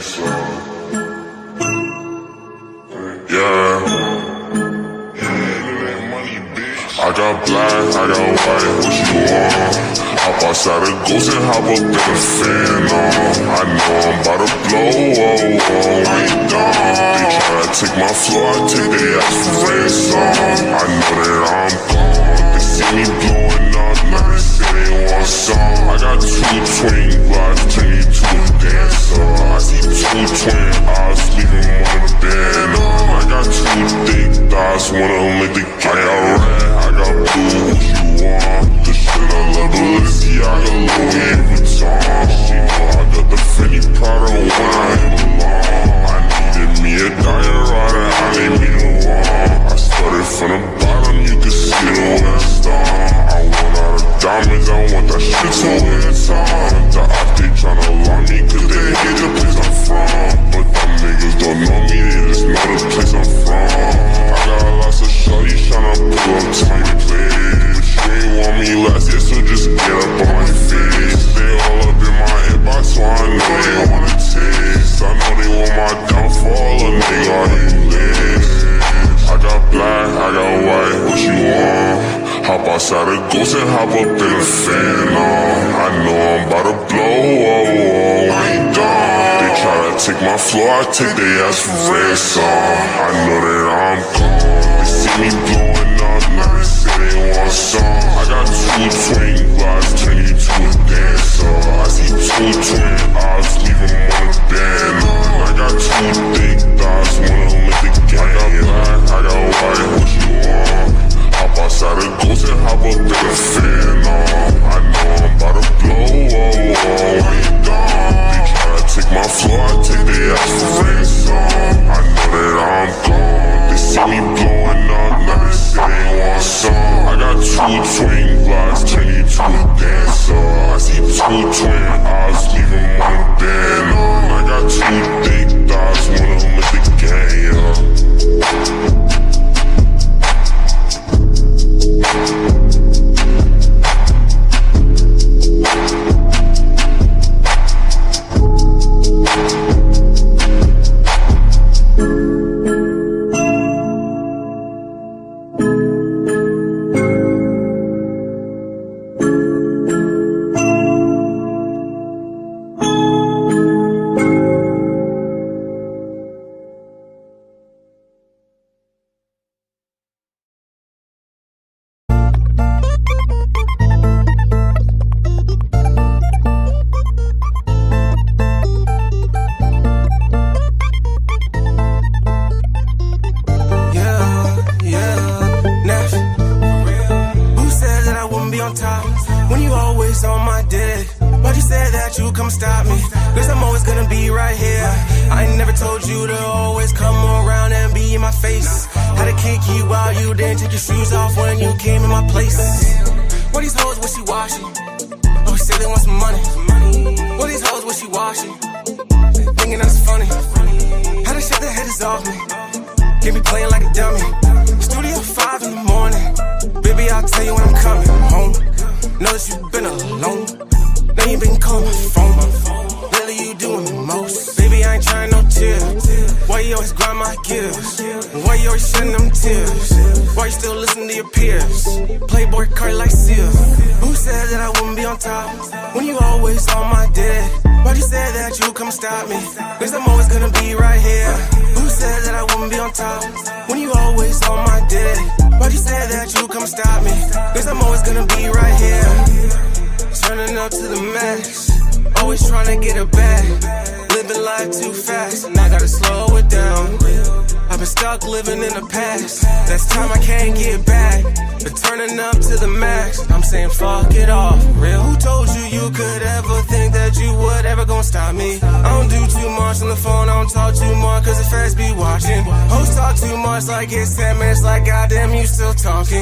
I got black, I got white, what you want? Hop outside a ghost and hop up in a fan on. I know I'm about to blow, we done. They try to take my floor, I take their ass for ransom. I know that I'm gone, they see me blowing up, now they say they want some. I got two twin blocks, turn you to a dancer. I see two twin eyes, leaving one of them on. I got two thick thighs, one of them make the cat. I got blue, what you want? The shit I love, Balenciaga, Louis Vuitton. She know I got the Fendi Prada when I ain't alone. I needed me a diet rider, I made me the one. I started from the bottom, you can see the west on. I want all the diamonds, I want that shit to it's on. The op, they tryna lie me, cause they hate the place I'm from. But them niggas don't know me, they just know the place I'm from. I got lots of shorties tryna pull up to my place. But you ain't want me last year, so just get up on my face. They all up in my inbox, so I know they wanna taste. I know they want my downfall, a nigga, all you live. I got black, I got white, what you want? Hop outside a ghost and hop up in a fan on. I know I'm about to blow, I ain't done. They try to take my floor, I take their ass for ransom. I know that I'm gone, they see me blowing up, now they say they want some. I got two twin blocks, turn you to a dancer. I see two twin eyes, leaving one of them on. I got two thick thighs, one of them make the gang. I got black, I got white, what you want? Hop outside a ghost and hop up in a fan on. I know I'm about to blow, I ain't done. They try to take my floor, I take their ass for ransom. I know that I'm gone, they see me blowing up, now they say they want some. I got two twin blocks, turn you to a dancer. I see two twin eyes, leaving one of them on. I got two thick thighs, one of them is the gang,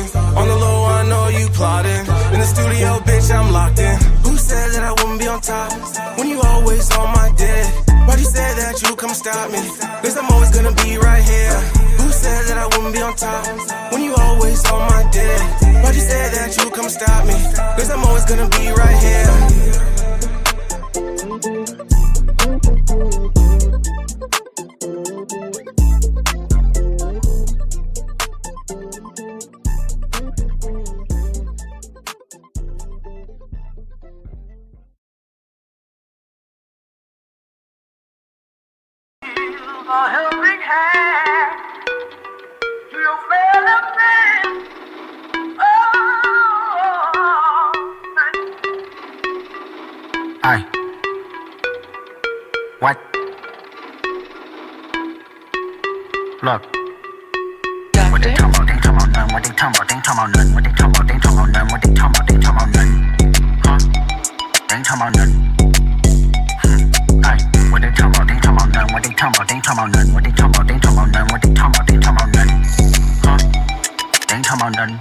on the low, I know you plotting. In the studio, bitch, I'm locked in. Who said that I wouldn't be on top when you always on my dick? Why'd you say that you come stop me? Cause I'm always gonna be right here. Who said that I wouldn't be on top when you always on my dick? Why'd you say that you come stop me? Cause I'm always gonna be right here. a helping hand to your fellow man. Aye. What? Look. What they talking about? They talking about none. What they talking about? They talking about none. What they talking about? They talking about none. What they talking about? They talking about none. Huh? They ain't talking about none. Aye. What they talking about? They talking about none. What they talking about? They talking about none. What they talking about? They talking about none. What they talking about? They talking about none. Huh? They ain't talking about none.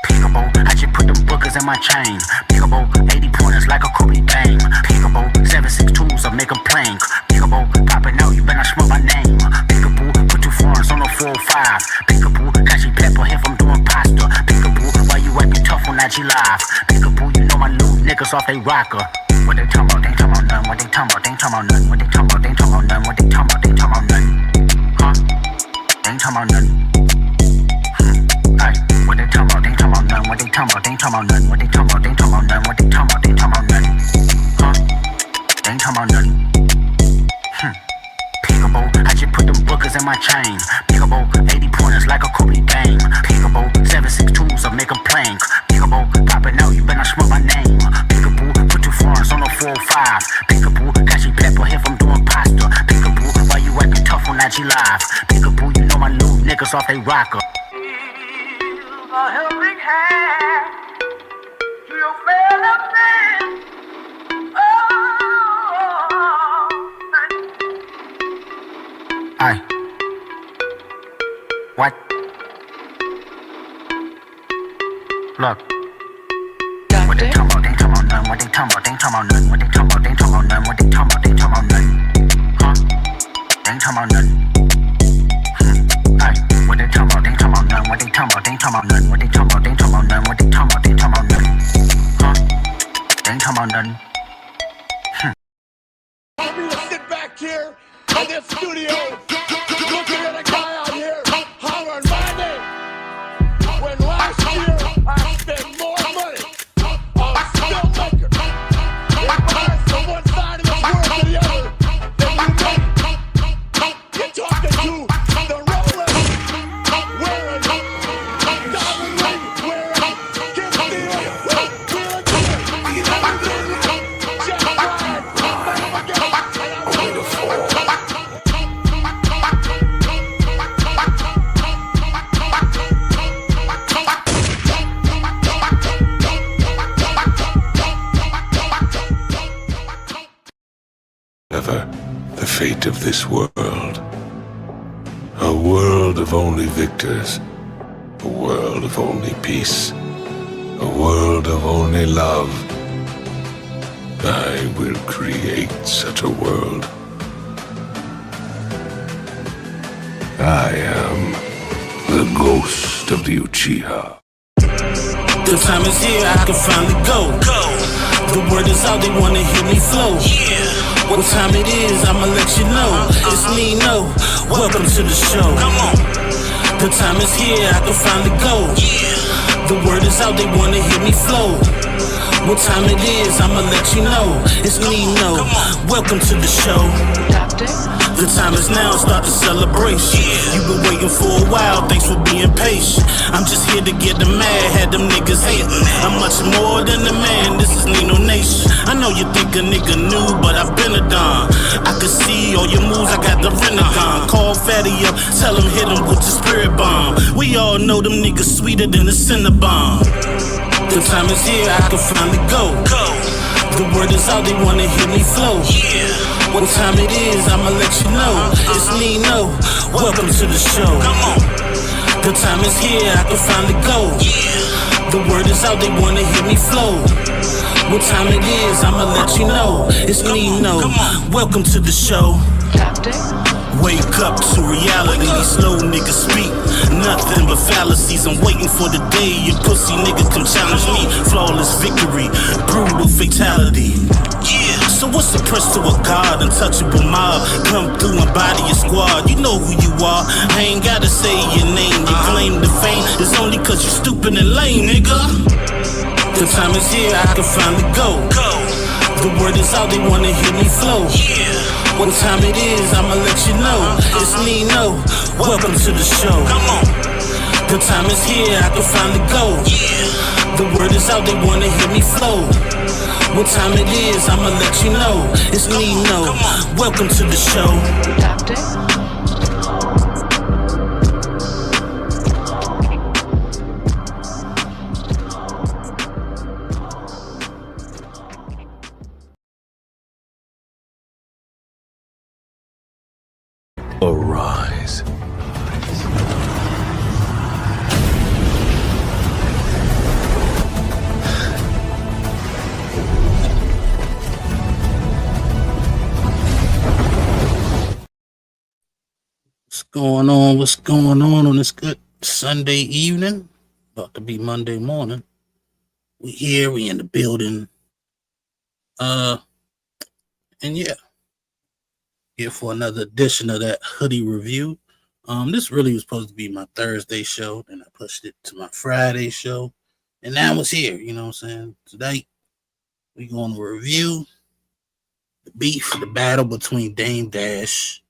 Peekaboo, I just put them bookers in my chain. Peekaboo, 80 pointers like a Kobe game. Peekaboo, 762s I make them plank. Peekaboo, popping out, you better not smell my name. Peekaboo, put 2 foreigns on the 405. Peekaboo, catchy pepper here from doing pasta. Peekaboo, why you acting tough on IG Live? Peekaboo, you know my new niggas off they rocker. What they talking about? They talking about none. What they talking about? They talking about none. What they talking about? They talking about none. What they talking about? They talking about none. Huh? They ain't talking about none. Aye. What they talking about? They talking about none. What they talking about? They talking about none. What they talking about? They talking about none. What they talking about? They talking about none. Huh? They ain't talking about none. Peekaboo, I just put them bookers in my chain. Peekaboo, 80 pointers like a Kobe game. Peekaboo, 762s I make them plank. Peekaboo, popping out, you better not smell my name. Peekaboo, put 2 foreigns on the 405. Peekaboo, catchy pepper here from doing pasta. Peekaboo, why you acting tough on IG Live? Peekaboo, you know my new niggas off they rocker. A helping hand to your fellow man. Aye. What? Look. What they talking about? They talking about none. What they talking about? They talking about none. What they talking about? They talking about none. What they talking about? They talking about none. Huh? They ain't talking about none. Aye. What they talking about? They talking about none. What they talking about? They talking about none. What they talking about? They talking about none. What they talking about? They talking about none. Huh? They ain't talking about none. Want me to sit back here in this studio looking at a guy out here hollering my name when last year I spent more money on filmmaker in bars from one side of the world to the other than you make. You're talking to the Rolex wearing, diamond ring wearing, Kim Steele wearing, Jeff Ryan, Ever the fate of this world. A world of only victors. A world of only peace. A world of only love. I will create such a world. I am the ghost of the Uchiha. The time is here, I can finally go. The word is out, they wanna hear me flow. What time it is, I'ma let you know. It's me, no. Welcome to the show. Come on. The time is here, I can finally go. The word is out, they wanna hear me flow. What time it is, I'ma let you know. It's me, no. Welcome to the show. The time is now, start the celebration. You've been waiting for a while, thanks for being patient. I'm just here to get them mad, had them niggas hating. I'm much more than a man, this is Nino Nation. I know you think a nigga new, but I've been a don. I can see all your moves, I got the Renagon. Call Fatty up, tell him hit him with the spirit bomb. We all know them niggas sweeter than the Cinnabon. The time is here, I can finally go. The word is out, they wanna hear me flow. What time it is, I'ma let you know. It's me, no. Welcome to the show. Come on. The time is here, I can finally go. The word is out, they wanna hear me flow. What time it is, I'ma let you know. It's me, no. Welcome to the show. Wake up to reality, these slow niggas speak nothing but fallacies. I'm waiting for the day your pussy niggas come challenge me. Flawless victory, brutal fatality. Yeah, so what's the press to a god, untouchable mob? Come through and body your squad, you know who you are. I ain't gotta say your name, you claim the fame. It's only cause you stupid and lame, nigga. The time is here, I can finally go. The word is out, they wanna hear me flow. What time it is, I'ma let you know. It's Nino, welcome to the show. Come on. The time is here, I can finally go. The word is out, they wanna hear me flow. What time it is, I'ma let you know. It's Nino, welcome to the show. Doctor? Arise. What's going on? What's going on this good Sunday evening? About to be Monday morning. We here, we in the building. And yeah, here for another edition of that Hoodie review. This really was supposed to be my Thursday show, then I pushed it to my Friday show, and now it's here. You know what I'm saying? Today we going to review the beef, the battle between Dame Dash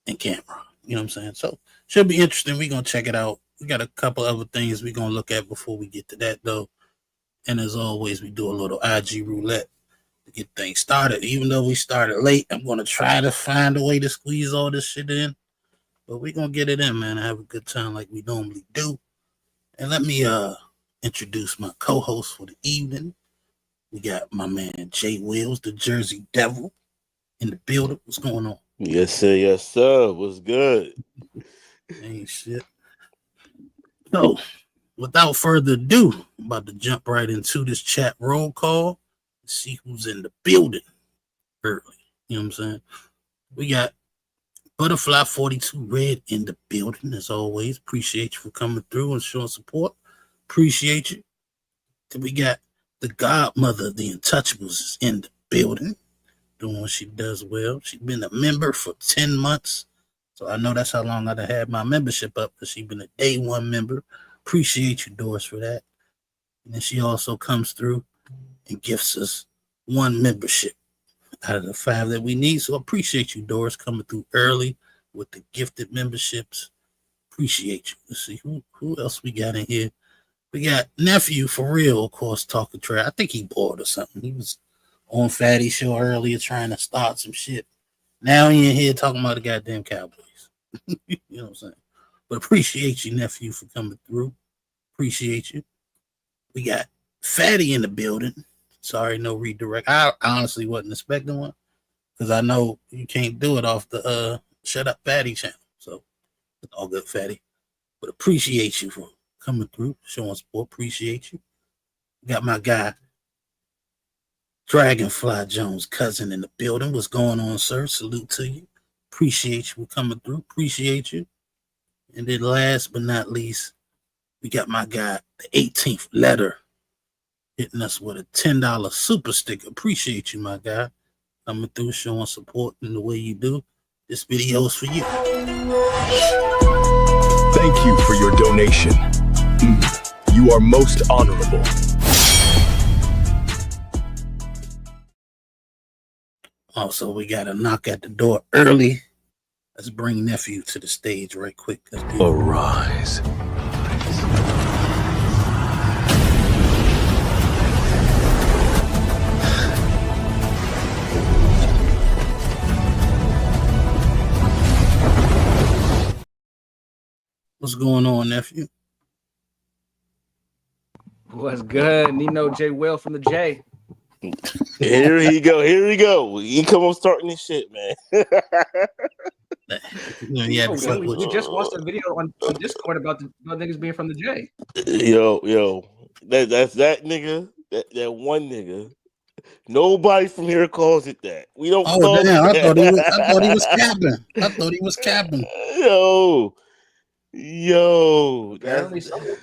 and Cameron. You know what I'm saying? So should be interesting. We're gonna check it out. We got a couple other things we're gonna look at before we get to that though. And as always, we do a little IG roulette to get things started. Even though we started late, I'm gonna try to find a way to squeeze all this shit in. But we're gonna get it in, man, and have a good time like we normally do. And let me introduce my co-host for the evening. We got my man Jay Wills, the Jersey Devil, in the building. What's going on? Yes, sir. Yes, sir. What's good? Ain't shit. So, without further ado, I'm about to jump right into this chat roll call and see who's in the building early. You know what I'm saying? We got Butterfly 42 Red in the building, as always. Appreciate you for coming through and showing support. Appreciate you. Then we got the godmother of the Untouchables is in the building, doing what she does well. She's been a member for 10 months. So I know that's how long I've had my membership up, because she's been a day one member. Appreciate you, Doris, for that. And then she also comes through and gifts us one membership out of the 5 that we need. So appreciate you, Doris, coming through early with the gifted memberships. Appreciate you. Let's see who else we got in here. We got Nephew for real, of course, talking trash. I think he bored or something. He was on Fatty show earlier trying to start some shit. Now he in here talking about the goddamn Cowboys. You know what I'm saying? But appreciate you, Nephew, for coming through. Appreciate you. We got Fatty in the building. Sorry, no redirect. I honestly wasn't expecting one, because I know you can't do it off the Shut Up Fatty channel. So it's all good, Fatty. But appreciate you for coming through, showing support. Appreciate you. Got my guy Dragonfly Jones' cousin in the building. What's going on, sir? Salute to you. Appreciate you for coming through. Appreciate you. And then last but not least, we got my guy, the 18th letter, hitting us with a $10 super sticker. Appreciate you, my guy. Coming through, showing support in the way you do. This video is for you. Thank you for your donation. You are most honorable. Also, we got a knock at the door early. Let's bring Nephew to the stage right quick. Let's do it. Arise. What's going on, Nephew? What's good? Nino J. Will from the J. Here he go. Here we go. He come on starting this shit, man. Yeah, We just watched a video on Discord about niggas being from the J. Yo, that's that nigga. That one nigga. Nobody from here calls it that. We don't. Oh damn! It I thought he was capping. I thought he was capping. Yo, Apparently that's, something.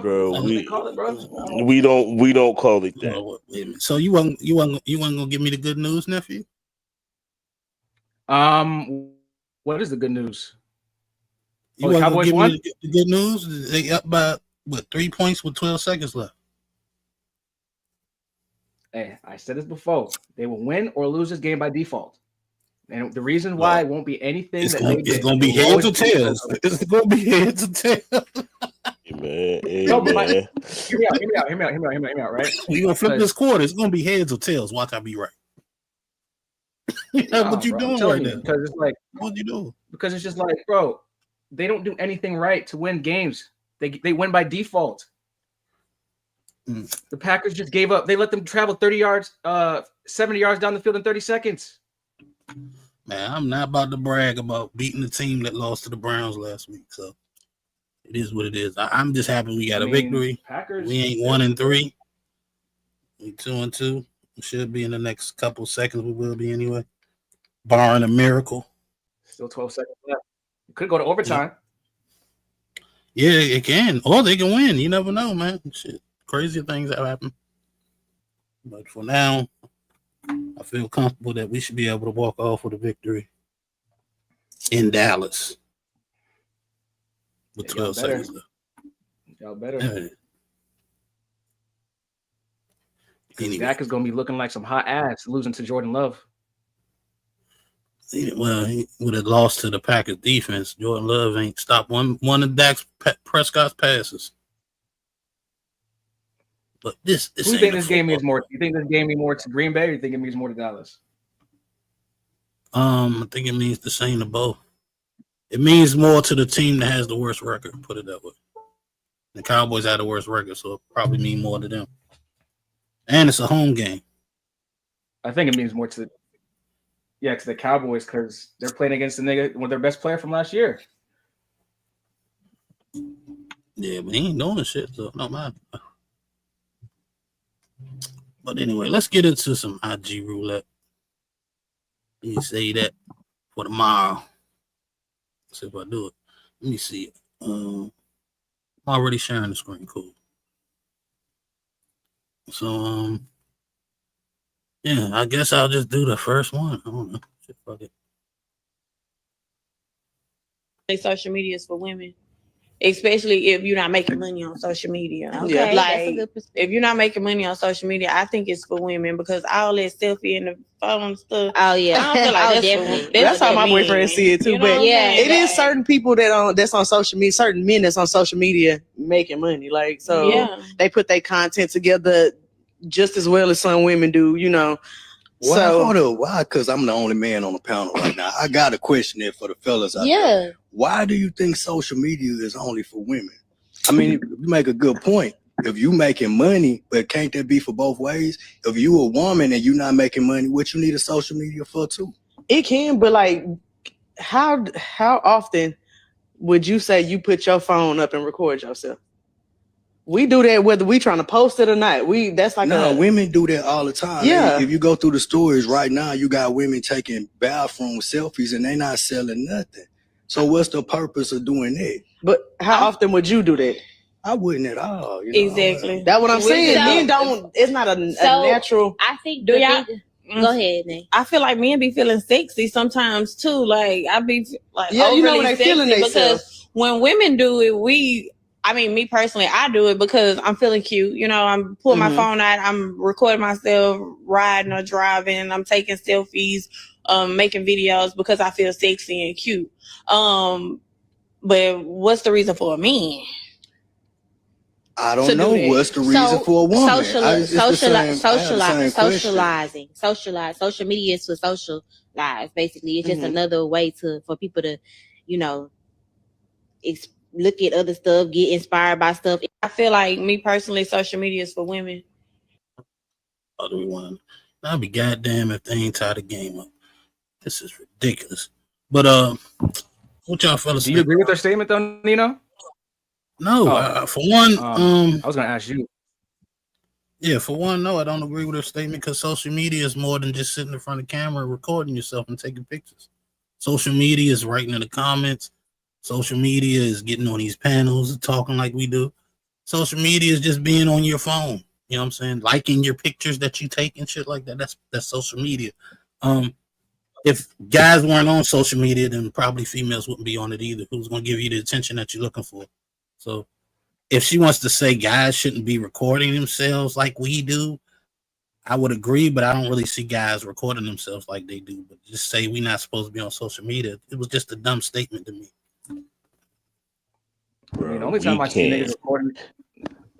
bro. We call it, bro. We don't call it that. Oh, wait a minute. So you wasn't gonna give me the good news, Nephew? What is the good news? You wasn't gonna give me the good news? They up by what, 3 points with 12 seconds left. Hey, I said this before. They will win or lose this game by default. And the reason why it won't be anything It's that gonna, they it's did. gonna be It will heads or always be tails. It's gonna be heads or tails. Hey, man. No, but Hey, man. hear me out, right? We gonna flip Because this quarter. It's gonna be heads or tails. Watch, I be right. nah, What you bro, I'm doing telling right you, now? because it's like What you doing? because it's just like, bro, they don't do anything right to win games. They win by default. Mm. The Packers just gave up. They let them travel 30 yards, 70 yards down the field in 30 seconds. Man, I'm not about to brag about beating the team that lost to the Browns last week. So it is what it is. I'm just happy we got a victory. Packers, We ain't 1-3. We 2-2. We should be in the next couple seconds. We will be anyway, barring a miracle. Still 12 seconds left. It could go to overtime. Yeah, it can, or they can win. You never know, man. Shit, crazy things have happened. But for now, I feel comfortable that we should be able to walk off with a victory in Dallas with 12 seconds left. Y'all better. Yeah. Anyway. Dak is going to be looking like some hot ass losing to Jordan Love. Well, he would have lost to the Packers defense. Jordan Love ain't stopped one of Dak's Prescott's passes. But this Who do you think this game means more? You think this game means more to Green Bay, or you think it means more to Dallas? I think it means the same to both. It means more to the team that has the worst record. Put it that way. The Cowboys had the worst record, so it probably mean more to them. And it's a home game. I think it means more to the Cowboys because they're playing against the nigga with their best player from last year. Yeah, but he ain't doing shit, so no matter. But anyway, let's get into some IG roulette. Let me say that for tomorrow. Let's see if I do it. Let me see. I'm already sharing the screen. Cool. So, yeah, I guess I'll just do the first one. I don't know. Shit, fuck it. Social media is for women, especially if you're not making money on social media. Okay, like that's a good perspective. if you're not making money on social media, I think it's for women because all that selfie and the phone stuff. Oh yeah, I don't feel like oh that's definitely. For, That's how my boyfriend see it too. You know but what I'm saying? it is certain people that's on social media, certain men that's on social media making money. Like so, they put their content together just as well as some women do. You know. Why, So hold up, why? Because I'm the only man on the panel right now. I got a question there for the fellas out there. Why do you think social media is only for women? I mean, you make a good point. If you making money, but can't that be for both ways? If you a woman and you not making money, what you need a social media for too? it can, but like, how often would you say you put your phone up and record yourself? We do that whether we trying to post it or not. Women do that all the time. Yeah. If you go through the stories right now, you got women taking bathroom selfies and they not selling nothing. So what's the purpose of doing that? But how often would you do that? I wouldn't at all. You know? Exactly. That's what I'm saying. Men don't. It's not a natural. I think. Do y'all? Go ahead, Nate. I feel like men be feeling sexy sometimes too. Like I be like you know when they feeling because themselves. when women do it, I mean, me personally, I do it because I'm feeling cute. You know, I'm pulling my phone out, I'm recording myself riding or driving, I'm taking selfies, making videos because I feel sexy and cute. But what's the reason for a man? I don't know what's the reason for a woman. Socializing. Social media is for social lives. Basically, it's just another way for people to, you know, look at other stuff, get inspired by stuff. I feel like me personally, social media is for women. Other one, I'll be goddamn if they ain't tie the game up. This is ridiculous. But what y'all fellas? Do you agree with their statement though, Nino? No, for one, I was gonna ask you. Yeah, for one, no, I don't agree with her statement because social media is more than just sitting in front of the camera, recording yourself and taking pictures. Social media is writing in the comments. Social media is getting on these panels and talking like we do. Social media is just being on your phone. You know what I'm saying? Liking your pictures that you take and shit like that. That's social media. If guys weren't on social media, then probably females wouldn't be on it either. Who's going to give you the attention that you're looking for? So if she wants to say guys shouldn't be recording themselves like we do, I would agree, but I don't really see guys recording themselves like they do. But just say we're not supposed to be on social media. It was just a dumb statement to me. I mean, the only time I see niggas recording.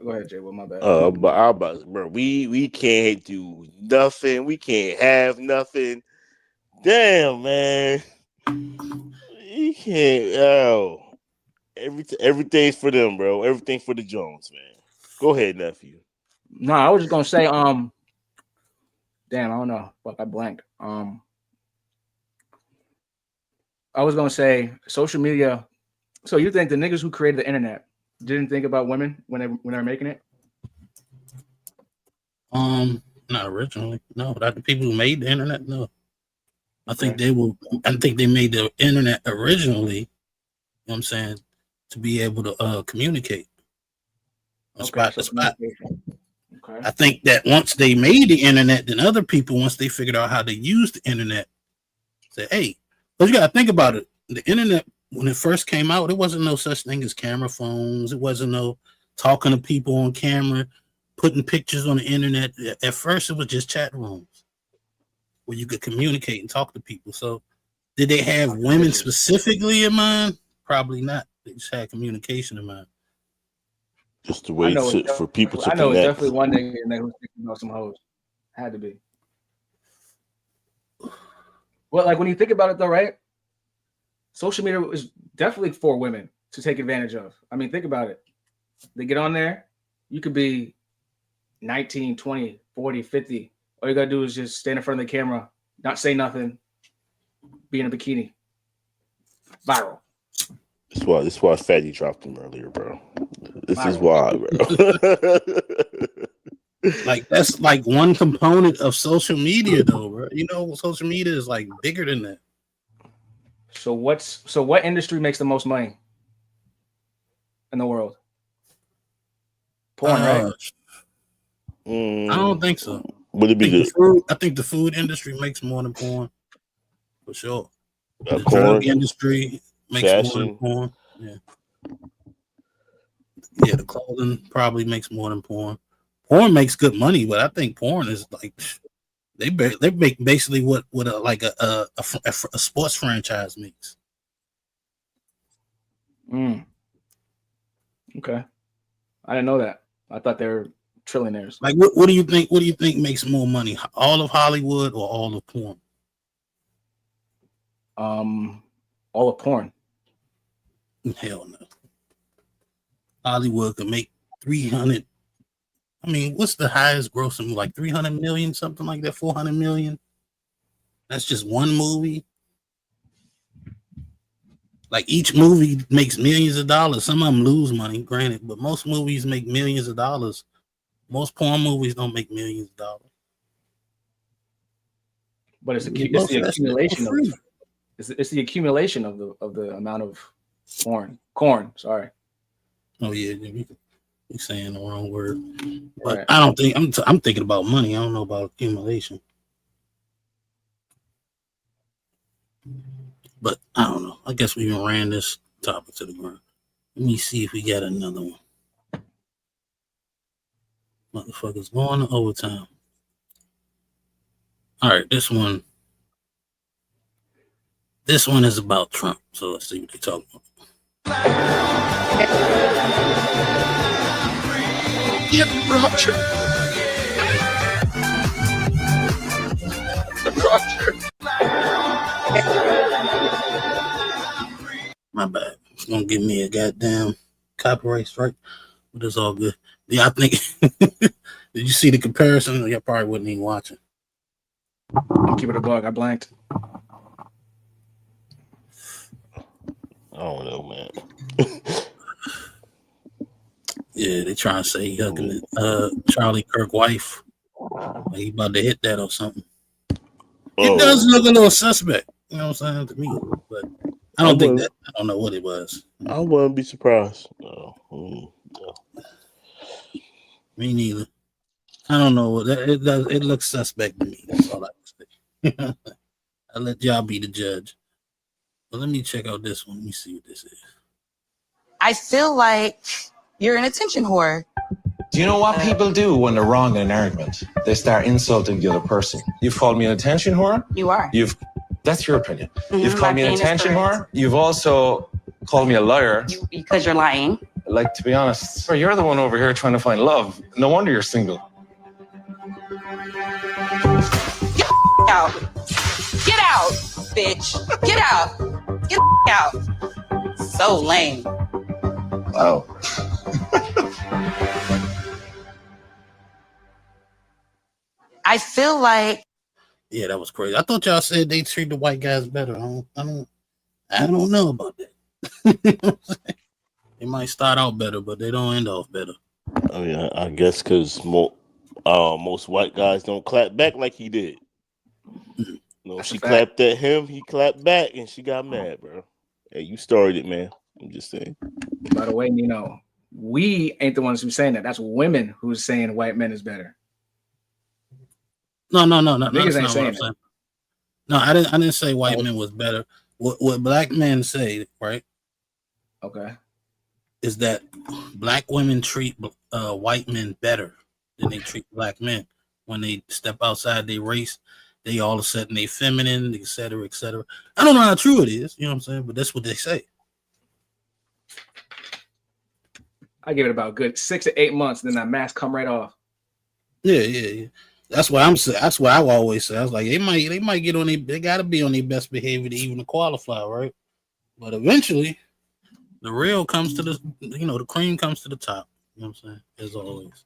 Go ahead, Jay. Well, my bad. Bro, we can't do nothing. We can't have nothing. Damn, man. You can't. Oh, everything's for them, bro. Everything for the Jones, man. Go ahead, nephew. No, I was just gonna say, damn, I don't know. Fuck, I blanked. I was gonna say social media. So you think the niggas who created the internet didn't think about women when they were making it? Not originally. No, not the people who made the internet. No, I think they made the internet originally. You know what I'm saying, to be able to communicate spot to spot. Okay. I think that once they made the internet, then other people, once they figured out how to use the internet, said, "Hey," but you gotta think about it. The internet, when it first came out, it wasn't no such thing as camera phones. It wasn't no talking to people on camera, putting pictures on the internet. At first, it was just chat rooms where you could communicate and talk to people. So, did they have women specifically in mind? Probably not. They just had communication in mind. Just the way for people to I know connect. it's definitely one nigga in there who's thinking about some hoes. Had to be. Well, like when you think about it, though, right? Social media is definitely for women to take advantage of. I mean, think about it. They get on there. You could be 19, 20, 40, 50. All you got to do is just stand in front of the camera, not say nothing, be in a bikini. Viral. This is why Fatty dropped him earlier, bro. This is why, bro. Like that's like one component of social media, though, bro. You know, social media is like bigger than that. So what industry makes the most money in the world? Porn, right? I don't think so. Would it be I think the food industry makes more than porn, for sure. The corn, drug industry makes more than porn. Yeah, the clothing probably makes more than porn. Porn makes good money, but I think porn is like they make basically what a sports franchise makes. Okay, I didn't know that. I thought they were trillionaires. Like, what do you think? What do you think makes more money? All of Hollywood or all of porn? All of porn. Hell no. Hollywood could make 300. I mean, what's the highest grossing? Like 300 million, something like that, 400 million. That's just one movie. Like each movie makes millions of dollars. Some of them lose money, granted, but most movies make millions of dollars. Most porn movies don't make millions of dollars. But it's the accumulation of it's the accumulation of the amount of corn. Sorry. Oh yeah, you're saying the wrong word. But right. I don't think I'm thinking about money. I don't know about accumulation. But I don't know. I guess we even ran this topic to the ground. Let me see if we got another one. Motherfuckers going to overtime. All right, this one is about Trump. So let's see what they talking about. Get Roger. My bad. It's gonna give me a goddamn copyright strike, but it's all good. Yeah, I think. Did you see the comparison? You probably wasn't even watching. I'll keep it a bug. I blanked. I don't know, man. Yeah, they trying to say he hugging Charlie Kirk wife. Like he about to hit that or something. It does look a little suspect, you know what I'm saying, to me. But I don't think that. I don't know what it was. I wouldn't be surprised. No. Me neither. I don't know. It looks suspect to me. That's all I can say. I'll let y'all be the judge. But let me check out this one. Let me see what this is. I feel like you're an attention whore. Do you know what people do when they're wrong in an argument? They start insulting the other person. You've called me an attention whore. You are. That's your opinion. Mm-hmm, You've called me an attention whore. You've also called me a liar. Because you're lying. Like, to be honest, you're the one over here trying to find love. No wonder you're single. Get out. Get out, bitch. Get out. Get out. So lame. Wow. I feel like. Yeah, that was crazy. I thought y'all said they treat the white guys better. I don't know about that. They might start out better, but they don't end off better. I mean, I guess because most white guys don't clap back like he did. No, she clapped at him, he clapped back, and she got mad, bro. Hey, you started it, man. I'm just saying. By the way, Nino, we ain't the ones who's saying that. That's women who's saying white men is better. No. Niggas ain't saying that. No, I didn't say white men was better. What black men say, right? Okay. Is that black women treat white men better than they treat black men. When they step outside their race, they all of a sudden they feminine, et cetera, et cetera. I don't know how true it is, you know what I'm saying? But that's what they say. I give it about a good 6 to 8 months, then that mask come right off. Yeah. That's why that's why I always say. I was like, they might get on they gotta be on their best behavior to even qualify, right? But eventually the real comes to the cream comes to the top. You know what I'm saying? As always.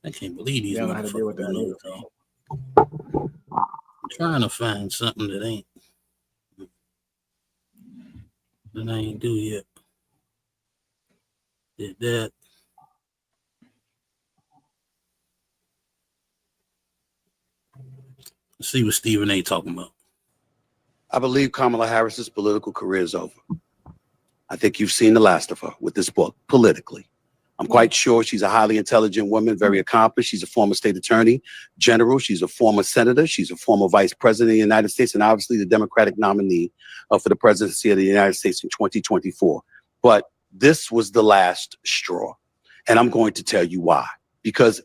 I can't believe these motherfuckers. I'm trying to find something that I ain't do yet. Did that. Let's see what Stephen A. talking about. I believe Kamala Harris's political career is over. I think you've seen the last of her with this book, politically. I'm quite sure she's a highly intelligent woman, very accomplished. She's a former state attorney general. She's a former senator. She's a former vice president of the United States, and obviously the Democratic nominee for the presidency of the United States in 2024. But this was the last straw. And I'm going to tell you why. Because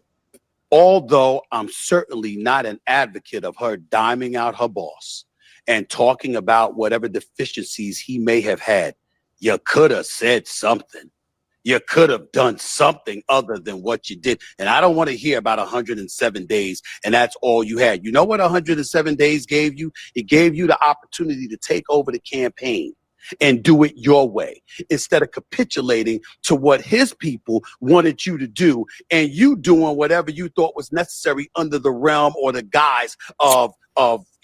although I'm certainly not an advocate of her diming out her boss and talking about whatever deficiencies he may have had, you could have said something. You could have done something other than what you did. And I don't want to hear about 107 days and that's all you had. You know what 107 days gave you? It gave you the opportunity to take over the campaign and do it your way instead of capitulating to what his people wanted you to do and you doing whatever you thought was necessary under the realm or the guise of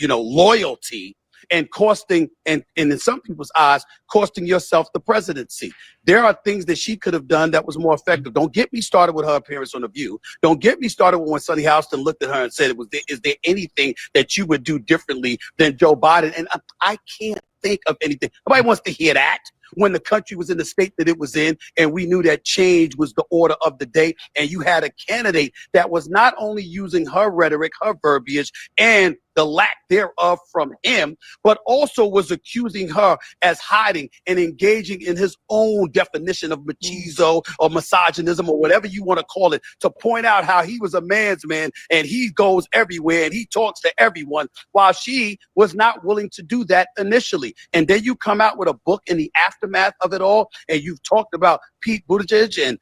loyalty and costing, and in some people's eyes, costing yourself the presidency. There are things that she could have done that was more effective. Don't get me started with her appearance on The View. Don't get me started with when Sonny Houston looked at her and said, is there anything that you would do differently than Joe Biden? And I can't think of anything. Nobody wants to hear that when the country was in the state that it was in, and we knew that change was the order of the day, and you had a candidate that was not only using her rhetoric, her verbiage, and the lack thereof from him, but also was accusing her as hiding and engaging in his own definition of machismo or misogynism or whatever you want to call it, to point out how he was a man's man and he goes everywhere and he talks to everyone, while she was not willing to do that initially. And then you come out with a book in the aftermath of it all, and you've talked about Pete Buttigieg and,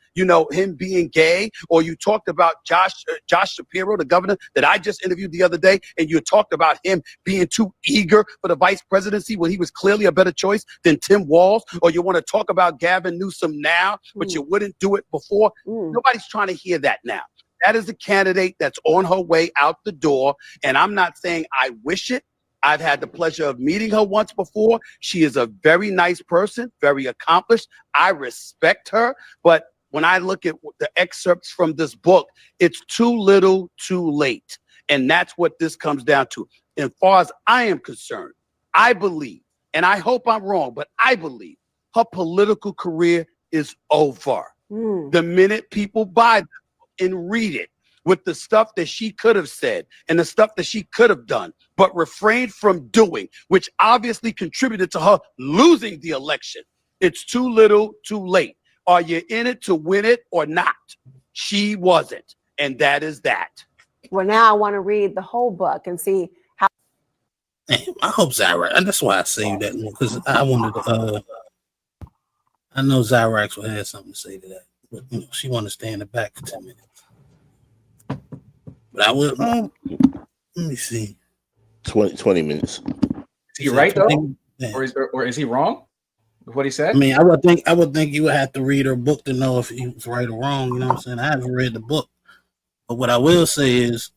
him being gay, or you talked about Josh Shapiro, the governor that I just interviewed the other day, and you talked about him being too eager for the vice presidency when he was clearly a better choice than Tim Walz, or you want to talk about Gavin Newsom now, but you wouldn't do it before. Nobody's trying to hear that now. That is a candidate that's on her way out the door, and I'm not saying I wish it. I've had the pleasure of meeting her once before. She is a very nice person, very accomplished. I respect her, but when I look at the excerpts from this book, it's too little, too late. And that's what this comes down to. As far as I am concerned, I believe, and I hope I'm wrong, but I believe her political career is over. The minute people buy the book and read it with the stuff that she could have said and the stuff that she could have done, but refrained from doing, which obviously contributed to her losing the election, it's too little, too late. Are you in it to win it or not? She wasn't. And that is that. Well, now I want to read the whole book and see how. Damn, I hope Zyrax, and that's why I saved that one, because I wanted to, I know Zyrax will have something to say to that, but you know, she wanted to stay in the back for 10 minutes. But I will, let me see. 20 minutes. Is he right though? Or is he wrong with what he said? I mean, I would think you would have to read her book to know if he was right or wrong. You know what I'm saying? I haven't read the book, but what I will say is,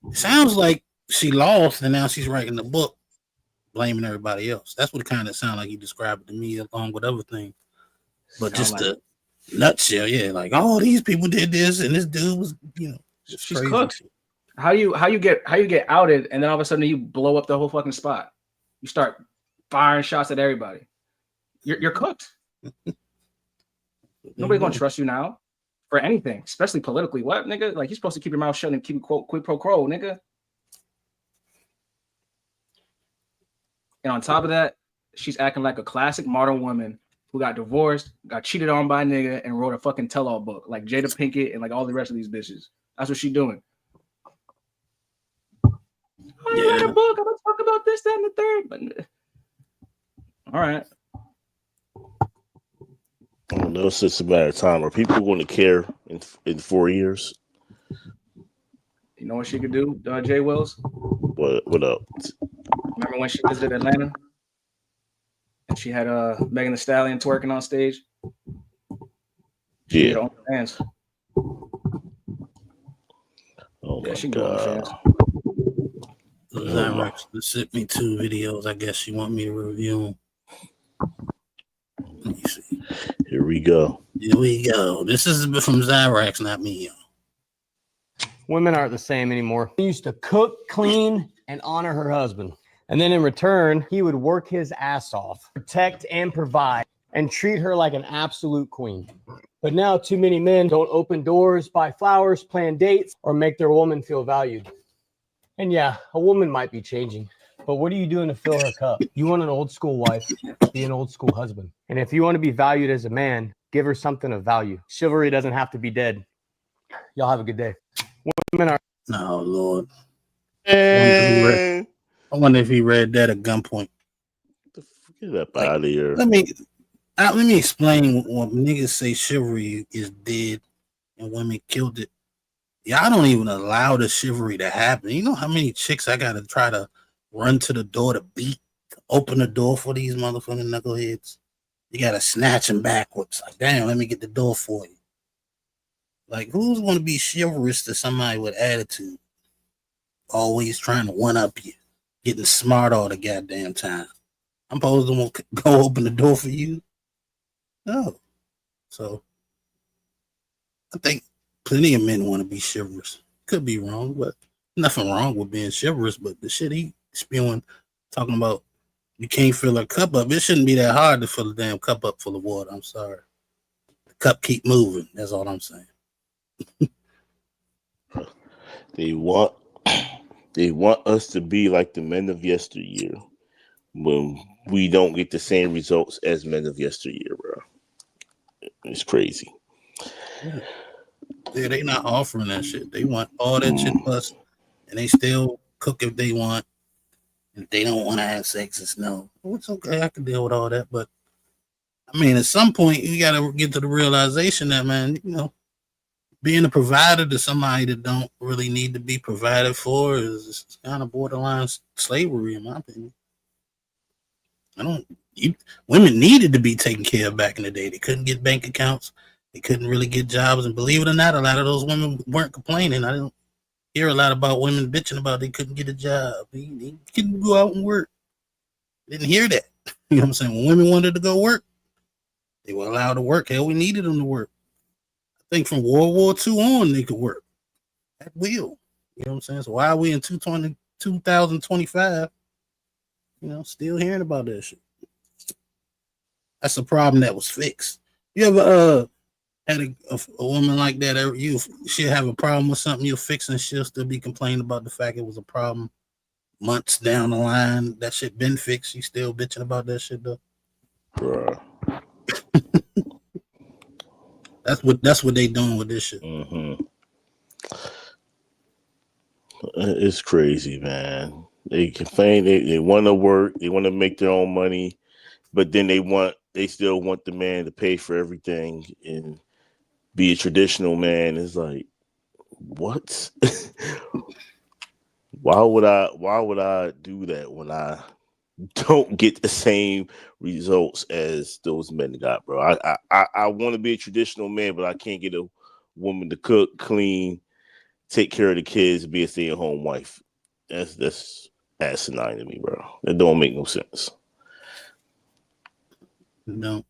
it sounds like she lost and now she's writing the book, blaming everybody else. That's what it kind of sounded like he described it to me, along with other things. But just the nutshell, yeah, like all these people did this, and this dude was, you know, she's cooked. How you get outed, and then all of a sudden you blow up the whole fucking spot. You start firing shots at everybody. You're cooked. Nobody's gonna trust you now for anything, especially politically. What, nigga? Like, you're supposed to keep your mouth shut and keep quid pro quo, nigga. And on top of that, she's acting like a classic modern woman who got divorced, got cheated on by a nigga, and wrote a fucking tell-all book like Jada Pinkett and like all the rest of these bitches. That's what she's doing. I wrote a book. I'm gonna talk about this, that, and the third. But all right. I don't know. It's just a matter of time. Are people going to care in 4 years? You know what she could do, Jay Wills? What up? Remember when she visited Atlanta and she had Megan Thee Stallion twerking on stage? She Yeah. Fans. Oh yeah, my she God. Zyrax sent me 2 videos. I guess she want me to review them. Let me see. Here we go. Here we go. This is from Zyrax, not me, y'all. Women aren't the same anymore. She used to cook, clean, and honor her husband. And then in return, he would work his ass off, protect and provide, and treat her like an absolute queen. But now too many men don't open doors, buy flowers, plan dates, or make their woman feel valued. And yeah, a woman might be changing, but what are you doing to fill her cup? You want an old school wife, be an old school husband. And if you want to be valued as a man, give her something of value. Chivalry doesn't have to be dead. Y'all have a good day. Women are... No, Lord. I wonder if he read that at gunpoint. Get up out of here. Let me explain when niggas say chivalry is dead and women killed it. Y'all don't even allow the chivalry to happen. You know how many chicks I gotta try to run to the door to beat, to open the door for these motherfucking knuckleheads? You gotta snatch them backwards. Like, damn, let me get the door for you. Like, who's gonna be chivalrous to somebody with attitude? Always trying to one up you, getting smart all the goddamn time. I'm supposed to go open the door for you? No. So I think plenty of men want to be chivalrous. Could be wrong, but nothing wrong with being chivalrous. But the shit he spewing, talking about you can't fill a cup up. It shouldn't be that hard to fill a damn cup up full of water. I'm sorry. The cup keep moving. That's all I'm saying. They want us to be like the men of yesteryear when we don't get the same results as men of yesteryear, bro. It's crazy. Yeah, they not offering that shit. They want all that shit plus, and they still cook if they want. If they don't want to have sex, it's no. It's okay. I can deal with all that, but I mean, at some point, you got to get to the realization that, man, you know, being a provider to somebody that don't really need to be provided for is kind of borderline slavery, in my opinion. Women needed to be taken care of back in the day. They couldn't get bank accounts. They couldn't really get jobs. And believe it or not, a lot of those women weren't complaining. I didn't hear a lot about women bitching about they couldn't get a job. They couldn't go out and work. Didn't hear that. You know what I'm saying? When women wanted to go work, they were allowed to work. Hell, we needed them to work. I think from World War II on, they could work at will. You know what I'm saying? So why are we in 2025, you know, still hearing about that shit? That's a problem that was fixed. You ever had a woman like that? She'll have a problem with something you'll fix and she'll still be complaining about the fact it was a problem months down the line. That shit been fixed. You still bitching about that shit though? Bruh. That's what they doing with this shit. It's crazy, man. They complain. They want to work. They want to make their own money, but then they still want the man to pay for everything and be a traditional man. It's like, what? Why would I do that when I don't get the same results as those men got, bro? I want to be a traditional man, but I can't get a woman to cook, clean, take care of the kids, be a stay-at-home wife. That's asinine to me, bro. That don't make no sense. No.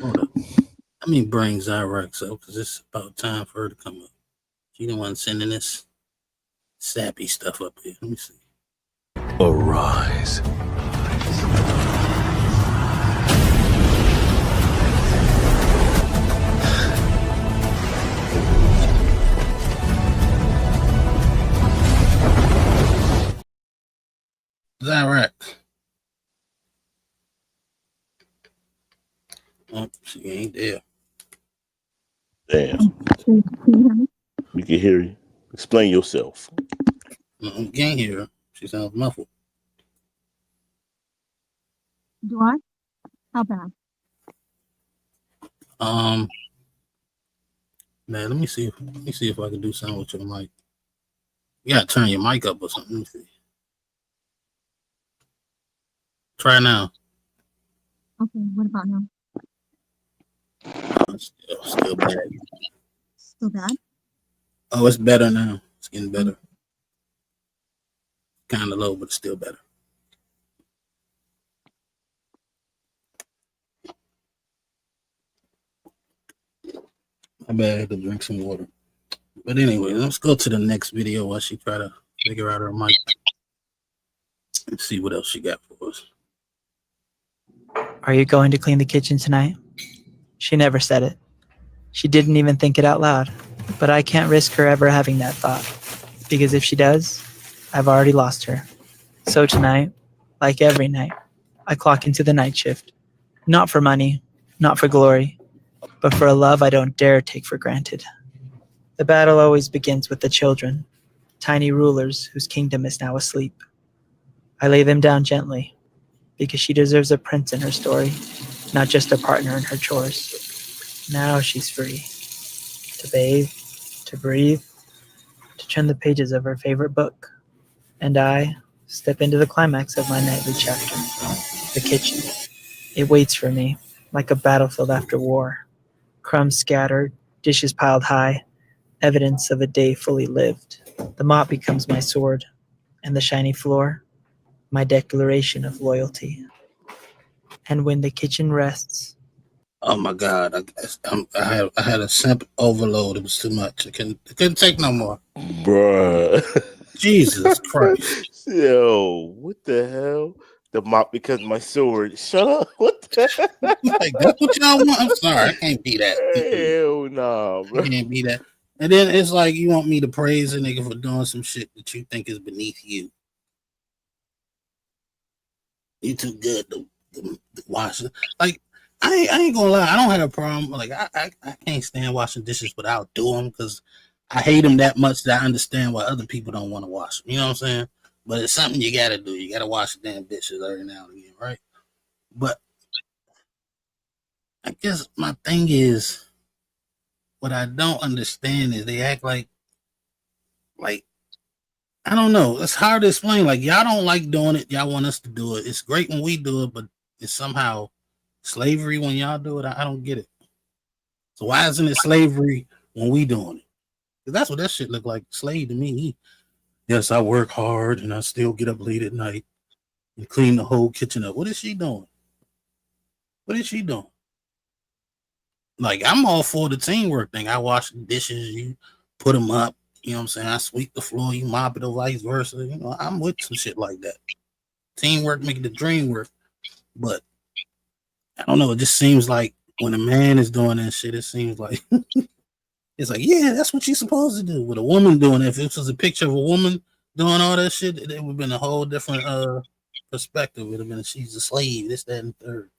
Hold up. Let me bring Zyrex up because it's about time for her to come up. She the one sending this sappy stuff up here. Let me see. Arise. Zyrex. Oh, she ain't there. Damn. We can hear you. Explain yourself. No, I can't hear her. She sounds muffled. Do I? How bad? Man, let me see if I can do something with your mic. You gotta turn your mic up or something. Let me see. Try now. Okay, what about now? Still bad. Still bad? Oh, it's better now. It's getting better. Kind of low, but it's still better. I bet I had to drink some water. But anyway, let's go to the next video while she try to figure out her mic and see what else she got for us. Are you going to clean the kitchen tonight? She never said it. She didn't even think it out loud. But I can't risk her ever having that thought. Because if she does, I've already lost her. So tonight, like every night, I clock into the night shift. Not for money, not for glory, but for a love I don't dare take for granted. The battle always begins with the children, tiny rulers whose kingdom is now asleep. I lay them down gently, because she deserves a prince in her story, not just a partner in her chores. Now she's free to bathe, to breathe, to turn the pages of her favorite book. And I step into the climax of my nightly chapter, the kitchen. It waits for me, like a battlefield after war. Crumbs scattered, dishes piled high, evidence of a day fully lived. The mop becomes my sword, and the shiny floor, my declaration of loyalty. And when the kitchen rests... Oh my God! I had a simp overload. It was too much. I couldn't take no more. Bruh. Jesus Christ! Yo, what the hell? The mop because my sword. Shut up. What the hell? Like, that's what y'all want? I'm sorry, I can't be that. Hell nah, bro. I can't be that. And then it's like you want me to praise a nigga for doing some shit that you think is beneath you. You too good to wash it. Like, I ain't gonna lie, I don't have a problem. Like, I can't stand washing dishes without doing them because I hate them that much that I understand why other people don't want to wash them. You know what I'm saying? But it's something you gotta do. You gotta wash the damn dishes every now and again, right? But I guess my thing is, what I don't understand is they act like I don't know. It's hard to explain. Like, y'all don't like doing it. Y'all want us to do it. It's great when we do it, but it's somehow slavery when y'all do it. I don't get it. So why isn't it slavery when we doing it? Because that's what that shit look like. Slave to me. Yes, I work hard and I still get up late at night and clean the whole kitchen up. What is she doing? What is she doing? Like, I'm all for the teamwork thing. I wash the dishes, you put them up. You know what I'm saying? I sweep the floor, you mop it, or vice versa. You know, I'm with some shit like that. Teamwork making the dream work. But I don't know. It just seems like when a man is doing that shit, it seems like it's like, yeah, that's what you're supposed to do. With a woman doing it, if it was a picture of a woman doing all that shit, it would have been a whole different perspective. It would have been she's a slave, this, that, and third.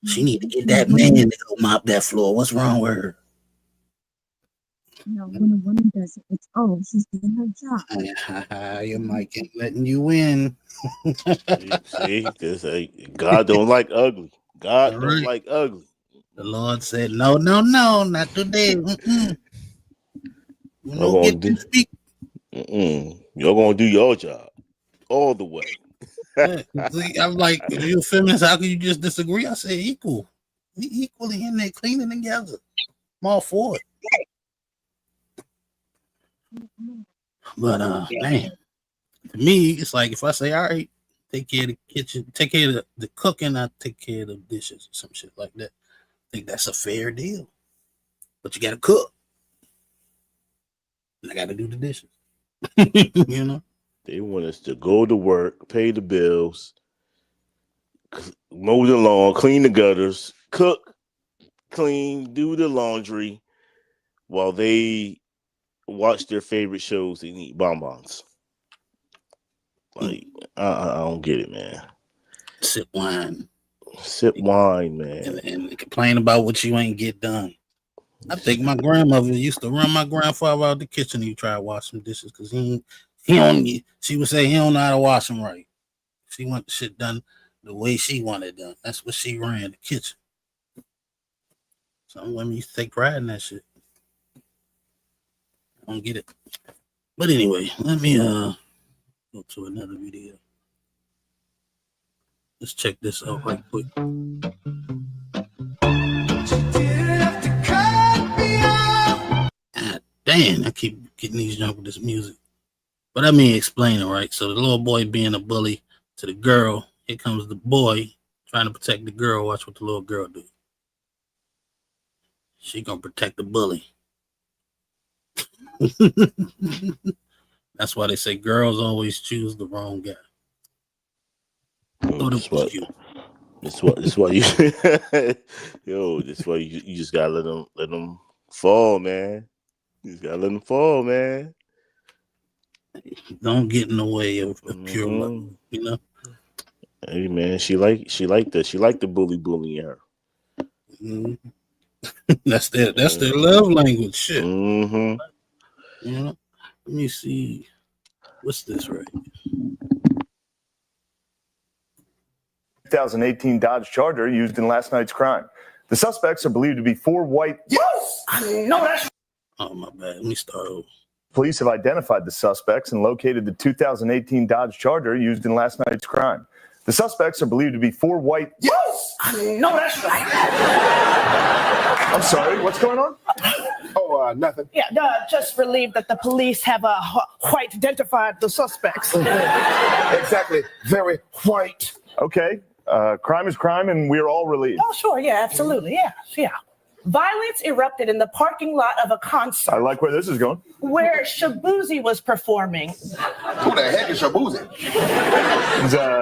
She need to get that man to go mop that floor. What's wrong with her? No, when a woman does it, it's she's doing her job. Your mic ain't letting you win. See, this God don't like ugly. God don't like ugly. The Lord said, no, not today. You're gonna do your job all the way. See, I'm like, if you're a feminist, how can you just disagree? I say equal. We equally in there cleaning together. I'm all for it. But man, to me, it's like if I say, all right, take care of the kitchen, take care of the cooking, I take care of the dishes or some shit like that. I think that's a fair deal. But you gotta cook. And I gotta do the dishes. You know? They want us to go to work, pay the bills, mow the lawn, clean the gutters, cook, clean, do the laundry, while they watch their favorite shows and eat bonbons. Like, I don't get it, man. Sip wine, man, and complain about what you ain't get done. I think my grandmother used to run my grandfather out the kitchen. He tried to wash some dishes because she would say he don't know how to wash them right. She want the shit done the way she wanted done. That's what she ran the kitchen. Some women used to take pride in that shit. I don't get it. But anyway, let me go to another video. Let's check this out right quick. God damn, I keep getting these junk with this music. But I mean explaining, right? So the little boy being a bully to the girl. Here comes the boy trying to protect the girl. Watch what the little girl do. She gonna protect the bully. That's why they say girls always choose the wrong guy. That's why you that's why you just gotta let them fall, man. You just gotta let them fall, man. Don't get in the way of pure love, you know. Hey man, she liked the bullying her. Mm-hmm. That's their love language, shit. Mm-hmm. You know, let me see. What's this right? 2018 Dodge Charger used in last night's crime. The suspects are believed to be 4 white. Yes, I know that. Oh my bad. Let me start over. Police have identified the suspects and located the 2018 Dodge Charger used in last night's crime. The suspects are believed to be 4 white. Yes, I know that's right. I'm sorry, what's going on? Nothing. Yeah, just relieved that the police have white identified the suspects. Exactly, very white. Okay, crime is crime, and we're all relieved. Oh, sure, yeah, absolutely, yeah. Violence erupted in the parking lot of a concert. I like where this is going. Where Shabuzi was performing. Who the heck is Shabuzi?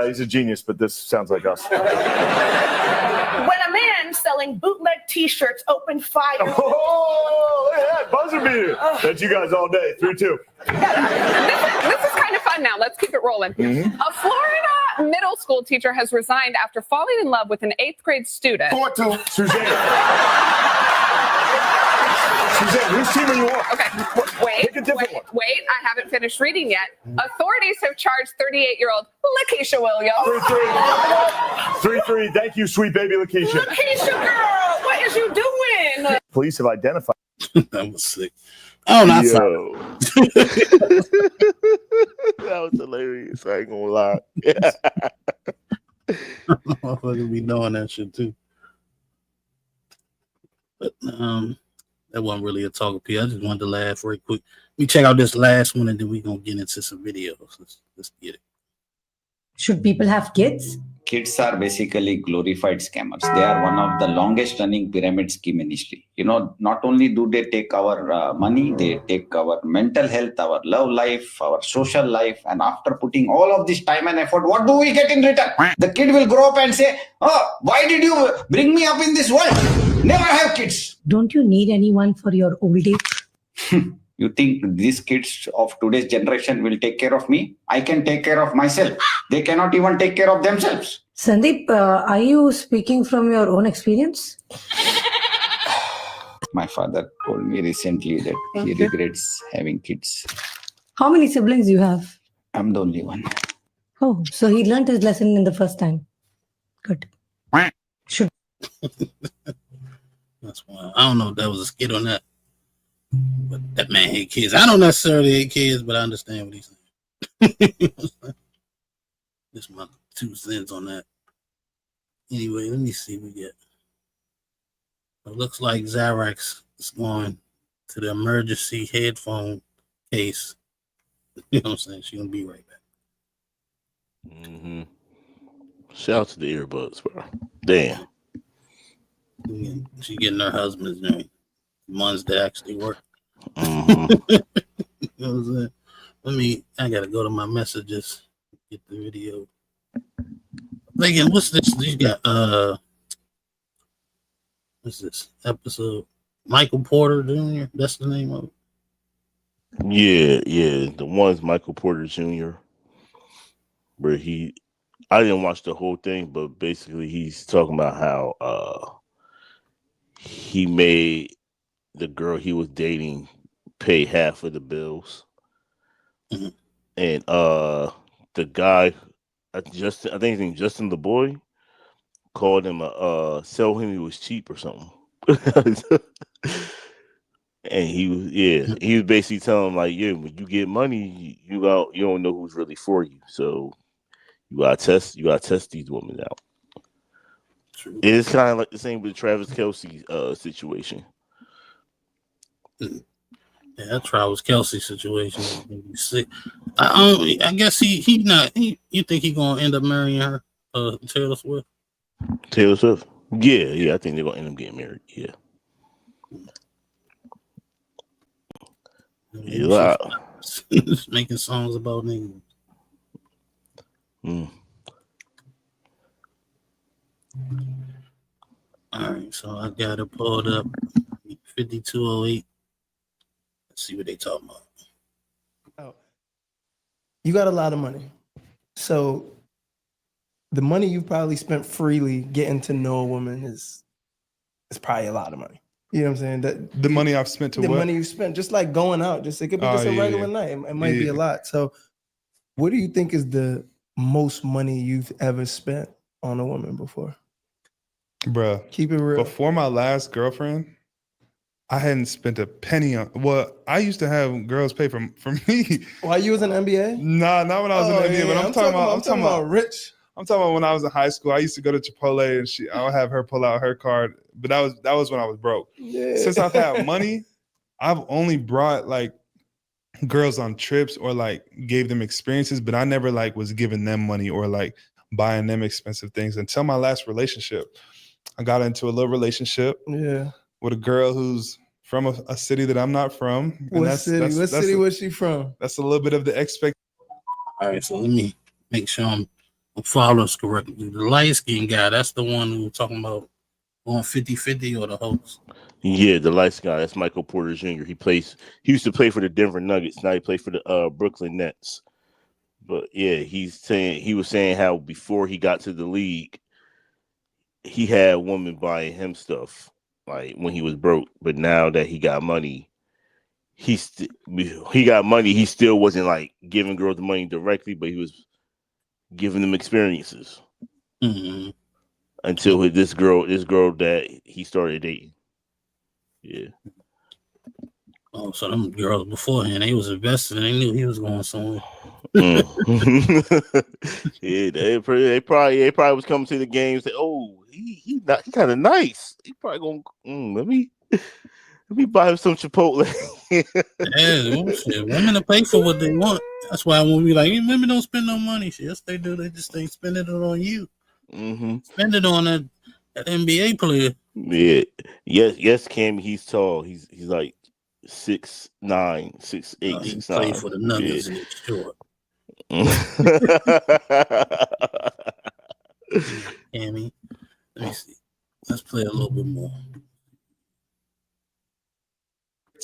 He's a genius, but this sounds like us. When a man selling bootleg T-shirts opened fire. Oh, look at that buzzer beater. That's you guys all day. 3-2. This is kind of fun now. Let's keep it rolling. Mm-hmm. A Florida middle school teacher has resigned after falling in love with an 8th grade student. 4-2. Suzanne, whose team are you on? Okay, wait, I haven't finished reading yet. Authorities have charged 38-year-old Lakeisha Williams. 3-3. Thank you, sweet baby Lakeisha. Lakeisha, girl, what is you doing? Police have identified. That was sick. Oh, not Yo. That was hilarious. I ain't gonna lie. Motherfuckers be doing that shit too. But that wasn't really a talk of P. I just wanted to laugh real quick. Let me check out this last one and then we're gonna get into some videos. Let's get it. Should people have kids? Kids are basically glorified scammers. They are one of the longest running pyramid scheme in history. You know, not only do they take our money, they take our mental health, our love life, our social life. And after putting all of this time and effort, what do we get in return? The kid will grow up and say, oh, why did you bring me up in this world? Never have kids. Don't you need anyone for your old age? You think these kids of today's generation will take care of me? I can take care of myself. They cannot even take care of themselves. Sandeep, are you speaking from your own experience? My father told me recently that he regrets having kids. How many siblings you have? I'm the only one. Oh, so he learned his lesson in the first time. Good. Should. That's why I don't know if that was a skit on that. But that man hate kids. I don't necessarily hate kids, but I understand what he's saying. Just my 2 cents on that. Anyway, let me see what we get. It looks like Xerox is going to the emergency headphone case. You know what I'm saying? She's gonna be right back. Mm-hmm. Shout out to the earbuds, bro. Damn. She getting her husband's name. Ones that actually work. Mm-hmm. You know what I'm saying? I gotta go to my messages, get the video. Megan, what's this? You got what's this episode? Michael Porter Jr. That's the name of it. Yeah. The one's Michael Porter Jr. Where I didn't watch the whole thing, but basically he's talking about how he made the girl he was dating pay half of the bills. Mm-hmm. And the guy, I think his name Justin the boy, called him sell him he was cheap or something. And he was basically telling him like, when you get money, you don't know who's really for you. So you gotta test these women out. True. It's kind of like the same with the Travis Kelce situation. Yeah, that Travis Kelce situation. I guess he not. You think he gonna end up marrying her, Taylor Swift? Taylor Swift. Yeah. I think they're gonna end up getting married. Yeah. Yeah. Making songs about niggas. All right, so I got it pulled up. 5208. Let's see what they talking about. Oh. You got a lot of money. So the money you probably spent freely getting to know a woman is probably a lot of money. You know what I'm saying? The money I've spent to the what? money you spent, just like going out, it could be just a regular night. It might be a lot. So what do you think is the most money you've ever spent on a woman before? Bruh. Keep it real. Before my last girlfriend, I hadn't spent a penny on. Well, I used to have girls pay for me. While you was in NBA? Nah, not when I was in NBA. But I'm talking about rich. I'm talking about when I was in high school. I used to go to Chipotle and I would have her pull out her card. But that was when I was broke. Yeah. Since I've had money, I've only brought like girls on trips or like gave them experiences, but I never like was giving them money or like buying them expensive things until my last relationship. I got into a little relationship with a girl who's from a city that I'm not from. What city was she from? That's a little bit of the expectation. All right, so let me make sure I'm following this correctly. The light-skinned guy, that's the one who was talking about going 50-50 or the host? Yeah, the light guy. That's Michael Porter Jr. He used to play for the Denver Nuggets. Now he plays for the Brooklyn Nets. But yeah, he was saying how before he got to the league, he had women buying him stuff like when he was broke. But now that he got money, he still wasn't like giving girls the money directly, but he was giving them experiences. Mm-hmm. Until this girl that he started dating. Yeah. Oh, so them girls beforehand, they was invested and they knew he was going somewhere. Yeah, they probably was coming to the game and say, "Oh, he kind of nice. He probably gonna let me buy him some Chipotle." Shit, women will pay for what they want. That's why when we like, women don't spend no money. Shit, yes, they do. They just ain't spending it on you. Mm-hmm. Spend it on that NBA player. Yeah. Yes, Cam. He's tall. He's like 6'9", 6'8", 6'9". Play for the Nuggets and it's short. Cammy, let me see. Let's play a little bit more.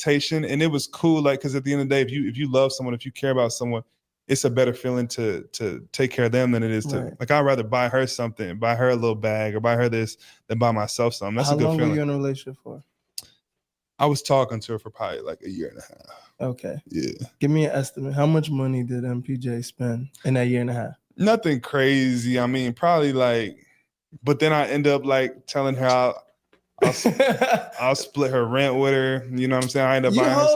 And it was cool, like, because at the end of the day, if you love someone, if you care about someone, it's a better feeling to take care of them than it is to like. I'd rather buy her something, buy her a little bag, or buy her this than buy myself something. That's How a good long feeling. were you in a relationship for? I was talking to her for probably like a year and a half. Okay. Yeah. Give me an estimate. How much money did MPJ spend in that year and a half? Nothing crazy. I mean, probably like, but then I end up like telling her I'll split her rent with her. You know what I'm saying? I end up buying her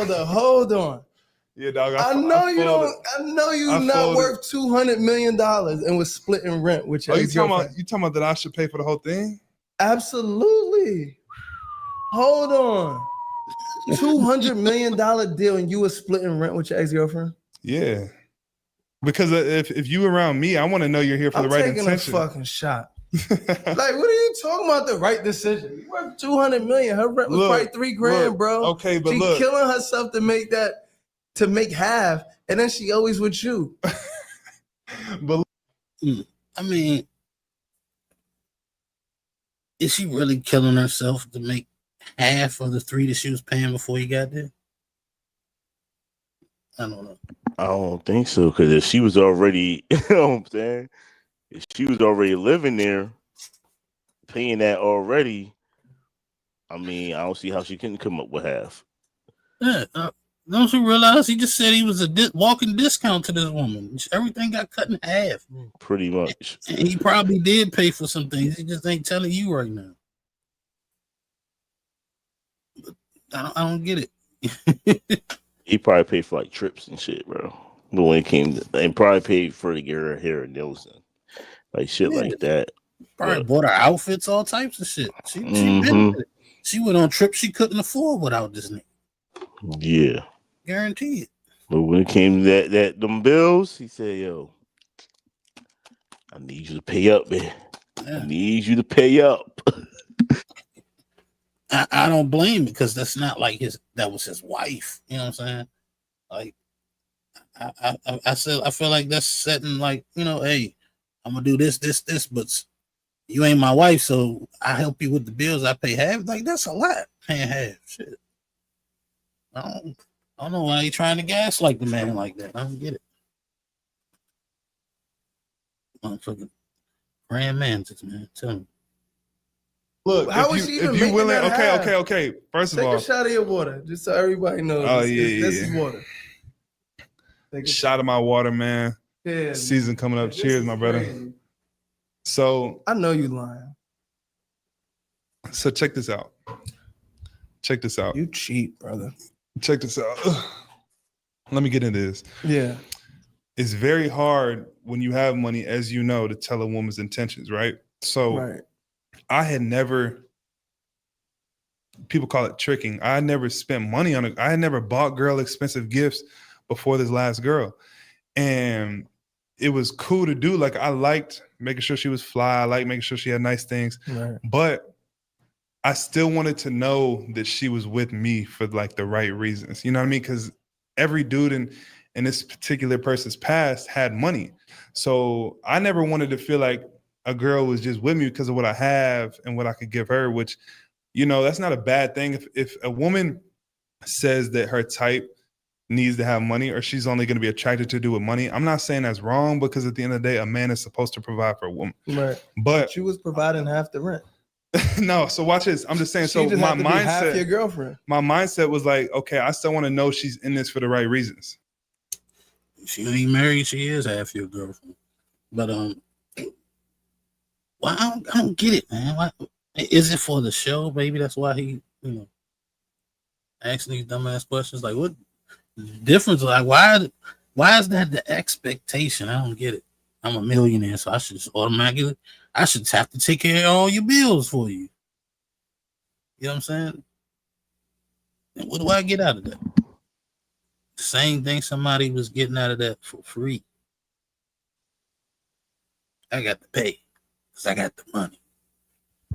something. Hold on. Yeah, dog. I know you're not worth $200 million and was splitting rent with your ex-girlfriend. You talking about that I should pay for the whole thing? Absolutely. Hold on. $200 million deal and you were splitting rent with your ex-girlfriend? Yeah. Because if you around me, I want to know you're here for the right intention. I'm taking a fucking shot. Like, what are you talking about? The right decision? You worth $200 million. Her rent was probably $3,000, bro. Okay, but she killing herself to make half, and then she always with you. But I mean, is she really killing herself to make half of the $3 that she was paying before you got there? I don't know. I don't think so, because if she was already, you know what I'm saying? If she was already living there, paying that already, I mean, I don't see how she couldn't come up with half. Yeah, don't you realize he just said he was a walking discount to this woman? Everything got cut in half. Pretty much. And he probably did pay for some things. He just ain't telling you right now. But I don't get it. He probably paid for like trips and shit, bro. But when it came to, and probably paid for to get her hair and nails done. Like shit like that. Probably bought her outfits, all types of shit. She went on trips she couldn't afford without this nigga. Yeah. Guaranteed. But when it came to that them bills, he said, yo, I need you to pay up, man. Yeah. I need you to pay up. I don't blame him, because that's not like that was his wife. You know what I'm saying? Like I feel like that's setting, like, you know, hey, I'm gonna do this, but you ain't my wife, so I help you with the bills. I pay half. Like, that's a lot. Paying half. Shit. I don't know why you trying to gaslight the man like that. I don't get it. Motherfucking grand mantis, man. Tell me. Look, how if was she even you making willing, that okay. First of all, take a shot of your water, just so everybody knows. Oh, This is water. Shot of my water, man. Yeah, season coming up. Cheers, my brother. Crazy. So I know you lying. So check this out. You cheat, brother. Check this out. Let me get into this. Yeah. It's very hard when you have money, as you know, to tell a woman's intentions, right? So I had never, people call it tricking. I had never spent money on it. I had never bought girl expensive gifts before this last girl. And it was cool to do. Like, I liked making sure she was fly. I liked making sure she had nice things. Right. But I still wanted to know that she was with me for like the right reasons. You know what I mean? Because every dude in this particular person's past had money. So I never wanted to feel like a girl was just with me because of what I have and what I could give her, which, you know, that's not a bad thing. If a woman says that her type needs to have money, or she's only going to be attracted to do with money, I'm not saying that's wrong, because at the end of the day, a man is supposed to provide for a woman. Right. But she was providing half the rent. No, so watch this. I'm just saying. She So just my had to be half your mindset, girlfriend. my mindset was like, okay, I still want to know she's in this for the right reasons. She ain't married. She is half your girlfriend. But well, I don't get it, man. Why, is it for the show? Maybe that's why he, asking these dumbass questions. Like, what difference? Like, why is that the expectation? I don't get it. I'm a millionaire, so I should just automatically, I should have to take care of all your bills for you. You know what I'm saying? And what do I get out of that? Same thing somebody was getting out of that for free. I got to pay because I got the money.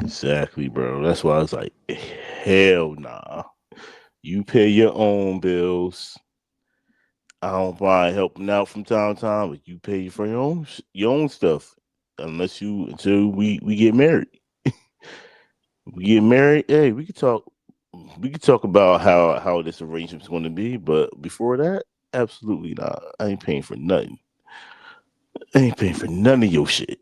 Exactly, bro. That's why I was like, hell nah. You pay your own bills. I don't mind helping out from time to time, but you pay for your own stuff. Until we get married. We get married, we could talk about how this arrangement's going to be, but before that, Absolutely not. I ain't paying for nothing. I ain't paying for none of your shit.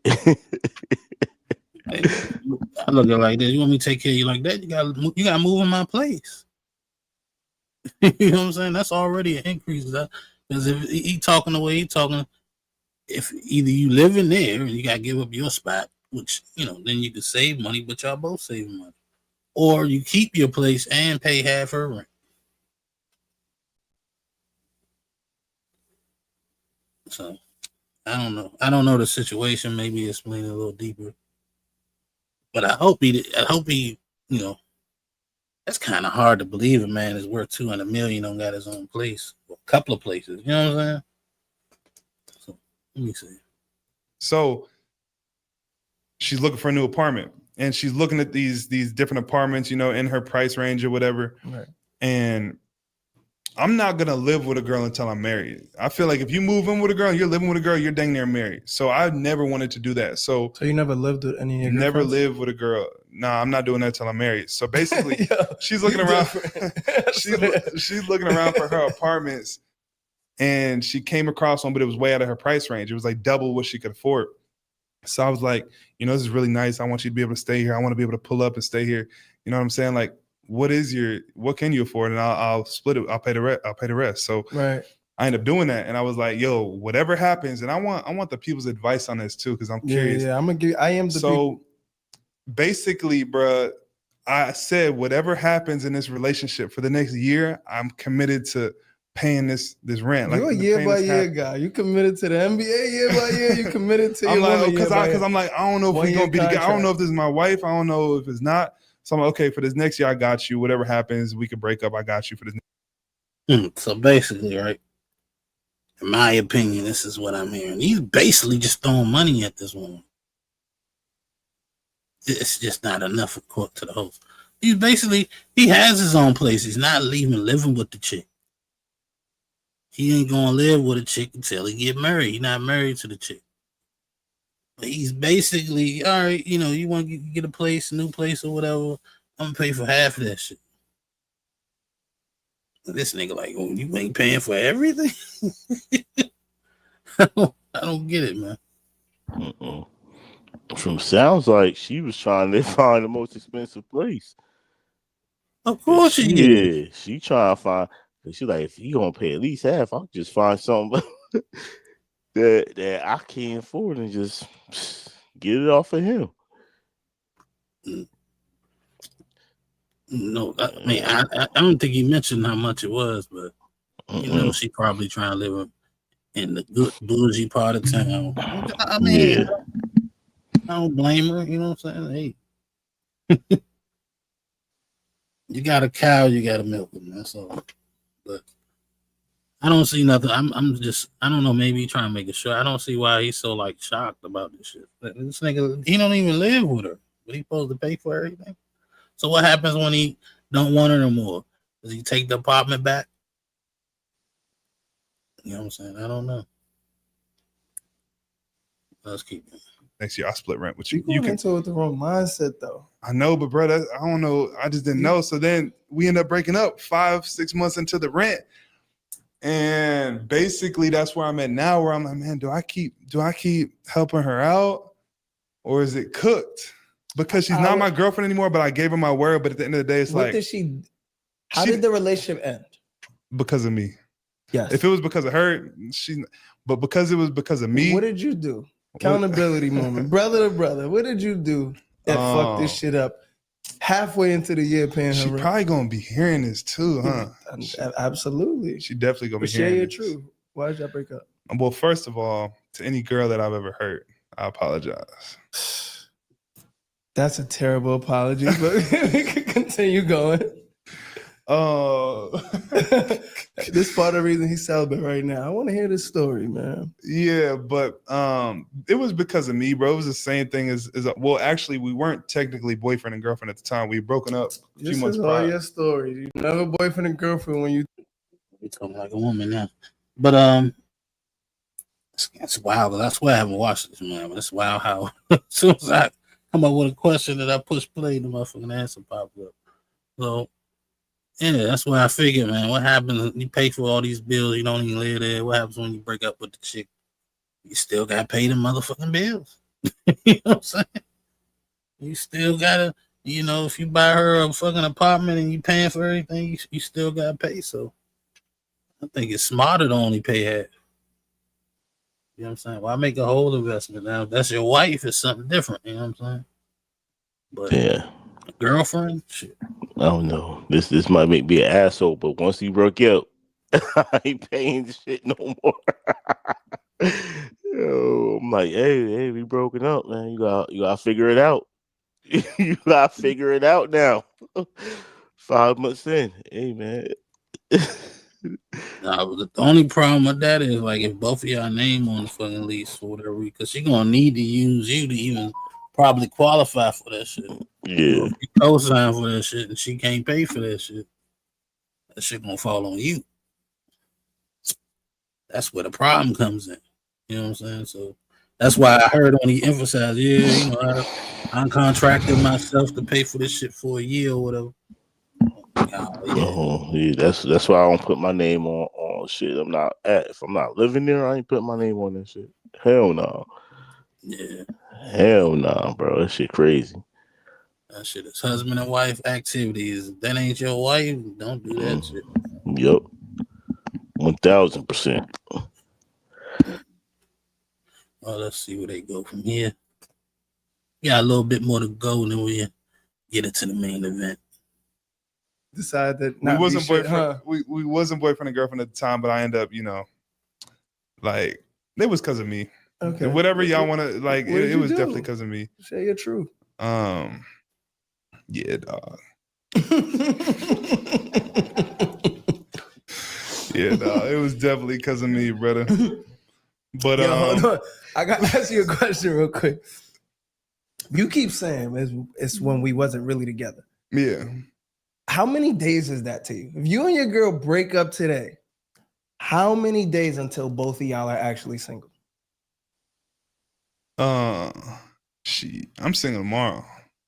I look at it like this. You want me to take care of you like that? You gotta move in my place. You know what I'm saying? That's already an increase. Because if he talking the way he talking, if either you live in there and you gotta give up your spot, which then you can save money, but y'all both saving money, or you keep your place and pay half her rent. So I don't know. I don't know the situation. Maybe explain it a little deeper. But I hope he, that's kind of hard to believe a man is worth $200 million on got his own place, or a couple of places. You know what I'm saying? So let me see. So she's looking for a new apartment, and she's looking at these different apartments, in her price range or whatever. Right. And I'm not gonna live with a girl until I'm married. I feel like if you move in with a girl, you're living with a girl, you're dang near married. So I've never wanted to do that. So you never lived with any of your never girlfriends? lived with a girl. Nah, I'm not doing that till I'm married. So basically, she's looking around. she's looking around for her apartments, and she came across one, but it was way out of her price range. It was like double what she could afford. So I was like, this is really nice. I want you to be able to stay here. I want to be able to pull up and stay here. You know what I'm saying? Like, what can you afford? And I'll split it. I'll pay the rest. So right. I ended up doing that. And I was like, yo, whatever happens. And I want the people's advice on this too, because I'm curious. Yeah. I am the so basically, bruh, I said, whatever happens in this relationship for the next year, I'm committed to paying this rent. You're a year by year guy. You committed to the NBA year by year. You committed to your woman because I'm like, I don't know if we're gonna be together. I don't know if this is my wife. I don't know if it's not. So I'm like, okay, for this next year, I got you. Whatever happens, we could break up. I got you for this. So basically, right, in my opinion, this is what I'm hearing. He's basically just throwing money at this woman. It's just not enough, according to the host. He has his own place. He's not living with the chick. He ain't gonna live with a chick until he get married. He's not married to the chick. But he's basically, all right, you want to get a place, a new place or whatever, I'm gonna pay for half of that shit. And this nigga like, oh, you ain't paying for everything? I don't get it, man. From sounds like she was trying to find the most expensive place. Of course she is. She trying to find. She's like, if you gonna pay at least half, I'll just find something that I can't afford and just get it off of him. No, I mean, I don't think he mentioned how much it was, but she probably trying to live in the good bougie part of town. I mean, I don't blame her. You know what I'm saying? Hey, you got a cow, you got to milk them. That's all. But I don't see nothing. I'm just, I don't know. Maybe he's trying to make it sure. I don't see why he's so like shocked about this shit. This nigga, he don't even live with her, but he's supposed to pay for everything. So what happens when he don't want her no more? Does he take the apartment back? You know what I'm saying? I don't know. Let's keep going. Next year, I'll split rent with you. You can into it with the wrong mindset, though. I know, but bro, I don't know. I just didn't know. So then we end up breaking up 5-6 months into the rent, and basically that's where I'm at now. Where I'm like, man, do I keep helping her out, or is it cooked? Because she's not my girlfriend anymore. But I gave her my word. But at the end of the day, it's like, how did the relationship end? Because of me. Yes. If it was because of her, but because it was because of me. What did you do? Accountability moment, brother to brother. What did you do that fucked this shit up halfway into the year paying her She rent? probably gonna be hearing this too, huh? Absolutely. She definitely gonna be share hearing your this. truth. Why did y'all break up? Well, first of all, to any girl that I've ever hurt, I apologize. That's a terrible apology, but we can continue going. This part of the reason he's celibate right now. I want to hear this story, man. Yeah, but it was because of me, bro. It was the same thing as well, actually, we weren't technically boyfriend and girlfriend at the time. We had broken up a few This months is all prior. your story. You never boyfriend and girlfriend when you talking like a woman now. But it's wild. That's why I haven't watched this, man. But it's wild how as soon as I come up with a question that I push play, the motherfucking answer pops up. So Yeah, that's why I figured, man. What happens? You pay for all these bills, you don't even live there. What happens when you break up with the chick? You still got to pay the motherfucking bills. You know what I'm saying? You still gotta, if you buy her a fucking apartment and you paying for everything, you still gotta pay. So I think it's smarter to only pay half. You know what I'm saying? Why make a whole investment? Now, if that's your wife, it's something different. You know what I'm saying? But Yeah, a girlfriend, shit. I don't know. This might make me an asshole, but once you work out, I ain't paying this shit no more. Yo, I'm like, hey, we broken up, man. You gotta figure it out. You gotta figure it out now. 5 months in, hey man. Nah, the only problem with that is like if both of y'all name on the fucking lease for whatever reason, because she gonna need to use you to even probably qualify for that shit. Yeah. If you co-sign for that shit and she can't pay for that shit gonna fall on you. That's where the problem comes in. You know what I'm saying? So that's why I heard when he emphasized, I contracted myself to pay for this shit for a year or whatever. Yeah, that's why I don't put my name on shit. If I'm not living there, I ain't putting my name on that shit. Hell no. Yeah. Hell no, bro. That shit crazy. That shit is husband and wife activities. If that ain't your wife, don't do that shit. Yep. 1000%. Well, let's see where they go from here. Got a little bit more to go, and then we get into the main event. Decide that we wasn't boyfriend. We wasn't boyfriend and girlfriend at the time, but I end up, like it was because of me. Okay. Whatever y'all want to like, it was definitely because of me. Say your truth. Yeah, dog. Yeah, dog. It was definitely because of me, brother. But hold on. I got to ask you a question real quick. You keep saying it's when we wasn't really together. Yeah. How many days is that to you? If you and your girl break up today, how many days until both of y'all are actually single? Shit, I'm single tomorrow.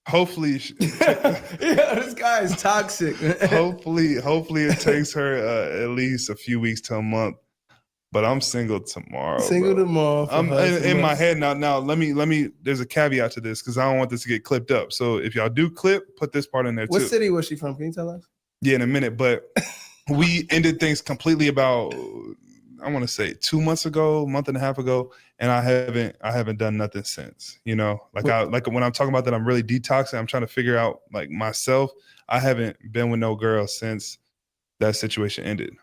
Hopefully, this guy is toxic. hopefully it takes her at least a few weeks to a month. But I'm single tomorrow. Single bro. tomorrow. I'm in my head now. Now let me. There's a caveat to this because I don't want this to get clipped up. So if y'all do clip, put this part in there too. What city was she from? Can you tell us? Yeah, in a minute. But we ended things completely about, I want to say 2 months ago, month and a half ago, and I haven't done nothing since. Like when I'm talking about that, I'm really detoxing. I'm trying to figure out like myself. I haven't been with no girl since that situation ended.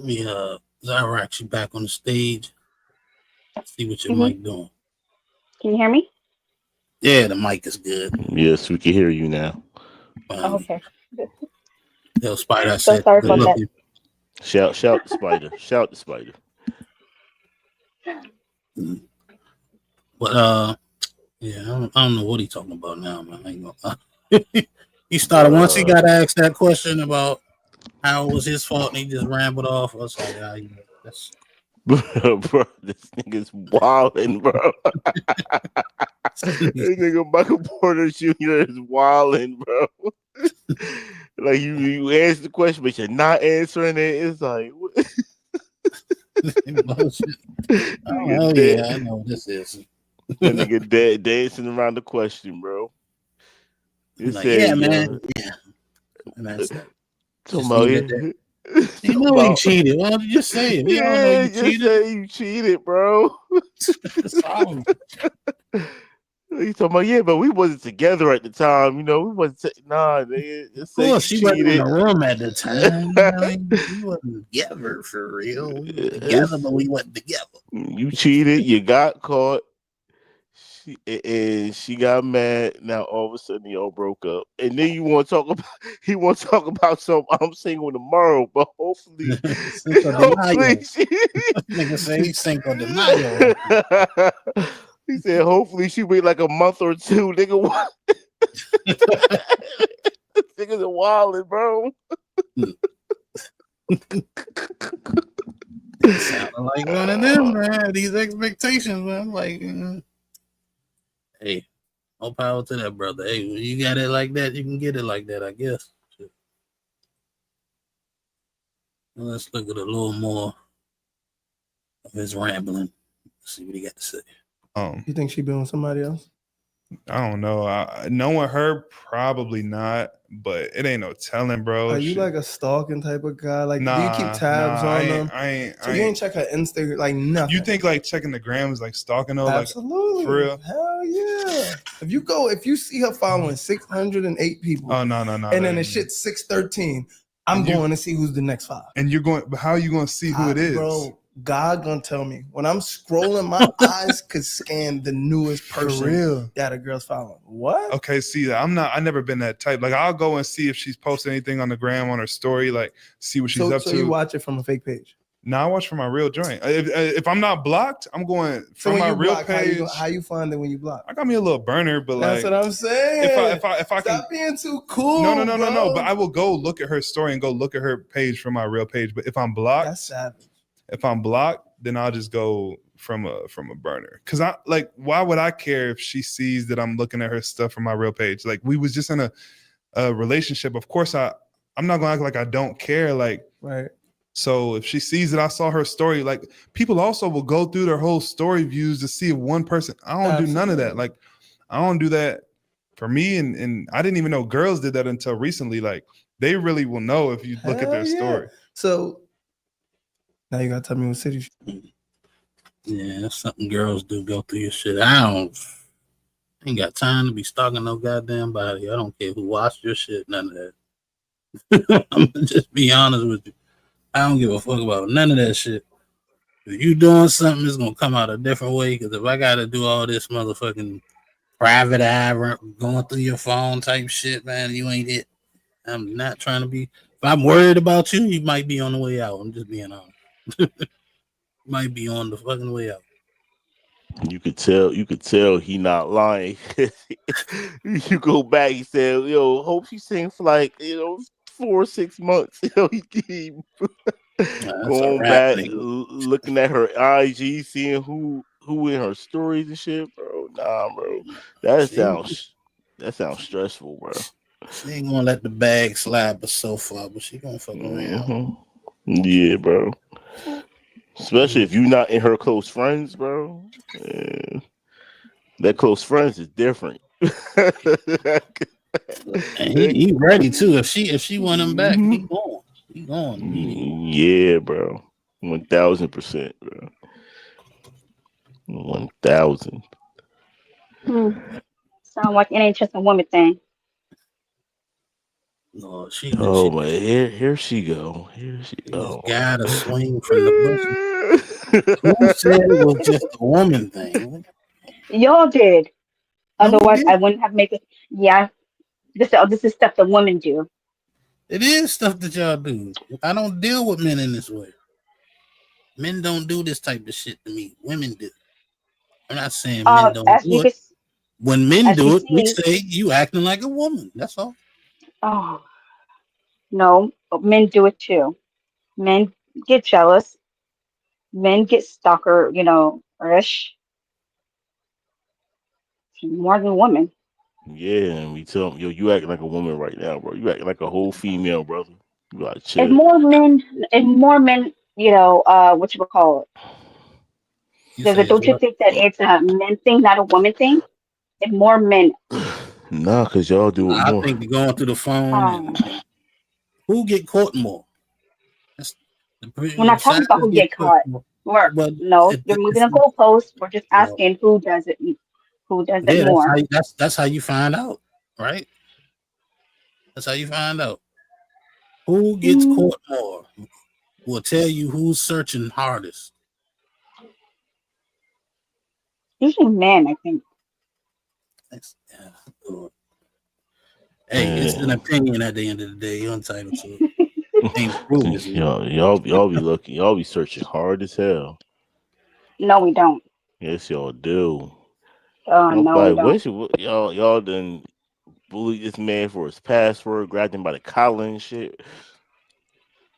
Let me Zyrax you back on the stage. See what your mic doing. Can you hear me? Yeah, the mic is good. Yes, we can hear you now. Okay. Yo, Spider, I So said sorry good about looking. Shout the spider. Shout the spider. But yeah, I don't know what he's talking about now, man. I ain't gonna, he started once he got asked that question about how it was his fault, and he just rambled off. I was like, that's Bro, this nigga's wildin', bro. This nigga Michael Porter Jr. is wildin', bro. Like you answer the question, but you're not answering it. It's like what? Oh yeah, I know what this is. That nigga dancing around the question, bro. You like, said, yeah, man. Yeah. And that's that. You know he cheated. Why don't you just say it? We all know you cheated. Say you cheated, bro. He's talking about, yeah, but we wasn't together at the time. We wasn't. Nah, nigga. Just say you she wasn't in cheated. the room at the time. We wasn't together for real. We were together, but we wasn't together. You cheated. You got caught. She got mad. Now all of a sudden y'all broke up, and then you want to talk about. He want to talk about some. I'm single tomorrow, but hopefully, Nigga say he's single denial. He said, hopefully she wait like a month or two. Nigga, what? Niggas are wildin', bro. Sounding like one of them, man. These expectations, man. Like, hey, no power to that, brother. Hey, when you got it like that, you can get it like that, I guess. Let's look at a little more of his rambling. Let's see what he got to say. You think she been with somebody else? I don't know. Knowing her, probably not. But it ain't no telling, bro. Are you like a stalking type of guy? Like, do you keep tabs on them? So you ain't check her Instagram, like nothing. You think like checking the gram is like stalking though? Absolutely. Like, for real? Hell yeah. If you see her following 608 people, no. and then the shit's 613, I'm going to see who's the next 5. And you're going, but how are you going to see who it is? Bro, God gonna tell me. When I'm scrolling, my eyes could scan the newest person real? that a girl's following. What? Okay, see, I never been that type. Like, I'll go and see if she's posted anything on the gram, on her story, like see what she's up to. So you watch it from a fake page? No, I watch from my real joint. If I'm not blocked, I'm going from my real page. How you find it when you block? I got me a little burner, but that's like, what I'm saying. If I Stop can, being too cool. No. But I will go look at her story and go look at her page from my real page. But if I'm blocked, that's savage. If I'm blocked, then I'll just go from a burner. Cause why would I care if she sees that I'm looking at her stuff from my real page? Like, we was just in a relationship. Of course, I'm not gonna act like I don't care. Like, right. So if she sees that I saw her story, like, people also will go through their whole story views to see if one person. I don't do none of that. Like, I don't do that for me, and I didn't even know girls did that until recently. Like, they really will know if you look at their story. So now you gotta tell me what city. Yeah, that's something girls do, go through your shit. I ain't got time to be stalking no goddamn body. I don't care who watched your shit, none of that. I'm gonna just be honest with you. I don't give a fuck about none of that shit. If you doing something, it's gonna come out a different way. Because if I gotta do all this motherfucking private eye going through your phone type shit, man, you ain't it. I'm not trying to be. If I'm worried about you, you might be on the way out. I'm just being honest. Might be on the fucking way out. You could tell he not lying. You go back, he said, yo, hope she sing for like, 4 or 6 months. He going back, looking at her IG, seeing who in her stories and shit, bro. Nah, bro. That sounds stressful, bro. She ain't gonna let the bag slide but so far, but she gonna fuck around. Yeah, bro. Especially if you're not in her close friends, bro. Yeah. That close friends is different. And he ready too. If she want him back, he going. He going. Yeah, bro. 1000%, bro. 1000. Sound like it ain't just a woman thing. No, she. Oh my! Here she go. Here she go. Gotta swing from the bush. Who said it was just a woman thing? Y'all did. Otherwise, I wouldn't have made it. Yeah, this is stuff that women do. It is stuff that y'all do. I don't deal with men in this way. Men don't do this type of shit to me. Women do. I'm not saying men don't do it. When men do it, we say you acting like a woman. That's all. Oh no, but men do it too. Men get jealous. Men get stalker-ish. More than women. Yeah, and we tell them, yo, you acting like a woman right now, bro. You acting like a whole female, brother. You gotta chill. And more men, what you would call it. Don't you think that it's a men thing, not a woman thing? And more men. Nah, because y'all do it more. I think going through the phone. Who get caught more? We're not talking about who get caught. You're moving the goalposts. We're just asking who does it. Who does it more? That's how you find out, right? That's how you find out. Who gets caught more will tell you who's searching hardest. Usually men, I think. Hey, it's an opinion at the end of the day. You're entitled to it. Y'all be looking. Y'all be searching hard as hell. No, we don't. Yes, y'all do. No, we don't. Y'all done bullied this man for his password, grabbed him by the collar and shit.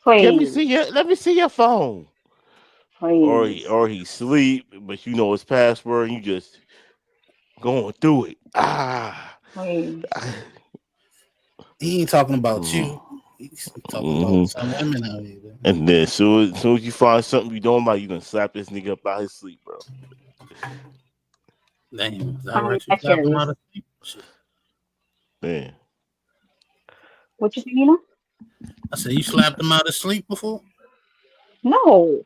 Please. Let me see your phone. Please. Or he sleep, but you know his password, and you just going through it. Please. He ain't talking about you. Talking about some women out here. Man. And then as soon as you find something you don't like, you gonna slap this nigga up out his sleep, bro. Damn, is that right? You slapped him out of sleep? Shit. Man. What you say, you know? I said you slapped him out of sleep before? No.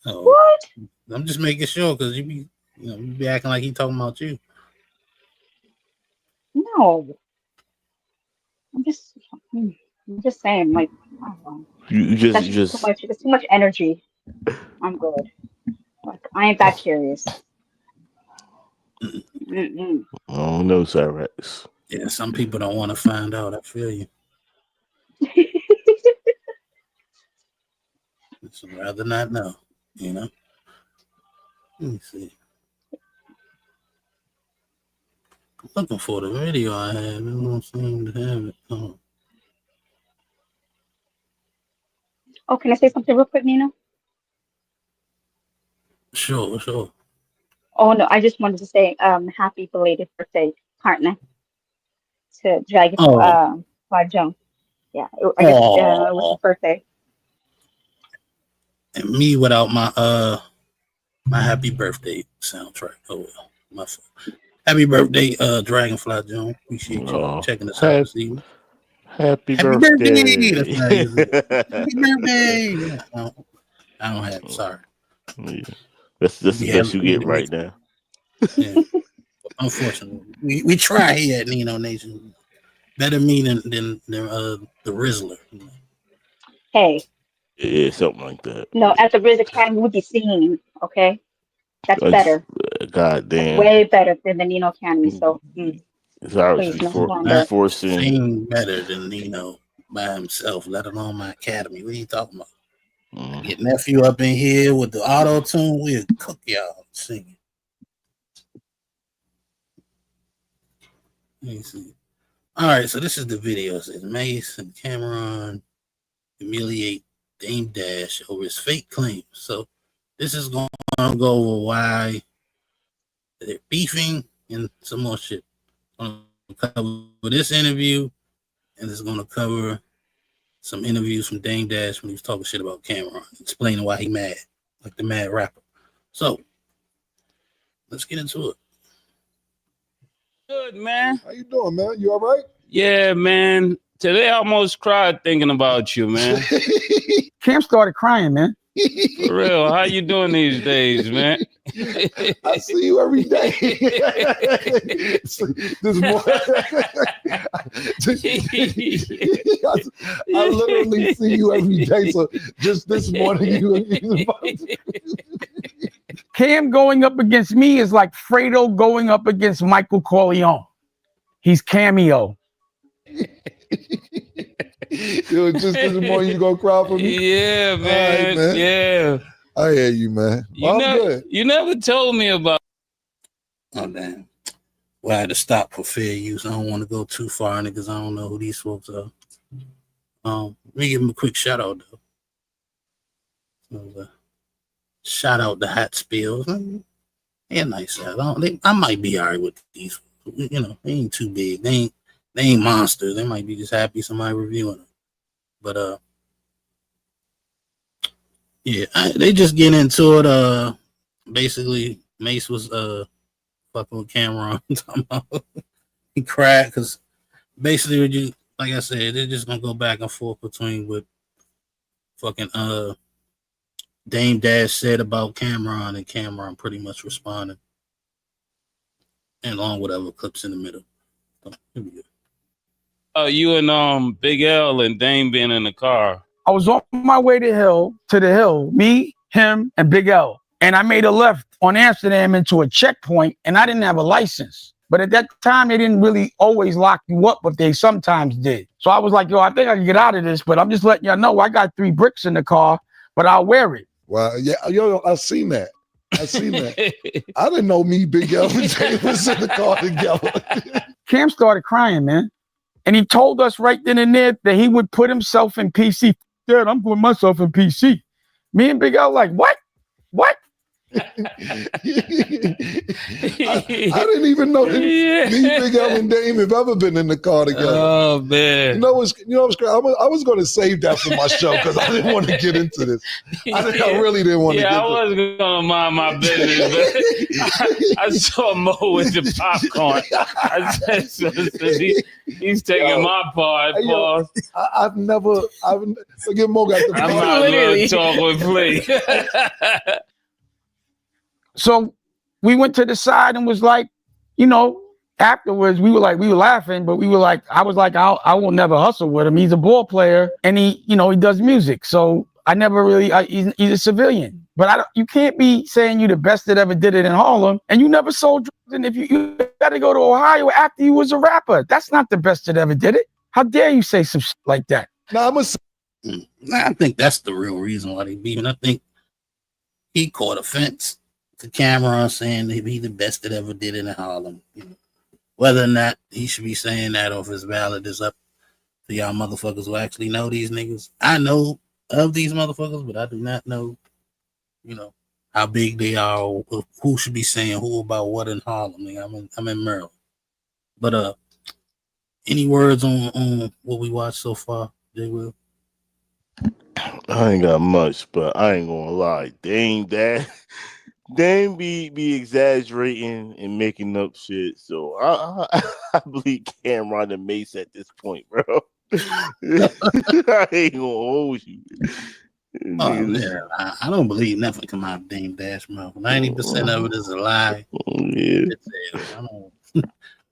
Oh, what? I'm just making sure because you be acting like he talking about you. No. I'm just saying, like, I don't know. That's just too much. It's too much energy. I'm good. Like, I ain't that curious. Mm-mm. Oh no, Cyrex. Yeah, some people don't want to find out. I feel you. So rather not know, you know. Let me see. I'm looking for the video I had. I don't seem to have it. Oh, can I say something real quick, Nino? Sure. Oh no, I just wanted to say happy belated birthday, partner, to Dragon Jung. Yeah, I guess it was his birthday. And me without my my happy birthday soundtrack. Oh well, my fault. Happy birthday, Dragonfly Jones. Appreciate you checking us out this evening. Happy birthday. That's not easy. Happy birthday. I don't have it. Sorry. Yeah. That's the best you get right now. Yeah. Unfortunately, we try here at Nino Nation. Better me than the Rizzler. Hey. Yeah, something like that. No, at the Riz Academy, we'd be singing. Okay, that's better. God damn. That's way better than the Nino Academy. So, please, no slander. Sing better than Nino by himself, let alone my academy. What are you talking about? Get nephew up in here with the auto tune. We'll cook y'all singing. Let me see. All right, so this is the video. It says Mace and Cameron humiliate Dame Dash over his fake claims. So this is going to go over why they're beefing and some more shit. I'm going to cover this interview, and it's going to cover some interviews from Dame Dash when he was talking shit about Cameron, explaining why he mad, like the mad rapper. So let's get into it. Good, man. How you doing, man? You all right? Yeah, man. Today I almost cried thinking about you, man. Cam started crying, man. For real. How you doing these days, man? I see you every day. This morning, I literally see you every day. So just this morning, Cam going up against me is like Fredo going up against Michael Corleone. He's Cameo. Yo, just this morning you gonna cry for me? Yeah, man. Right, man. Yeah. I hear you, man. You never told me about. Oh damn. Well, I had to stop for fair use. I don't want to go too far because I don't know who these folks are. Let me give them a quick shout out though. Shout out the Hat Spills. They're nice. I might be all right with these. You know, they ain't too big. They ain't monsters. They might be just happy somebody reviewing them. But yeah, they just get into it. Basically, Mace was fucking with Cameron. He cried because basically, like I said, they're just gonna go back and forth between what fucking Dame Dash said about Cameron, and Cameron pretty much responded, and along with other clips in the middle. So, here we go. You and Big L and Dame being in the car. I was on my way to the hill, me, him, and Big L. And I made a left on Amsterdam into a checkpoint, and I didn't have a license. But at that time, they didn't really always lock you up, but they sometimes did. So I was like, yo, I think I can get out of this, but I'm just letting y'all know I got 3 bricks in the car, but I'll wear it. Wow, yeah, yo, I seen that. I didn't know me, Big L, and Jay was in the car together. Cam started crying, man. And he told us right then and there that he would put himself in PC. Dad, I'm putting myself in PC. Me and Big L like, what? What? I didn't even know that me, Big L, and Dame have ever been in the car together. Oh man! You know what's crazy? I was going to save that for my show because I didn't want to get into this. I really didn't want to get I into was gonna mind my business, but I saw Mo with the popcorn. I said, so he's taking my part. Hey, yo, Pause. I've never forget Mo got the I might as well talk with Flea. So we went to the side and was like, you know, afterwards we were laughing, but we were like, I was like, I will never hustle with him. He's a ball player and he does music. So I never really, he's a civilian. But you can't be saying you the best that ever did it in Harlem and you never sold drugs. And if you got to go to Ohio after you was a rapper, that's not the best that ever did it. How dare you say some shit like that? No, I think that's the real reason why they beat him. I think he caught offense to Cameron saying that he the best that ever did it in Harlem. You know, whether or not he should be saying that or if it's valid is up to y'all motherfuckers who actually know these niggas. I know of these motherfuckers, but I do not know, how big they are or who should be saying who about what in Harlem. I'm in Maryland. But any words on what we watched so far, J. Will? I ain't got much, but I ain't gonna lie. Dame be exaggerating and making up shit. So I believe Cameron and Mace at this point, bro. I ain't gonna hold you. Oh, man, I don't believe nothing come out of Dame Dash mouth. 90% of it is a lie. Yeah.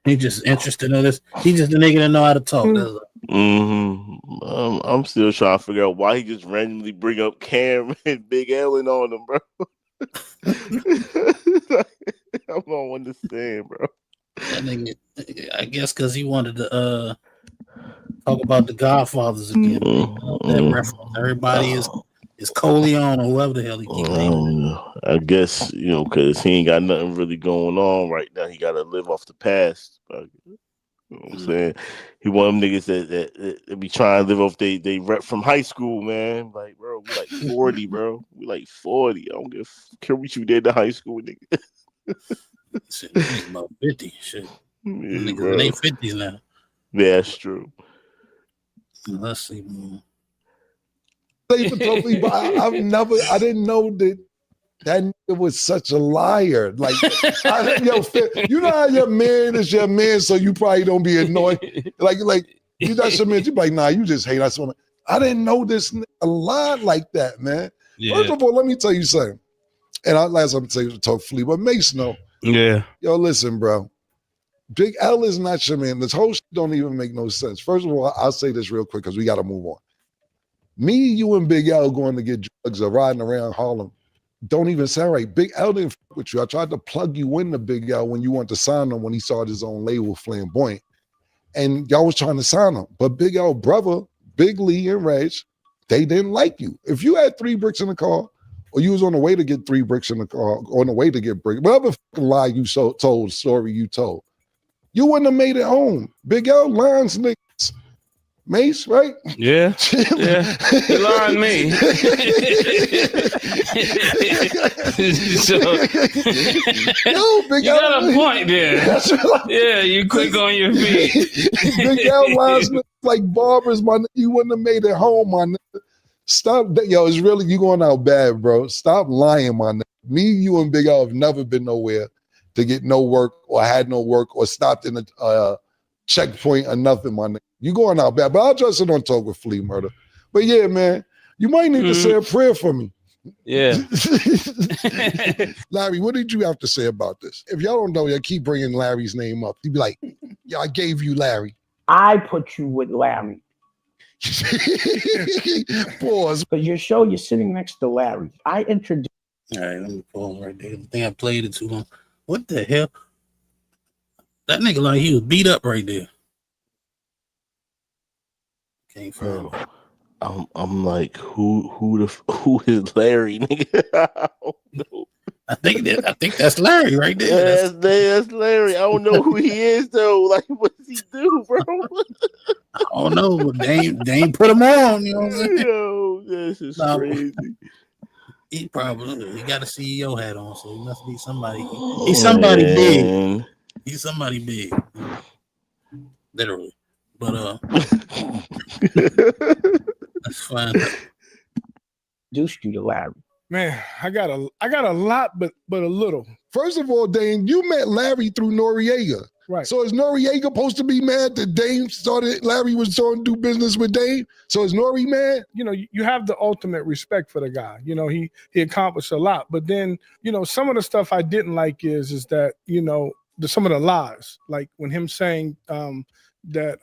He just interested in this. He just the nigga that know how to talk. I'm still trying to figure out why he just randomly bring up Cam and Big Ellen on him, bro. I don't understand, bro. That nigga, I guess because he wanted to talk about the Godfathers again. That reference. Everybody is Coleon or whoever the hell he keep naming. I guess, because he ain't got nothing really going on right now. He got to live off the past. You know what I'm saying? He one of them niggas that be trying to live off they rep from high school, man. Like, bro, we like 40, bro. We like 40. I don't care what you did to high school, nigga. Shit, he's about 50. Shit. Yeah, Niggas bro. in their 50s now. Yeah, that's true. Let's see, man. But I didn't know that nigga was such a liar. Like, you know how your man is your man, so you probably don't be annoyed. Like you that's your man. You be like, nah, you just hate us. I didn't know this a lot like that, man. Yeah. First of all, let me tell you something. And last I'm tell you to talk Flea, but Mace know. Yeah. Yo, listen, bro. Big L is not your man. This whole shit don't even make no sense. First of all, I'll say this real quick because we got to move on. Me, you, and Big L going to get drugs or riding around Harlem don't even sound right. Big L didn't fuck with you. I tried to plug you into Big L when you wanted to sign him when he started his own label, Flamboyant. And y'all was trying to sign him. But Big L brother, Big Lee and Reg, they didn't like you. If you had 3 bricks in the car, or you was on the way to get 3 bricks in the car, on the way to get bricks, whatever fucking lie you told, story you told, you wouldn't have made it home. Big L lines niggas. Mace, right? Yeah. Yeah. He lying me. Yo, Big you L, got a point there. Yeah, you quick on your feet. Big L lines niggas like barbers, my nigga. You wouldn't have made it home, my nigga. Stop that. Yo, it's really, you going out bad, bro. Stop lying, my nigga. Me, you, and Big L have never been nowhere to get no work or had no work or stopped in a checkpoint or nothing, my nigga. You going out bad, but I'll just sit on talk with Flea Murder. But yeah, man, you might need to say a prayer for me. Yeah. Larry, what did you have to say about this? If y'all don't know, y'all keep bringing Larry's name up. He'd be like, yeah, I gave you Larry. I put you with Larry. Pause. Because your show, you're sitting next to Larry. I introduced. All right, let me pause right there. I think I played it too long. What the hell? That nigga like he was beat up right there. Came from. I'm like, who is Larry, nigga? I don't know. I think that's Larry right there. That's Larry. I don't know who he is though. Like, what does he do, bro? I don't know, but they ain't put him on. You know what I'm saying? Yo, this is crazy. He got a CEO hat on, so he must be somebody. He's somebody big. He's somebody big, literally. But that's fine. Introduced you to Larry. Man, I got a lot, but a little. First of all, Dame, you met Larry through Noriega. Right. So is Noriega supposed to be mad that Larry was starting to do business with Dame? So is Nori mad? You know, you have the ultimate respect for the guy. You know, he accomplished a lot. But then, you know, some of the stuff I didn't like is that, you know, some of the lies, like when him saying I'm the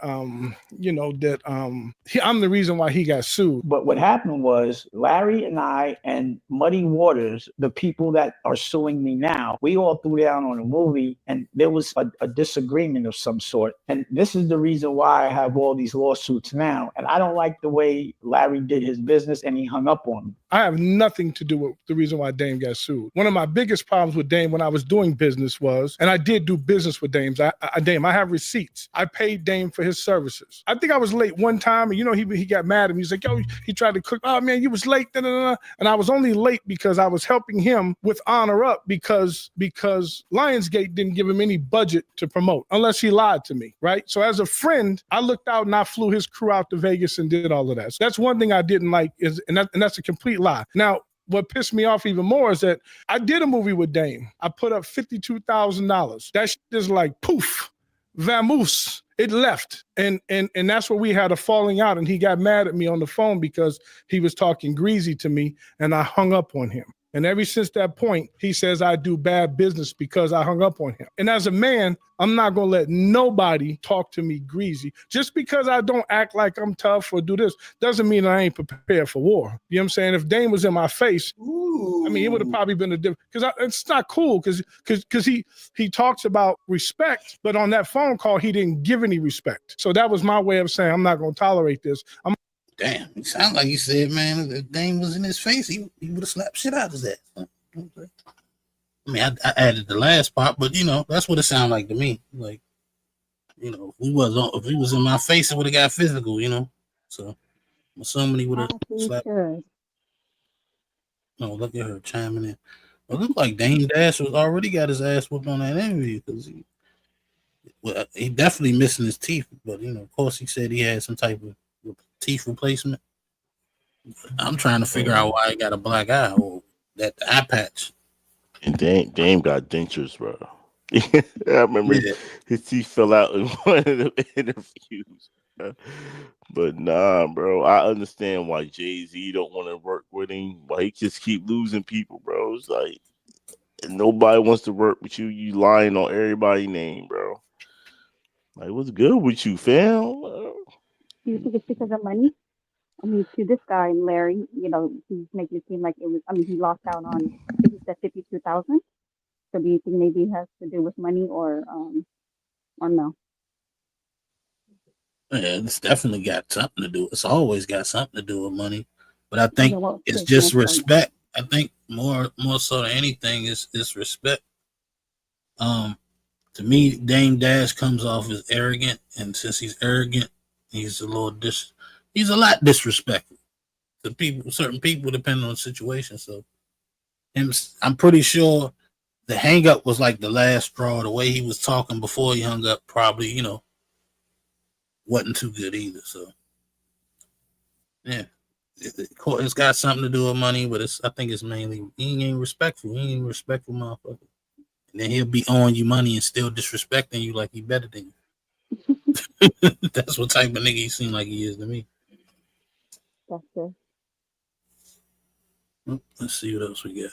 reason why he got sued. But what happened was Larry and I and Muddy Waters, the people that are suing me now, we all threw down on a movie and there was a disagreement of some sort. And this is the reason why I have all these lawsuits now. And I don't like the way Larry did his business and he hung up on me. I have nothing to do with the reason why Dame got sued. One of my biggest problems with Dame when I was doing business was, and I did do business with Dame, I have receipts. I paid Dame for his services. I think I was late one time, and you know, he got mad at me. He's like, yo, he tried to cook. Oh man, you was late. Da, da, da. And I was only late because I was helping him with Honor Up because Lionsgate didn't give him any budget to promote unless he lied to me, right? So as a friend, I looked out and I flew his crew out to Vegas and did all of that. So that's one thing I didn't like, and that's a complete lie. Now, what pissed me off even more is that I did a movie with Dame. I put up $52,000. That shit is like poof, vamoose. It left. And that's where we had a falling out. And he got mad at me on the phone because he was talking greasy to me and I hung up on him. And ever since that point, he says I do bad business because I hung up on him. And as a man, I'm not going to let nobody talk to me greasy. Just because I don't act like I'm tough or do this doesn't mean I ain't prepared for war. You know what I'm saying? If Dame was in my face, I mean, it would have probably been a different, because it's not cool because he talks about respect, but on that phone call, he didn't give any respect. So that was my way of saying, I'm not going to tolerate this. Damn, it sounds like you said, man, if Dame was in his face, he would have slapped shit out of that. I mean, I added the last part, but you know, that's what it sounded like to me. Like, you know, if he was in my face, it would have got physical, you know. So I'm assuming he would have slapped. Sure. No, look at her chiming in. It looked like Dame Dash was already got his ass whooped on that interview because he definitely missing his teeth. But you know, of course, he said he had some type of teeth replacement. I'm trying to figure out why he got a black eye or that eye patch. And Dame got dentures, bro. I remember his teeth fell out in one of the interviews. But nah, bro. I understand why Jay-Z don't want to work with him. Why he just keep losing people, bro. It's like nobody wants to work with you. You lying on everybody's name, bro. Like, what's good with you, fam? Do you think it's because of money? I mean, to this guy, Larry, you know, he's making it seem like it was, I mean, he lost out on, I think he said 52,000. So do you think maybe it has to do with money or no? Yeah, it's definitely got something to do. It's always got something to do with money. But I think it's just respect. I think more so than anything is respect. To me, Dame Dash comes off as arrogant, and since he's arrogant, he's a lot disrespectful to people, certain people, depending on the situation. So I'm pretty sure the hang up was like the last straw. The way he was talking before he hung up probably, you know, wasn't too good either. So yeah, it's got something to do with money, but I think it's mainly he ain't respectful. He ain't respectful motherfucker. And then he'll be owing you money and still disrespecting you like he better than you. That's what type of nigga he seemed like he is to me. Gotcha. Let's see what else we got.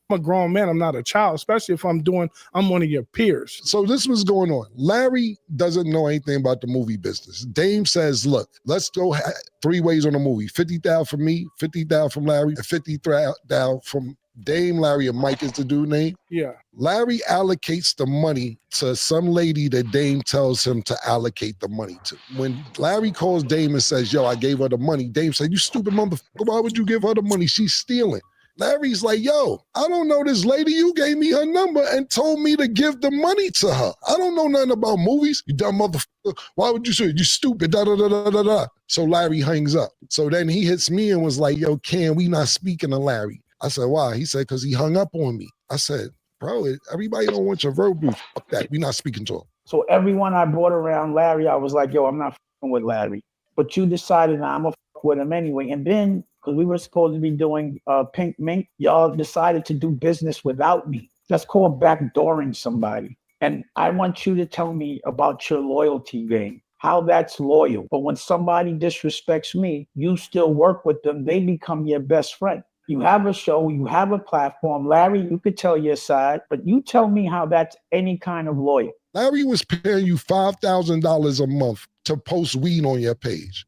I'm a grown man. I'm not a child, especially if I'm one of your peers. So this was going on. Larry doesn't know anything about the movie business. Dame says, look, let's go 3 ways on the movie. 50,000 from me, 50,000 from Larry, and 50,000 from Dame. Larry and Mike is the dude name. Yeah. Larry allocates the money to some lady that Dame tells him to allocate the money to. When Larry calls Dame and says, yo, I gave her the money, Dame said, you stupid motherfucker, why would you give her the money? She's stealing. Larry's like, yo, I don't know this lady. You gave me her number and told me to give the money to her. I don't know nothing about movies. You dumb motherfucker. Why would you say you stupid? Da, da, da, da, da, da. So Larry hangs up. So then he hits me and was like, yo, Cam, we not speaking to Larry. I said, why? He said, because he hung up on me. I said, bro, everybody don't want your verbal. Fuck that. We're not speaking to him. So everyone I brought around Larry, I was like, yo, I'm not fucking with Larry. But you decided nah, I'm gonna fuck with him anyway. And then, because we were supposed to be doing Pink Mink, y'all decided to do business without me. That's called backdooring somebody. And I want you to tell me about your loyalty game, how that's loyal. But when somebody disrespects me, you still work with them, they become your best friend. You have a show, you have a platform. Larry, you could tell your side, but you tell me how that's any kind of loyal. Larry was paying you $5,000 a month to post weed on your page.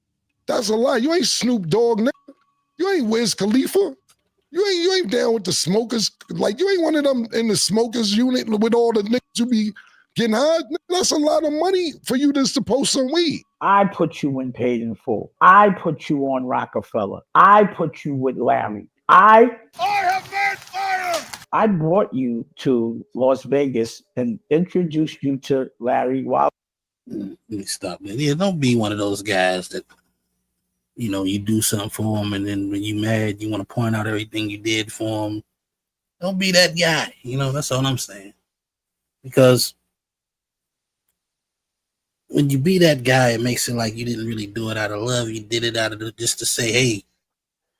That's a lie. You ain't Snoop Dogg, nigga. You ain't Wiz Khalifa. You ain't down with the smokers. Like, you ain't one of them in the smokers unit with all the niggas you be getting high. That's a lot of money for you just to post some weed. I put you in Paid in Full. I put you on Rockefeller. I put you with Larry. I have made fire! I brought you to Las Vegas and introduced you to Larry while. Let me stop that. Yeah, don't be one of those guys that, you know, you do something for him and then when you mad, you want to point out everything you did for him. Don't be that guy. You know, that's all I'm saying. Because when you be that guy, it makes it like you didn't really do it out of love. You did it out of just to say, hey,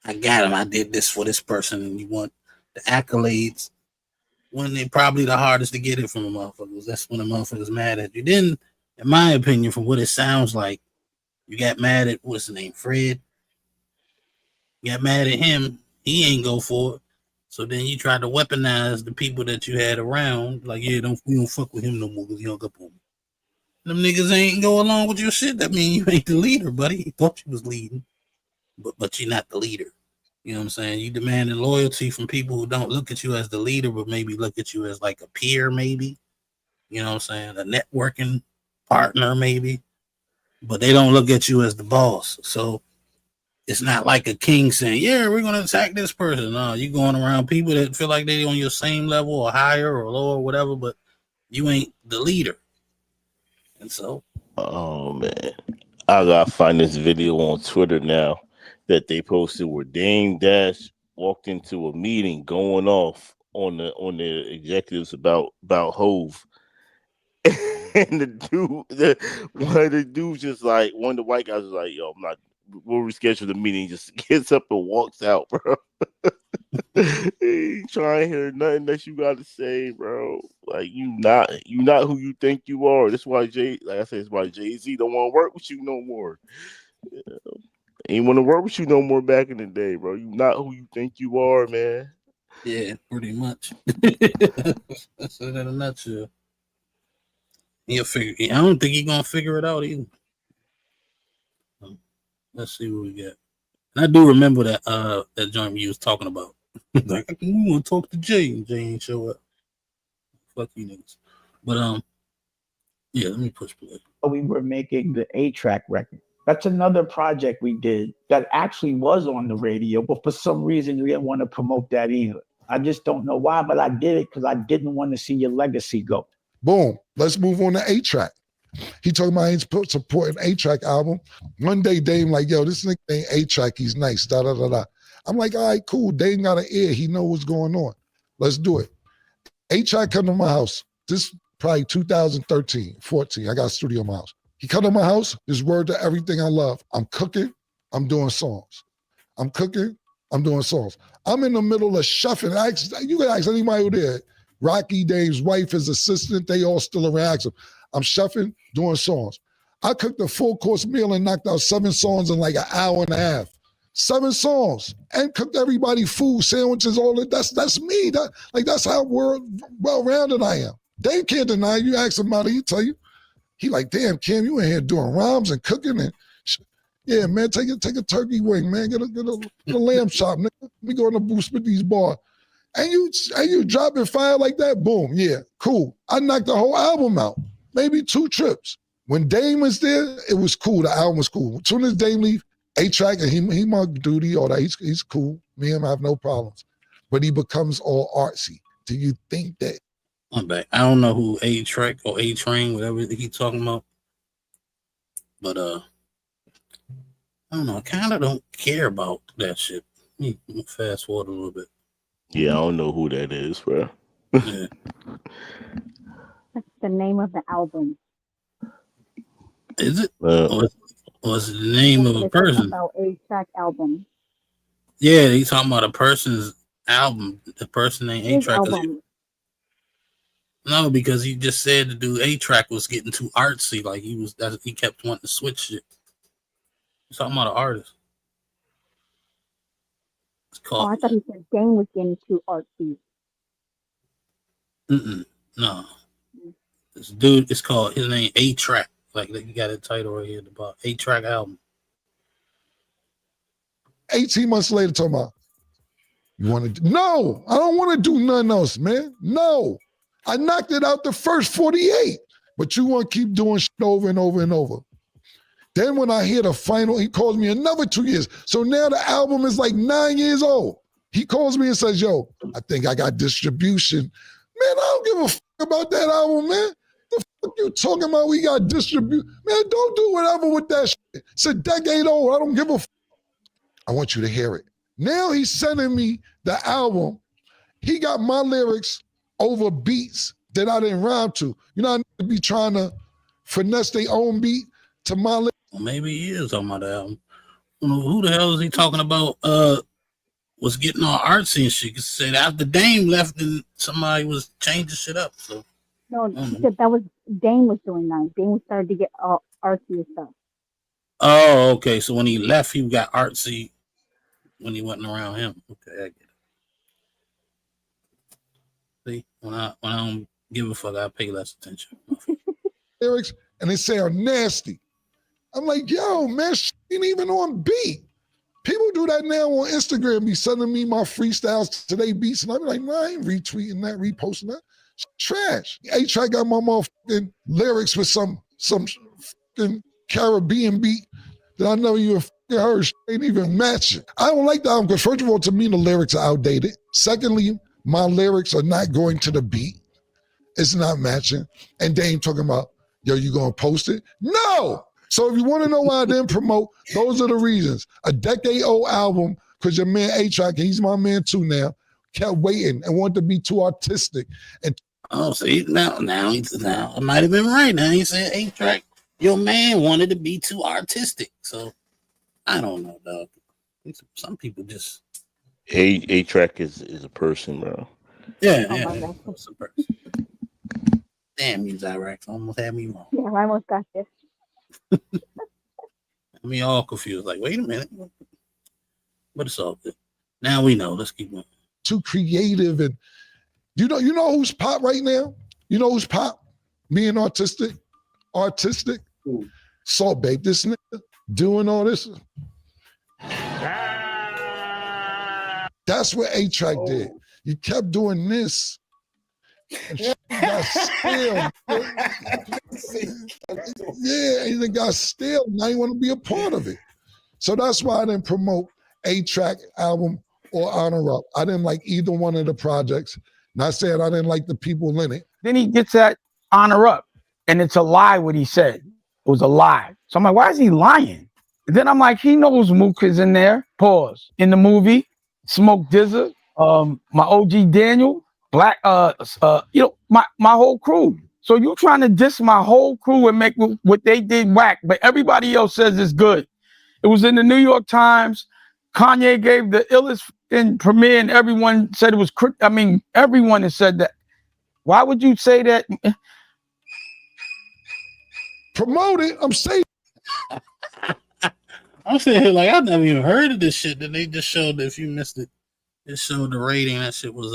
I got him. I did this for this person. And you want the accolades when they're probably the hardest to get it from the motherfuckers. That's when the motherfuckers mad at you. Then, in my opinion, from what it sounds like, you got mad at, what's his name, Fred? You got mad at him. He ain't go for it. So then you tried to weaponize the people that you had around. Like, yeah, we don't fuck with him no more because he hung up on me. Them niggas ain't go along with your shit. That mean you ain't the leader, buddy. You thought you was leading, but you're not the leader. You know what I'm saying? You demanding loyalty from people who don't look at you as the leader, but maybe look at you as like a peer, maybe. You know what I'm saying? A networking partner, maybe. But they don't look at you as the boss. So it's not like a king saying, yeah, we're going to attack this person. No, you going around people that feel like they on your same level or higher or lower or whatever, but you ain't the leader. And so. Oh, man. I got to find this video on Twitter now that they posted where Dame Dash walked into a meeting going off on the executives about Hove. And one of the dudes just like, one of the white guys was like, yo, we'll reschedule the meeting. He just gets up and walks out, bro. He ain't trying to hear nothing that you got to say, bro. Like, you not who you think you are. That's why it's why Jay-Z don't want to work with you no more. Yeah. Ain't want to work with you no more back in the day, bro. You not who you think you are, man. Yeah, pretty much. That's it in a nutshell. He'll figure. I don't think he's gonna figure it out either. Let's see what we got. And I do remember that joint you was talking about. Like, we want to talk to Jay, and Jay ain't show up. Fuck you niggas. But yeah, let me push play. We were making the 8-track record. That's another project we did that actually was on the radio, but for some reason we didn't want to promote that either. I just don't know why, but I did it because I didn't want to see your legacy go. Boom. Let's move on to 8-track. He talking about ain't supporting 8-track album. One day Dame like, yo, this nigga ain't 8-track. He's nice. Da da da da. I'm like, all right, cool. Dame got an ear. He know what's going on. Let's do it. 8-track come to my house. This probably 2013, 14. I got a studio in my house. He come to my house. His word to everything I love. I'm cooking. I'm doing songs. I'm cooking. I'm doing songs. I'm in the middle of shuffling. You can ask anybody who there. Rocky, Dave's wife, his assistant, they all still around. Ask him. I'm shuffling, doing songs. I cooked a full-course meal and knocked out 7 songs in like an hour and a half. 7 songs. And cooked everybody food, sandwiches, all that. That's me. That's how well-rounded I am. Dave can't deny it. You ask him about it, he'll tell you. He like, damn, Cam, you in here doing rhymes and cooking and yeah, man, take a turkey wing, man. Get a lamb chop, nigga. Let me go in the booth with these bars. And you dropping fire like that, boom, yeah, cool. I knocked the whole album out, maybe 2 trips. When Dame was there, it was cool. The album was cool. As soon as Dame leave, 8-track, and he my duty, all that, he's cool. Me and him have no problems. But he becomes all artsy. Do you think that? I'm back. I don't know who A-Track or A-Train, whatever he talking about. But I don't know. I kind of don't care about that shit. Let me fast forward a little bit. Yeah, I don't know who that is, bro. Yeah. That's the name of the album. Is it? Uh, Or is it the name That's of what a it's talking person? about. A-Track album. Yeah, he's talking about a person's album. The person ain't His A-Track. album. No, because he just said the dude A-Track was getting too artsy. Like he kept wanting to switch shit. He's talking about an artist. It's Oh, called I thought he said Dane was getting too artsy. no. This dude, it's called his name A-Track. Like you got a title right here at the bottom. A-Track album. 18 months later, talking about, you want to do? No, I don't want to do nothing else, man. No. I knocked it out the first 48, but you want to keep doing shit over and over and over. Then when I hear the final, he calls me another 2 years. So now the album is like 9 years old. He calls me and says, yo, I think I got distribution. Man, I don't give a fuck about that album, man. The fuck you talking about we got distribution? Man, don't do whatever with that shit. It's a decade old. I don't give a fuck. I want you to hear it. Now he's sending me the album. He got my lyrics over beats that I didn't rhyme to. You know, I need to be trying to finesse their own beat to my lyrics. Well, maybe he is talking about the album. I don't know, who the hell is he talking about? Was getting all artsy and shit. Cause said after Dame left, and somebody was changing shit up. So No, he said that was Dane was doing that. Dane was starting to get all artsy and stuff. oh, okay. So when he left, he got artsy when he wasn't around him. Okay, I get it. See, when I don't give a fuck, I pay less attention. Lyrics and they sound nasty. I'm like, yo, man, shit ain't even on beat. People do that now on Instagram, be sending me my freestyles to their beats, and I'm like, nah, I ain't retweeting that, reposting that. It's trash. A-Track got my motherfucking lyrics with some fucking Caribbean beat that I never even fucking heard. Shit ain't even matching. I don't like that album because, first of all, to me, the lyrics are outdated. Secondly, my lyrics are not going to the beat. It's not matching. And they ain't talking about, yo, you gonna post it? No! So if you want to know why I didn't promote, those are the reasons. A decade-old album, because your man A-Track, he's my man too now, kept waiting and wanted to be too artistic. And see, now I might have been right. Now he said A-Track, your man wanted to be too artistic. So I don't know, dog. Some people just A-Track is a person, bro. yeah. It's a person. Damn, you Zyrax almost had me wrong. Yeah, I almost got this. Me all confused. Like, wait a minute, but it's all good. Now we know. Let's keep going. Too creative, and you know who's pop right now? You know who's pop? Being artistic. Salt Babe, this nigga doing all this. That's what A-Track did. You kept doing this. And shit got stale. Yeah, and it got stale. Now you want to be a part of it. So that's why I didn't promote A-Track album or Honor Up. I didn't like either one of the projects. Not saying I didn't like the people in it. Then he gets that Honor Up, and it's a lie what he said. It was a lie. So I'm like, why is he lying? And then I'm like, he knows Mook is in there. Pause. In the movie, Smoke Dizza, my OG Daniel, Black, my whole crew. So you trying to diss my whole crew and make what they did whack, but everybody else says it's good. It was in the New York Times. Kanye gave the illest premiere, and everyone said it was. Everyone has said that. Why would you say that? Promote it. I'm saying. I'm saying here like I've never even heard of this shit. That they just showed that if you missed it, it showed the rating. That shit was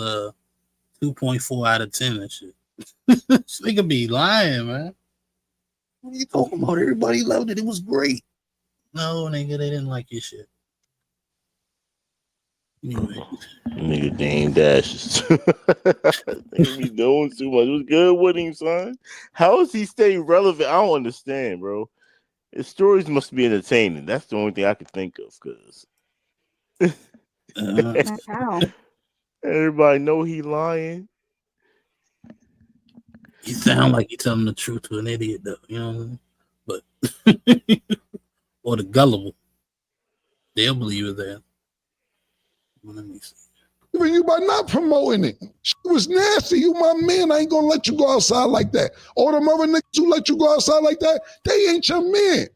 2.4 out of 10. That shit. This nigga be lying, man. What are you talking about? Everybody loved it. It was great. No, nigga, they didn't like your shit. Anyway. Nigga Dame Dash. Nigga be doing too much. What's good with him, son? How is he staying relevant? I don't understand, bro. His stories must be entertaining. That's the only thing I could think of, cause everybody know he lying. You sound like you telling the truth to an idiot, though. You know what I mean? But or the gullible, they'll believe it. There. Let me see. giving you by not promoting it. She was nasty. You my man. I ain't gonna let you go outside like that. All them other niggas who let you go outside like that, they ain't your man.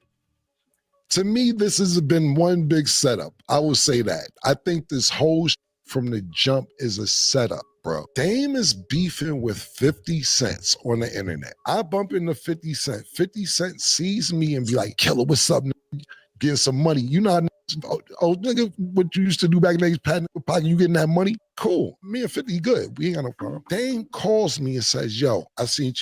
To me, this has been one big setup. I will say that. I think this whole from the jump is a setup, bro. Dame is beefing with 50 Cent on the internet. I bump into 50 Cent. 50 Cent sees me and be like, Killer, what's up? Getting some money. You know how, nigga, what you used to do back in the days, patting your pocket, you getting that money? Cool. Me and 50 good. We ain't got no problem. Dame calls me and says, yo, I seen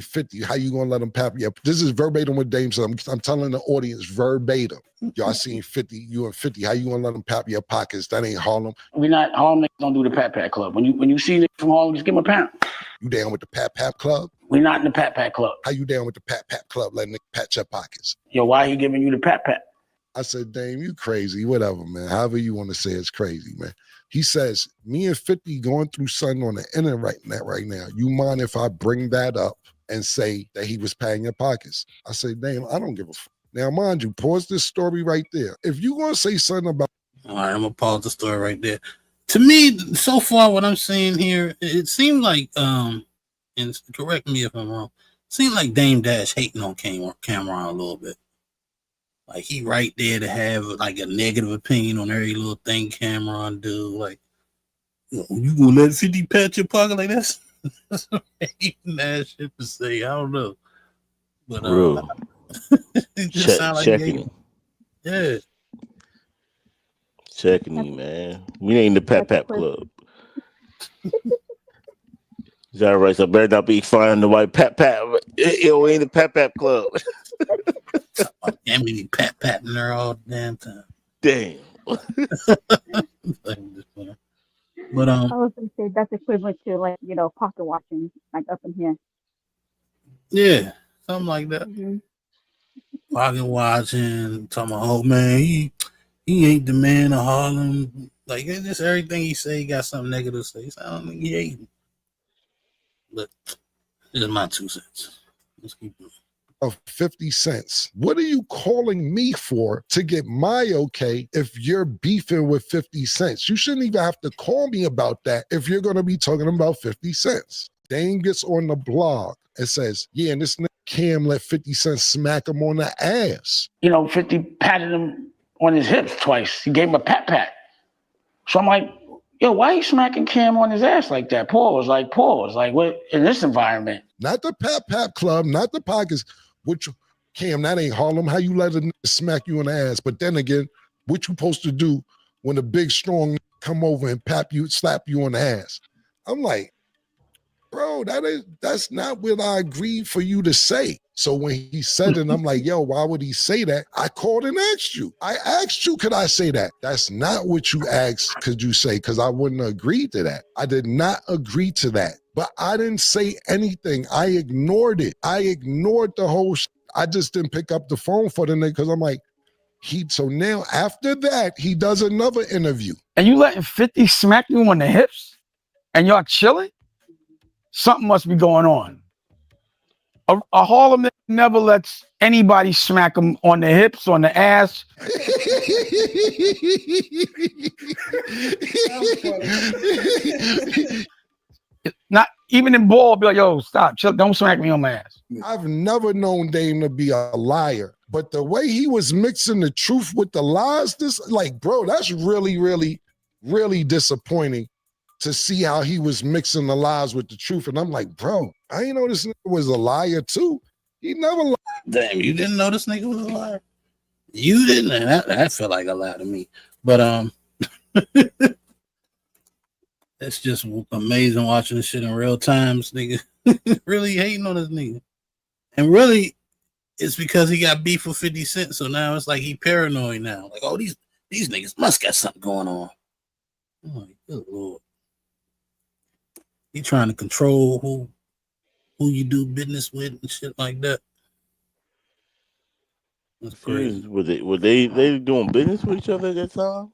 50. How you gonna let him pap? Yeah, this is verbatim what Dame said. I'm telling the audience verbatim. Yo, I seen 50, you and 50. How you gonna let him pap your pockets? That ain't Harlem. Harlem niggas don't do the Pat Pat Club. When you see niggas from Harlem, just give them a pound. You down with the Pat Pat Club? We not in the Pat Pat Club. How you down with the Pat Pat Club? Letting niggas pat your pockets. Yo, why he giving you the Pat Pat? I said, Dame, you crazy. Whatever, man. However you want to say it's crazy, man. He says, me and 50 going through something on the internet right now. You mind if I bring that up and say that he was patting your pockets? I say, Dame, I don't give a fuck. Now, mind you, pause this story right there. If you gonna say something about, all right, I'm gonna pause the story right there. To me, so far, what I'm seeing here, it seems like, and correct me if I'm wrong, it seems like Dame Dash hating on Cameron a little bit. Like he right there to have like a negative opinion on every little thing Cameron do. Like, you gonna let 50 pat your pocket like that's hating that shit to say. I don't know, but it just sound like checking. Yeah. Checking you, man. We ain't in the Pat Pat Club. Is that right? So better not be flying the white Pat Pat. Yo, we ain't the Pat Pat Club. Damn, be pat patting her all the damn time. Damn. But I was gonna say that's equivalent to like pocket watching, like up in here. Yeah, something like that. Mm-hmm. Pocket watching, talking about, oh man, he ain't the man of Harlem. Like it's just everything he say, he got something negative to say. So I don't think he hating. But it's my 2 cents. Let's keep going. Of 50 cents. What are you calling me for to get my okay if you're beefing with 50 cents? You shouldn't even have to call me about that if you're going to be talking about 50 cents. Dame gets on the blog and says, yeah, and this nigga Cam let 50 cents smack him on the ass. 50 patted him on his hips twice. He gave him a pat pat. So I'm like, yo, why you smacking Cam on his ass like that? Pause. What in this environment? Not the Pat Pat Club, not the pockets. Which, Cam, that ain't Harlem. How you let a nigga smack you on the ass? But then again, what you supposed to do when a big, strong come over and slap you on the ass? I'm like, bro, that's not what I agreed for you to say. So when he said it, I'm like, yo, why would he say that? I called and asked you. I asked you, could I say that? That's not what you asked, could you say? Because I wouldn't agree to that. I did not agree to that. But I didn't say anything. I ignored it. I ignored the whole I just didn't pick up the phone for the nigga because I'm like, so now after that, he does another interview. And you letting 50 smack you on the hips and y'all chilling? Something must be going on. A Harlem nigga never lets anybody smack him on the hips, on the ass. Not even in ball, be like, yo, stop, chill, don't smack me on my ass. I've never known Dame to be a liar, but the way he was mixing the truth with the lies, bro, that's really, really, really disappointing to see how he was mixing the lies with the truth. And I'm like, bro, I ain't know this nigga was a liar too. He never lied. Damn, you didn't know this nigga was a liar? You didn't? That felt like a lie to me. But it's just amazing watching this shit in real time. This nigga really hating on this nigga. And really, it's because he got beef with 50 Cent. So now it's like he paranoid now. Like, oh, these niggas must got something going on. I'm like, good Lord. He trying to control who you do business with and shit like that. That's crazy. Were they doing business with each other at that time?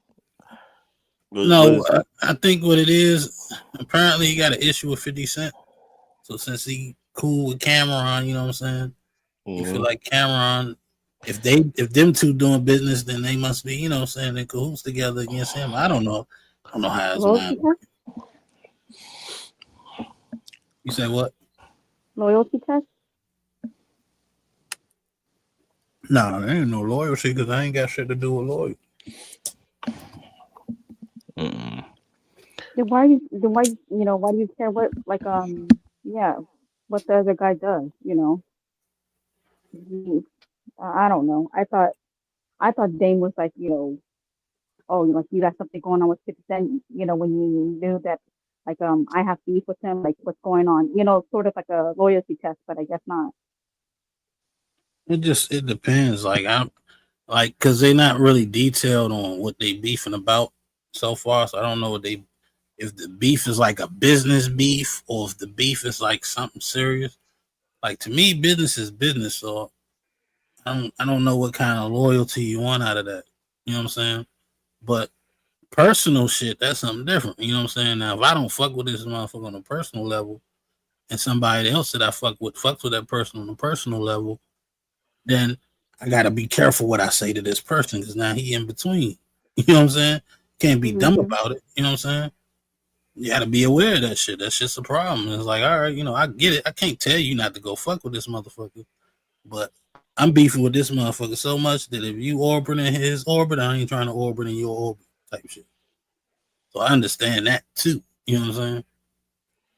I think what it is, apparently he got an issue with 50 Cent. So since he cool with Cameron, you know what I'm saying? You feel like Cameron, if them two doing business, then they must be, you know what I'm saying, in cahoots together against him. I don't know. don't know how it's Loyalty mine. test? You said what? Loyalty test? No, there ain't no loyalty because I ain't got shit to do with loyalty. Then why do you care what what the other guy does, I don't know. I thought Dame was like, oh, like you got something going on with 50 Cent, when you knew that like I have beef with him, like what's going on, sort of like a loyalty test, but I guess not. It depends. Like I'm like because they're not really detailed on what they beefing about so far. So I don't know if the beef is like a business beef or if the beef is like something serious. Like to me, business is business. So I don't know what kind of loyalty you want out of that. You know what I'm saying? But personal shit, that's something different. You know what I'm saying? Now, if I don't fuck with this motherfucker on a personal level, and somebody else that I fucks with that person on a personal level, then I gotta be careful what I say to this person because now he in between. You know what I'm saying? Can't be dumb about it. You know what I'm saying? You gotta be aware of that shit. That shit's a problem. It's like, all right, I get it. I can't tell you not to go fuck with this motherfucker, but I'm beefing with this motherfucker so much that if you orbit in his orbit, I ain't trying to orbit in your orbit type shit. So I understand that too. You know what I'm saying?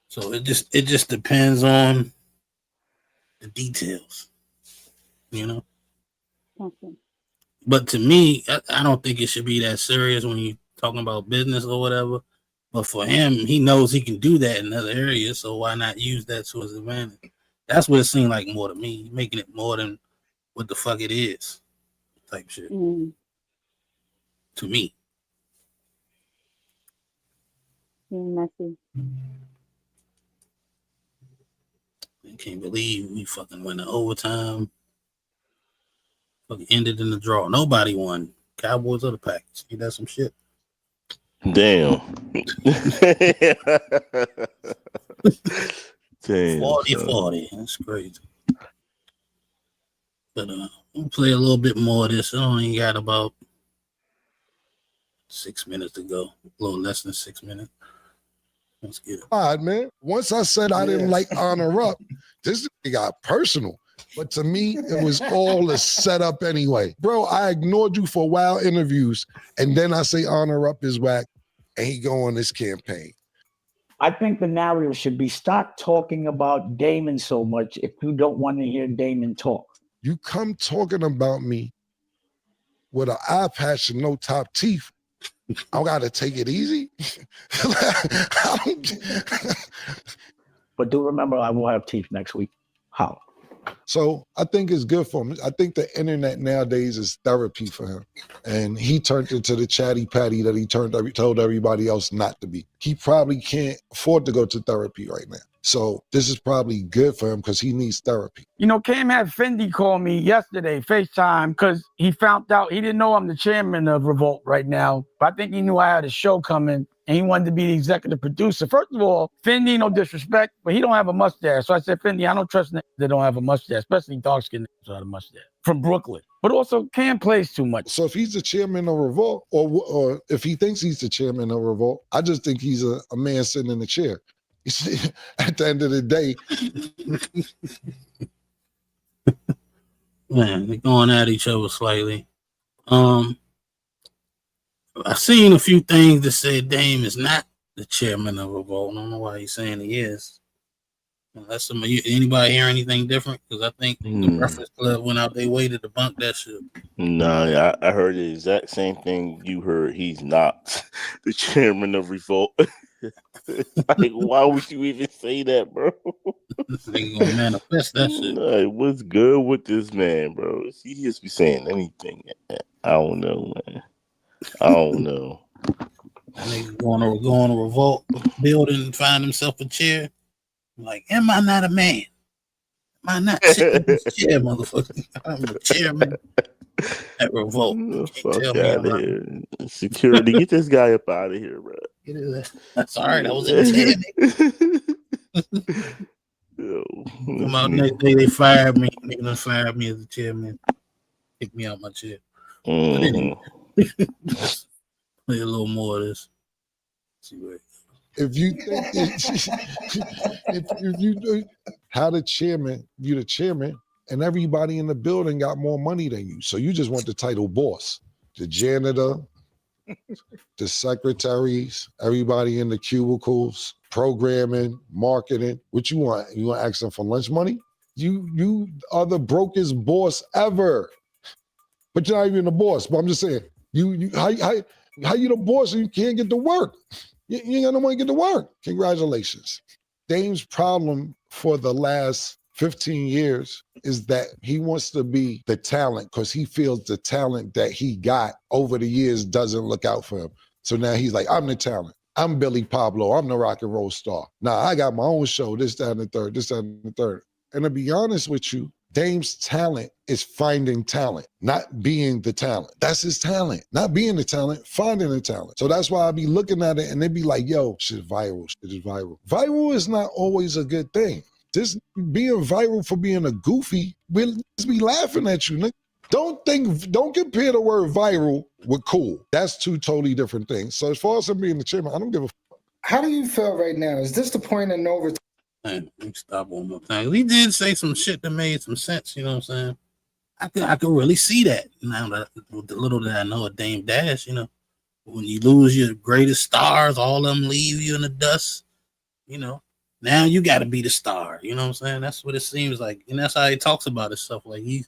So it just depends on the details. Okay. But to me, I don't think it should be that serious when you're talking about business or whatever. But for him, he knows he can do that in other areas, so why not use that to his advantage? That's what it seemed like more to me, making it more than what the fuck it is, type shit. To me. Messy. I can't believe we fucking went to overtime. Fucking ended in the draw. Nobody won. Cowboys or the Packers. Ain't that some shit? Damn. Damn. 40-40. That's crazy. But we'll play a little bit more of this. I only got about 6 minutes to go. A little less than 6 minutes. Let's get it. All right, man. Once I said I didn't like Honor Up, this got personal. But to me, it was all a setup anyway. Bro, I ignored you for wild interviews, and then I say Honor Up is whack, and he go on this campaign. I think the narrative should be stop talking about Damon so much if you don't want to hear Damon talk. You come talking about me with an eye patch and no top teeth. I gotta take it easy. But do remember, I will have teeth next week. How? So I think it's good for him. I think the internet nowadays is therapy for him. And he turned into the chatty patty that he told everybody else not to be. He probably can't afford to go to therapy right now. So this is probably good for him because he needs therapy. Cam had Fendi call me yesterday, FaceTime, because he found out he didn't know I'm the chairman of Revolt right now. But I think he knew I had a show coming and he wanted to be the executive producer. First of all, Fendi, no disrespect, but he don't have a mustache. So I said, Fendi, I don't trust niggas that don't have a mustache, especially dark-skinned niggas without a mustache from Brooklyn. But also, Cam plays too much. So if he's the chairman of Revolt, or if he thinks he's the chairman of Revolt, I just think he's a man sitting in a chair. You see, at the end of the day. Man, they're going at each other slightly. I've seen a few things that say Dame is not the chairman of Revolt. I don't know why he's saying he is. Unless anybody hear anything different? Because I think the Breakfast Club went out their way to debunk that shit. No, I heard the exact same thing you heard. He's not the chairman of Revolt. Like, why would you even say that, bro? They gonna manifest that shit. Like, what's good with this man, bro? He just be saying anything. I don't know, man. I don't know. Nigga go on a Revolt building and find himself a chair. Like, am I not a man? Am I not sitting in this chair, motherfucker? I'm the chairman at Revolt. Fuck out of here. Security, get this guy up out of here, bro. That's all right. I was in the chair. Come out next day, they fired me. They done fired me as the chairman. Kicked me out my chair. But anyway, play a little more of this. If you think if you how the chairman, you the chairman, and everybody in the building got more money than you, so you just want the title boss. The janitor, the secretaries, everybody in the cubicles, programming, marketing. What you want? You want to ask them for lunch money? You are the brokest boss ever. But you're not even the boss. But I'm just saying, how you the boss and you can't get to work? You ain't got no money to get to work. Congratulations. Dame's problem for the last 15 years is that he wants to be the talent because he feels the talent that he got over the years doesn't look out for him. So now he's like, I'm the talent. I'm Billy Pablo. I'm the rock and roll star. Now I got my own show, this, that, and the third, this, that, and the third. And to be honest with you, Dame's talent is finding talent, not being the talent. That's his talent, not being the talent, finding the talent. So that's why I be looking at it and they be like, yo, shit viral, shit is viral. Viral is not always a good thing. Just being viral for being a goofy, we'll just be laughing at you, nigga. Don't compare the word viral with cool. That's two totally different things. So as far as him being the chairman, I don't give a fuck. How do you feel right now? Is this the point of no return? Let me stop one more thing. He did say some shit that made some sense, you know what I'm saying? I could really see that now that with the little that I know of Dame Dash, you know, when you lose your greatest stars, all of them leave you in the dust, you know. Now you got to be the star, you know what I'm saying? That's what it seems like, and that's how he talks about his stuff. Like he's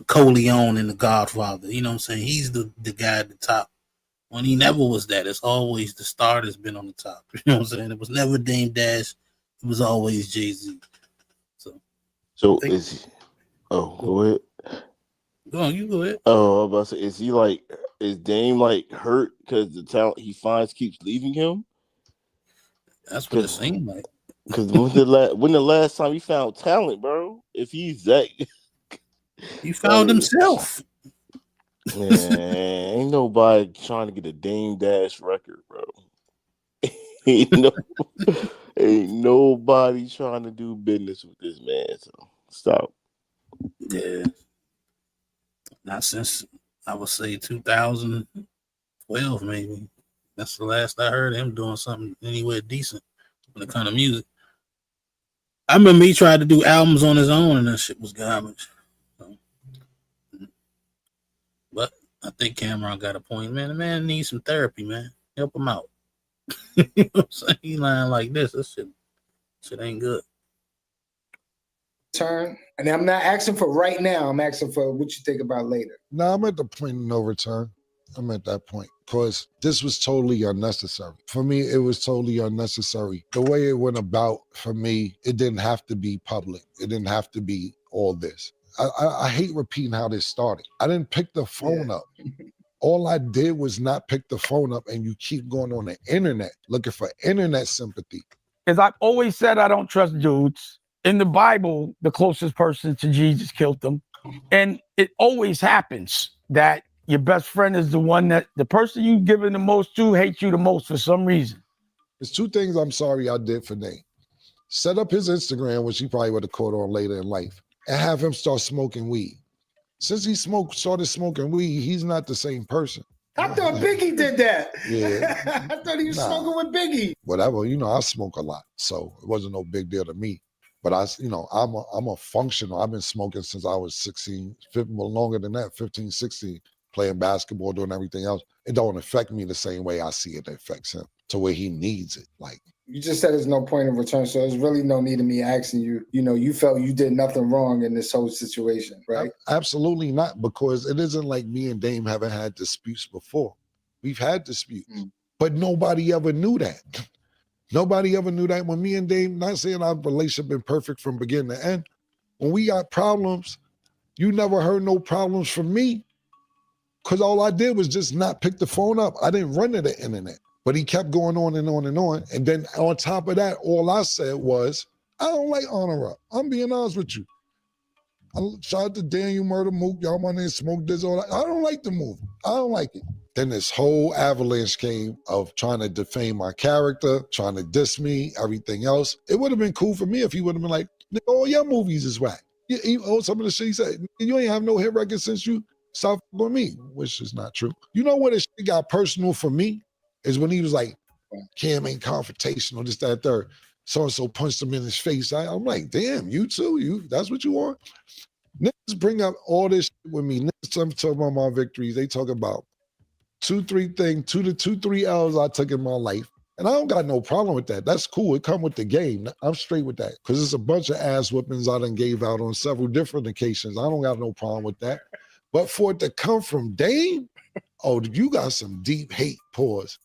Corleone in The Godfather, you know what I'm saying? He's the guy at the top. When he never was that, it's always the star that's been on the top. You know what I'm saying? It was never Dame Dash. It was always Jay-Z. So is he? Oh, go ahead. Go on, you go ahead. Oh, I was about to say, is Dame like hurt because the talent he finds keeps leaving him? That's what it seemed like. Because when the last time he found talent, bro? If he's that, he found himself. Man, ain't nobody trying to get a Dame Dash record, bro. ain't nobody trying to do business with this man. So stop. Yeah. Not since I would say 2012, maybe. That's the last I heard him doing something anywhere decent when it comes to music. I remember he tried to do albums on his own and that shit was garbage. But I think Cameron got a point, man. The man needs some therapy, man. Help him out. You know what I'm saying? He lying like this. This shit ain't good. Turn, and I'm not asking for right now. I'm asking for what you think about later. No, I'm at the point of no return. I'm at that point because this was totally unnecessary. For me, it was totally unnecessary. The way it went about, for me, it didn't have to be public. It didn't have to be all this. I hate repeating how this started. I didn't pick the phone up. All I did was not pick the phone up, and you keep going on the internet looking for internet sympathy. As I've always said, I don't trust dudes. In the Bible, the closest person to Jesus killed them. And it always happens that your best friend is the one that the person you've given the most to hates you the most for some reason. There's two things I'm sorry I did for Nate. Set up his Instagram, which he probably would have caught on later in life, and have him start smoking weed. Since he started smoking weed, he's not the same person. I thought Biggie did that. Yeah. I thought he was smoking with Biggie. Whatever, I smoke a lot, so it wasn't no big deal to me. But I'm a functional. I've been smoking since I was 16, longer than that, 15, 16, playing basketball, doing everything else. It don't affect me the same way I see it affects him, to where he needs it. Like, you just said there's no point of return, so there's really no need of me asking you. You felt you did nothing wrong in this whole situation, right? Absolutely not, because it isn't like me and Dame haven't had disputes before. We've had disputes, but nobody ever knew that. Nobody ever knew that. When me and Dame, not saying our relationship been perfect from beginning to end, when we got problems, you never heard no problems from me, because all I did was just not pick the phone up. I didn't run to the internet. But he kept going on and on and on. And then on top of that, all I said was, I don't like Honor Up. I'm being honest with you. Shout out to Daniel Murder Mook. Y'all want to smoke this, all that. I don't like the movie. I don't like it. Then this whole avalanche came of trying to defame my character, trying to diss me, everything else. It would have been cool for me if he would have been like, all your movies is whack. Some of the shit he said, you ain't have no hit record since you Stop with me, which is not true. You know what? It got personal for me is when he was like, Cam ain't confrontational, this, that, third. So-and-so punched him in his face. I'm like, damn, you too? That's what you want? Niggas bring up all this shit with me. Niggas talk about my victories. They talk about 2-3 L's I took in my life. And I don't got no problem with that. That's cool. It come with the game. I'm straight with that. Because it's a bunch of ass whippings I done gave out on several different occasions. I don't got no problem with that. But for it to come from Dame, oh, you got some deep hate pause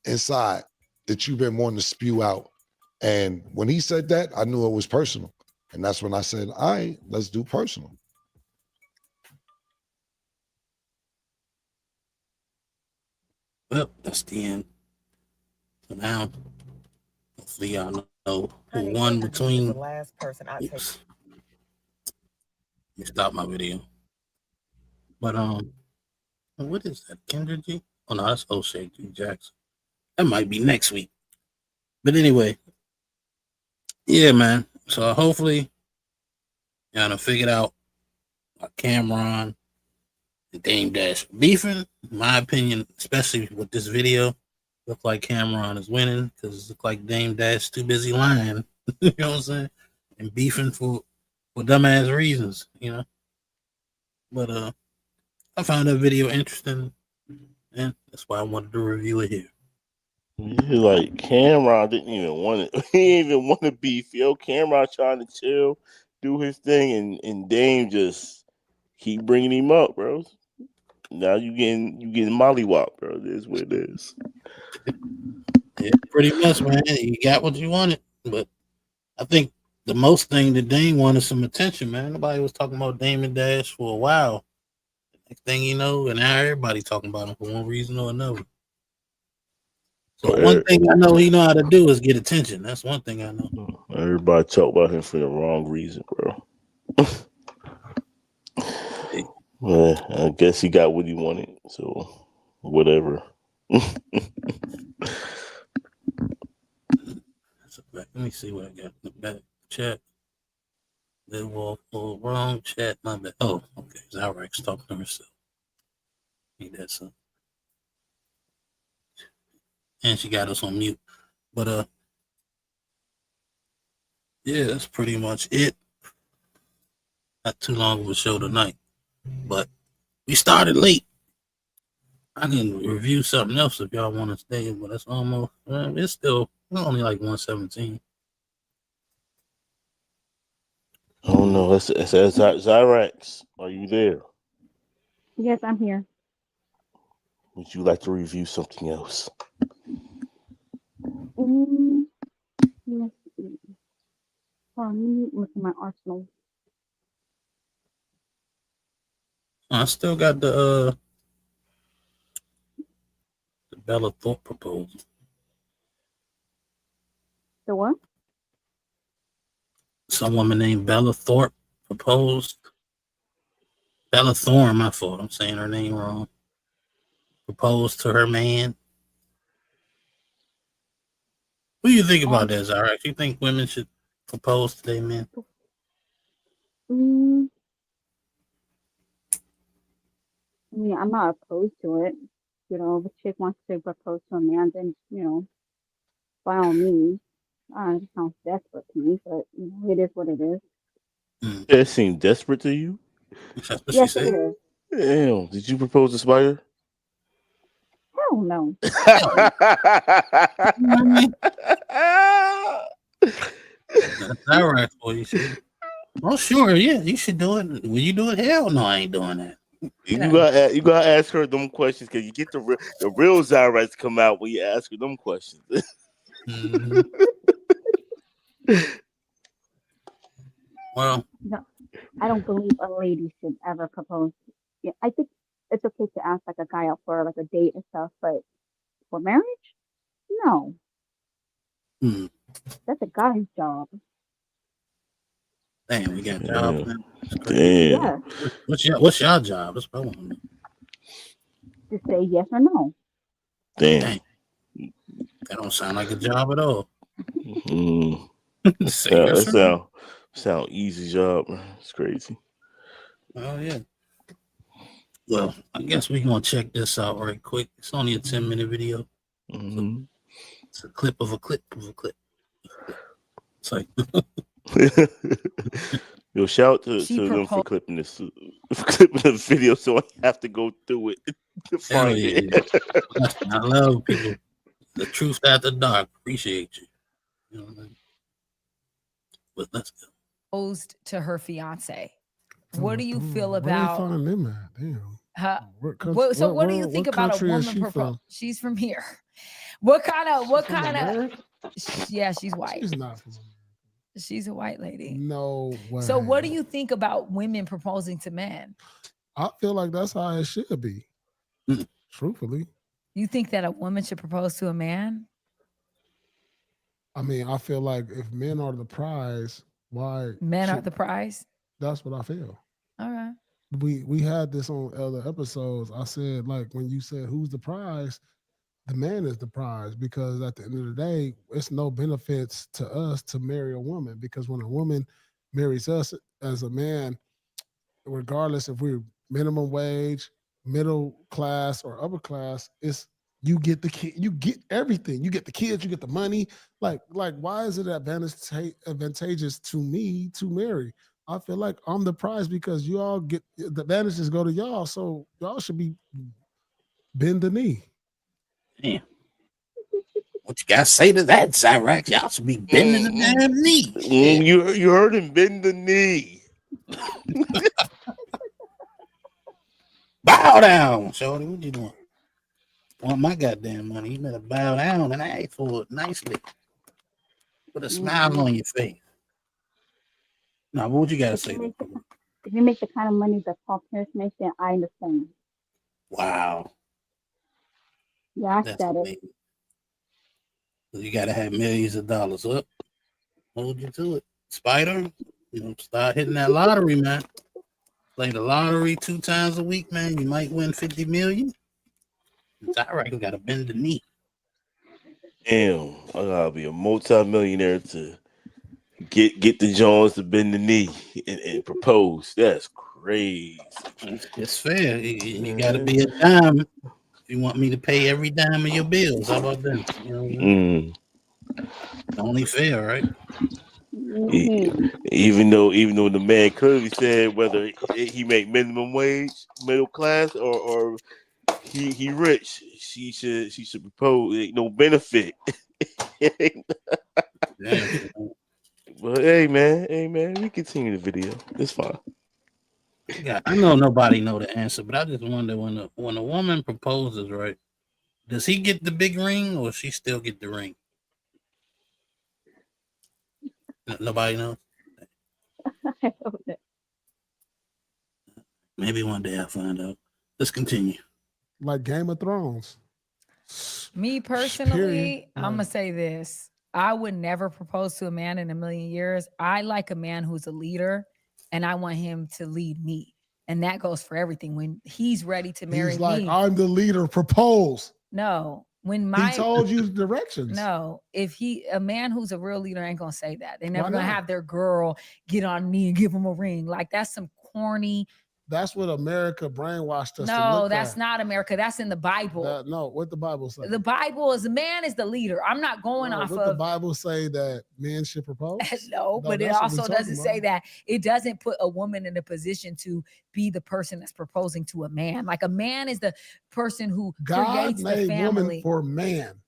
inside that you've been wanting to spew out. And when he said that, I knew it was personal. And that's when I said, all right, let's do personal. Well, that's the end. So now, hopefully y'all know who won between. The last person I take. Let me stop my video. But what is that? Kendra G? Oh no, that's O'Shea G Jackson. That might be next week. But anyway, yeah, man. So hopefully y'all done figured out Cameron and Dame Dash beefing. In my opinion, especially with this video, look like Cameron is winning because it look like Dame Dash too busy lying. You know what I'm saying? And beefing for dumbass reasons, you know. But I found that video interesting, and that's why I wanted to review it here. Yeah, like Cameron didn't even want it. He didn't even want to beef. Yo, Cameron trying to chill, do his thing, and Dame just keep bringing him up, bro. Now you getting mollywop, bro. It is what it is. Yeah, pretty much, man. You got what you wanted, but I think the most thing that Dame wanted some attention, man. Nobody was talking about Dame and Dash for a while. Next thing you know, and now everybody talking about him for one reason or another. So one thing I know he know how to do is get attention. That's one thing I know. Everybody talk about him for the wrong reason, bro. Well, I guess he got what he wanted, so whatever. Let me see what I got in the back chat. They will wrong chat. My bad. Oh, okay. Zyrex talking to herself. Ain't that something? And she got us on mute. But yeah, that's pretty much it. Not too long of a show tonight, but we started late. I can review something else if y'all want to stay, but it's almost it's only like 1:17. Oh no, it's Zyrex. Are you there? Yes, I'm here. Would you like to review something else? Let's see. Oh, let me look at my arsenal. I still got the Bella Thorpe proposal. The what? Some woman named Bella Thorpe proposed. Bella Thorne, my fault. I'm saying her name wrong. Proposed to her man. What do you think about that, Zara? You think women should propose to their men? I mean, I'm not opposed to it. You know, if a chick wants to propose to a man, then, by all means. It sounds desperate to me, but, it is what it is. That seemed desperate to you? That's what Yes, she said. it is. Damn, did you propose to Spider? Hell no. That's all right for you. Oh, sure, yeah, you should do it. Will you do it? Hell no, I ain't doing that. You gotta ask her them questions because you get the real Zyrex come out when you ask her them questions. Well, no, I don't believe a lady should ever propose. Yeah, I think it's okay to ask like a guy out for like a date and stuff, but for marriage, no. That's a guy's job. Damn, we got jobs now. Damn. Yeah. What's your job? That's what I want to know. To say yes or no. Damn. That don't sound like a job at all. Say yes or no. Sound easy job. It's crazy. Oh yeah. Well, I guess we're gonna check this out right quick. It's only a 10-minute video. Mm-hmm. It's a clip of a clip of a clip. It's like Yo, shout out to them for clipping this for clipping the video, so I have to go through it to find it. I love people. The truth after dark. Appreciate you. You know what I mean? But let's go. Proposed to her fiance. What do you feel Where they about? find them at? Damn. What do you think about a woman proposal? She's from here. What kind of? Yeah, she's white. She's not from She's a white lady. No way. So what do you think about women proposing to men? I feel like that's how it should be. Truthfully. You think that a woman should propose to a man? I mean, I feel like if men are the prize, why Men are the prize? That's what I feel. All right. We had this on other episodes. I said, like, when you said who's the prize, the man is the prize, because at the end of the day, it's no benefits to us to marry a woman, because when a woman marries us as a man, regardless if we're minimum wage, middle class, or upper class, it's you get the kid, you get everything. You get the kids, you get the money. Like why is it advantageous to me to marry? I feel like I'm the prize because you all get the advantages go to y'all, so y'all should be bend the knee. Damn. What you gotta say to that, Zyrax? Y'all should be bending the damn knee. You heard him bend the knee. Bow down, shorty. What you doing? Want my goddamn money? You better bow down and ask for it nicely. Put a smile on your face. Now, what you gotta say? If you make the kind of money that Paul Pierce makes, then I understand. Wow. Yeah, I That's said amazing. You gotta have millions of dollars up. Hold you to it. Spider, start hitting that lottery, man. Play the lottery 2 times a week, man. You might win 50 million. It's all right. You gotta bend the knee. Damn, I gotta be a multi-millionaire to get the Jones to bend the knee and propose. That's crazy. It's fair. You gotta be a dime if you want me to pay every dime of your bills. How about that? You know what I mean? Only fair, right? Even though the man clearly said whether he make minimum wage, middle class, or he rich, she should propose. Ain't no benefit. But hey man, we continue the video. It's fine. Yeah, I know nobody know the answer, but I just wonder when a woman proposes, right? Does he get the big ring or she still get the ring? Nobody knows. Maybe one day I'll find out. Let's continue. Like Game of Thrones. Me personally, Period. I'm gonna say this. I would never propose to a man in a million years. I like a man who's a leader, and I want him to lead me. And that goes for everything. When he's ready to marry He's like, me. I'm the leader, propose. No. When He told you directions. No, a man who's a real leader ain't gonna say that. They're never Why gonna not? have their girl get on me and give him a ring. Like that's some corny. That's what America brainwashed us to No, look that's at. not America. That's in the Bible. No, what the Bible say? The Bible is the man is the leader. I'm not going off What the of Bible say that men should propose? no, but it that's what also we talking doesn't say about. that. It doesn't put a woman in a position to be the person that's proposing to a man. Like a man is the person who God creates the made family. woman for man.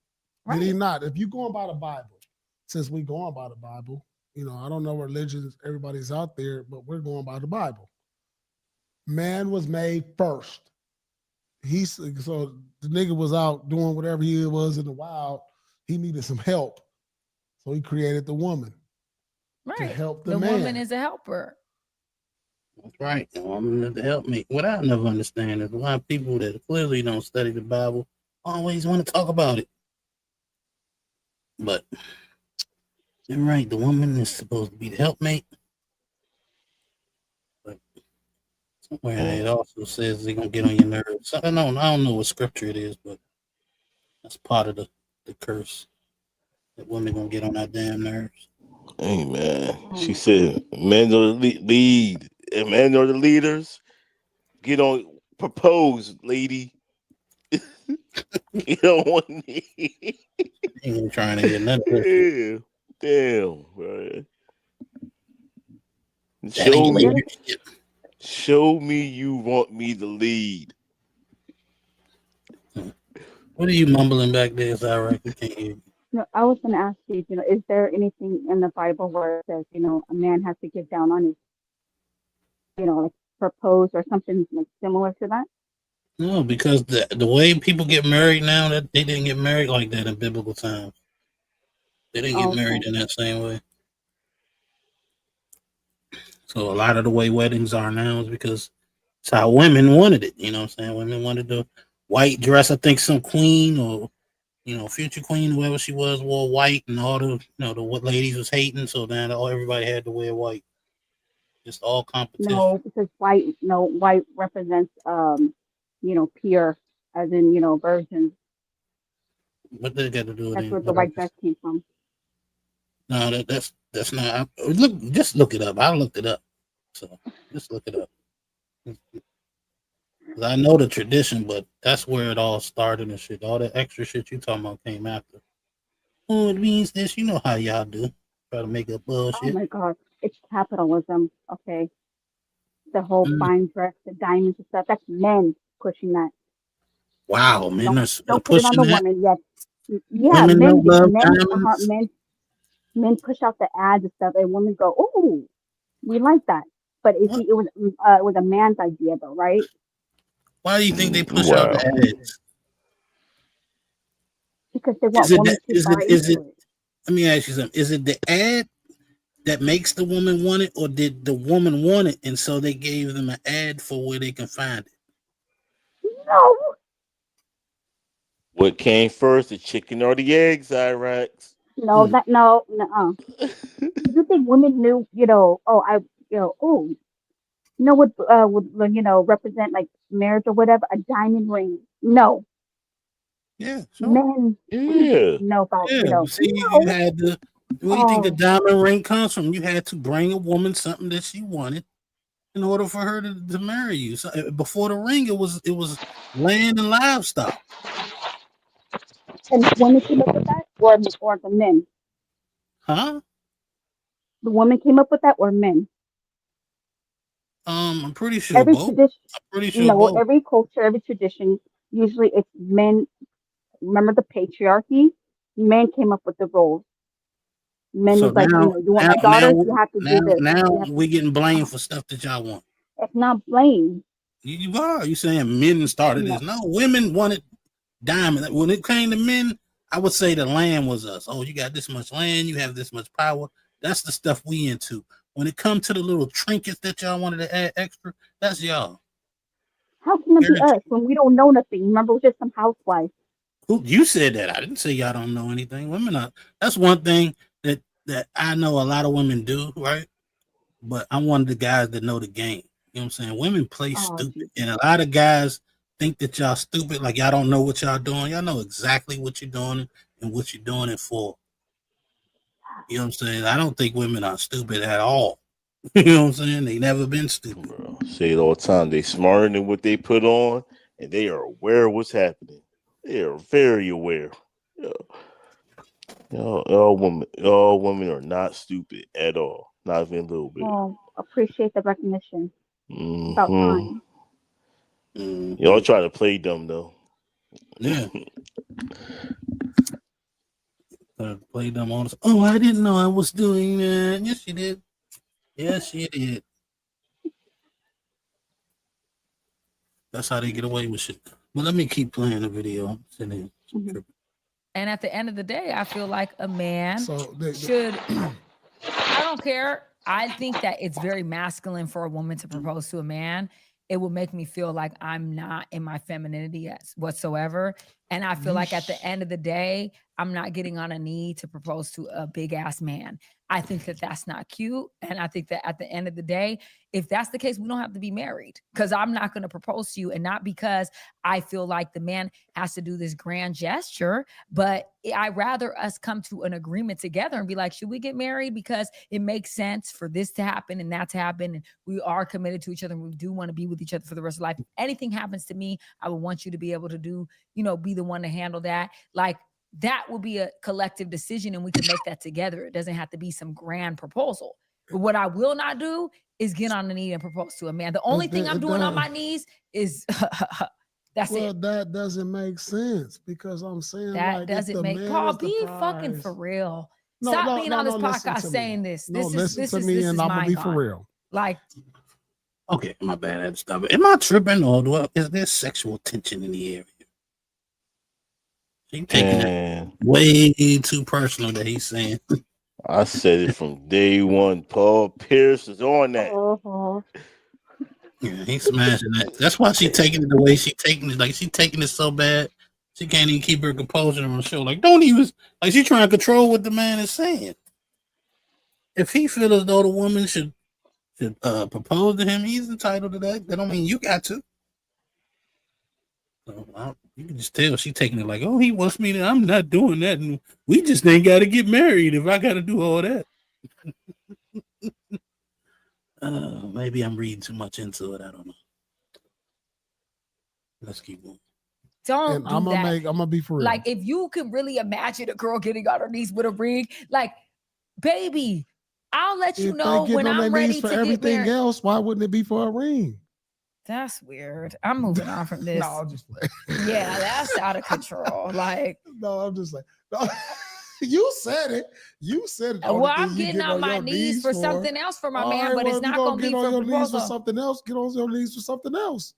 Did he not? If you going by the Bible, since we going by the Bible, I don't know what religions everybody's out there, but we're going by the Bible. Man was made first. So the nigga was out doing whatever he was in the wild. He needed some help. So he created the woman. Right. To help the the man. woman is a helper. That's right. The woman to help me. What I never understand is why people that clearly don't study the Bible always want to talk about it. But you're right. The woman is supposed to be the helpmate. But somewhere it also says they're gonna get on your nerves. I don't know what scripture it is, but that's part of the curse. That women gonna get on our damn nerves. Hey man, she said men are the lead, and men are the leaders. Get on propose, lady. You don't want me. Ain't trying to get nothing. Damn, bro. That ain't leadership. Show me you want me to lead. What are you mumbling back there, Zara? We can't hear you. No, I was going to ask you, is there anything in the Bible where it says, a man has to get down on his, like propose or something like similar to that? No, because the way people get married now, that they didn't get married like that in biblical times. They didn't get married in that same way. So a lot of the way weddings are now is because it's how women wanted it. You know what I'm saying? Women wanted the white dress. I think some queen or future queen, whoever she was, wore white, and all the the what ladies was hating. So then everybody had to wear white. Just all competition. No, because white represents pure, as in virgin. What they got to do with That's it? where the white dress came from. No, that's not. Just look it up. I looked it up. So just look it up. I know the tradition, but that's where it all started and shit. All the extra shit you talking about came after. Oh, it means this. You know how y'all do. Try to make up bullshit. Oh my God, it's capitalism. Okay, the whole fine dress, the diamonds and stuff. That's men pushing that. Wow, men Don't put it pushing on the that. woman yet. Yeah, Women don't love men, diamonds. men push out the ads and stuff, and women go, "Oh, we like that." But it was a man's idea, though, right? Why do you think they push out ads? Because they want women to buy into it. Let me ask you something. Is it the ad that makes the woman want it, or did the woman want it and so they gave them an ad for where they can find it? No. What came first, the chicken or the eggs, Iraqs? No, no. You think women knew, would represent like marriage or whatever, a diamond ring? No. Yeah, sure. Men know about, See, you had to. Where do you think the diamond ring comes from? You had to bring a woman something that she wanted in order for her to marry you. So before the ring, it was land and livestock. And women came up with that, or the men? Huh? The woman came up with that, or men? I'm pretty sure Every both. tradition, I'm pretty sure both. every culture, every tradition, usually it's men. Remember the patriarchy? Men came up with the roles. Men So was like, now, you want my daughters, you have to do this. Now we're getting blamed for stuff that y'all want. It's not blame. You are. You saying men started this? No, women wanted diamond. When it came to men, I would say the land was us. Oh, you got this much land, you have this much power. That's the stuff we into. When it comes to the little trinkets that y'all wanted to add extra, that's y'all. How can it be us when we don't know nothing? Remember, we're just some housewives. Who you said that? I didn't say y'all don't know anything. Women are. That's one thing that I know a lot of women do, right? But I'm one of the guys that know the game. You know what I'm saying? Women play stupid, and a lot of guys think that y'all stupid, like y'all don't know what y'all doing. Y'all know exactly what you're doing and what you're doing it for. You know what I'm saying? I don't think women are stupid at all. You know what I'm saying? They never been stupid. Bro, say it all the time. They smarter than what they put on, and they are aware of what's happening. They are very aware. All women are not stupid at all. Not even a little bit. Well, appreciate the recognition. About time. Y'all try to play dumb though. Yeah. Play dumb on us. Oh, I didn't know I was doing that. Yes, you did. Yes, you did. That's how they get away with shit. But let me keep playing the video. And at the end of the day, I feel like a man should. I don't care. I think that it's very masculine for a woman to propose to a man. It will make me feel like I'm not in my femininity whatsoever. And I feel like at the end of the day, I'm not getting on a knee to propose to a big ass man. I think that that's not cute. And I think that at the end of the day, if that's the case, we don't have to be married, because I'm not going to propose to you. And not because I feel like the man has to do this grand gesture, but I'd rather us come to an agreement together and be like, should we get married? Because it makes sense for this to happen and that to happen. And we are committed to each other and we do want to be with each other for the rest of life. If anything happens to me, I would want you to be able to do, be the one to handle that. Like, that will be a collective decision and we can make that together. It doesn't have to be some grand proposal. But what I will not do is get on the knee and propose to a man. The only thing I'm doing on my knees is that's it. That doesn't make sense, because I'm saying That doesn't make Paul, be fucking for real. Stop being on this podcast saying this. Listen to me and I'm gonna be for real. Like, okay, my bad. Am I tripping, or is there sexual tension in the area? He taking it way too personal that he's saying. I said it from day one. Paul Pierce is on that. Yeah, he's smashing that. That's why she taking it the way she taking it. Like, she taking it so bad, she can't even keep her composure on the show. Like, don't even, like, she trying to control what the man is saying. If he feels as though the woman should propose to him, he's entitled to that. That don't mean you got to. So, you can just tell she taking it like, oh, he wants me to. I'm not doing that, and we just ain't got to get married if I got to do all that. Maybe I'm reading too much into it. I don't know. Let's keep going. Don't do I'm that. gonna be for real. Like, if you can really imagine a girl getting on her knees with a ring, like, baby, I'll let you know when I'm ready to everything get married. else. Why wouldn't it be for a ring? That's weird. I'm moving on from this. No, I'm just like, yeah, that's out of control. Like, no, I'm just like, no. You said it. You said it. Well, I'm getting on my knees for something else for my man, but it's not going to be for proposal. For something else. Get on your knees for something else.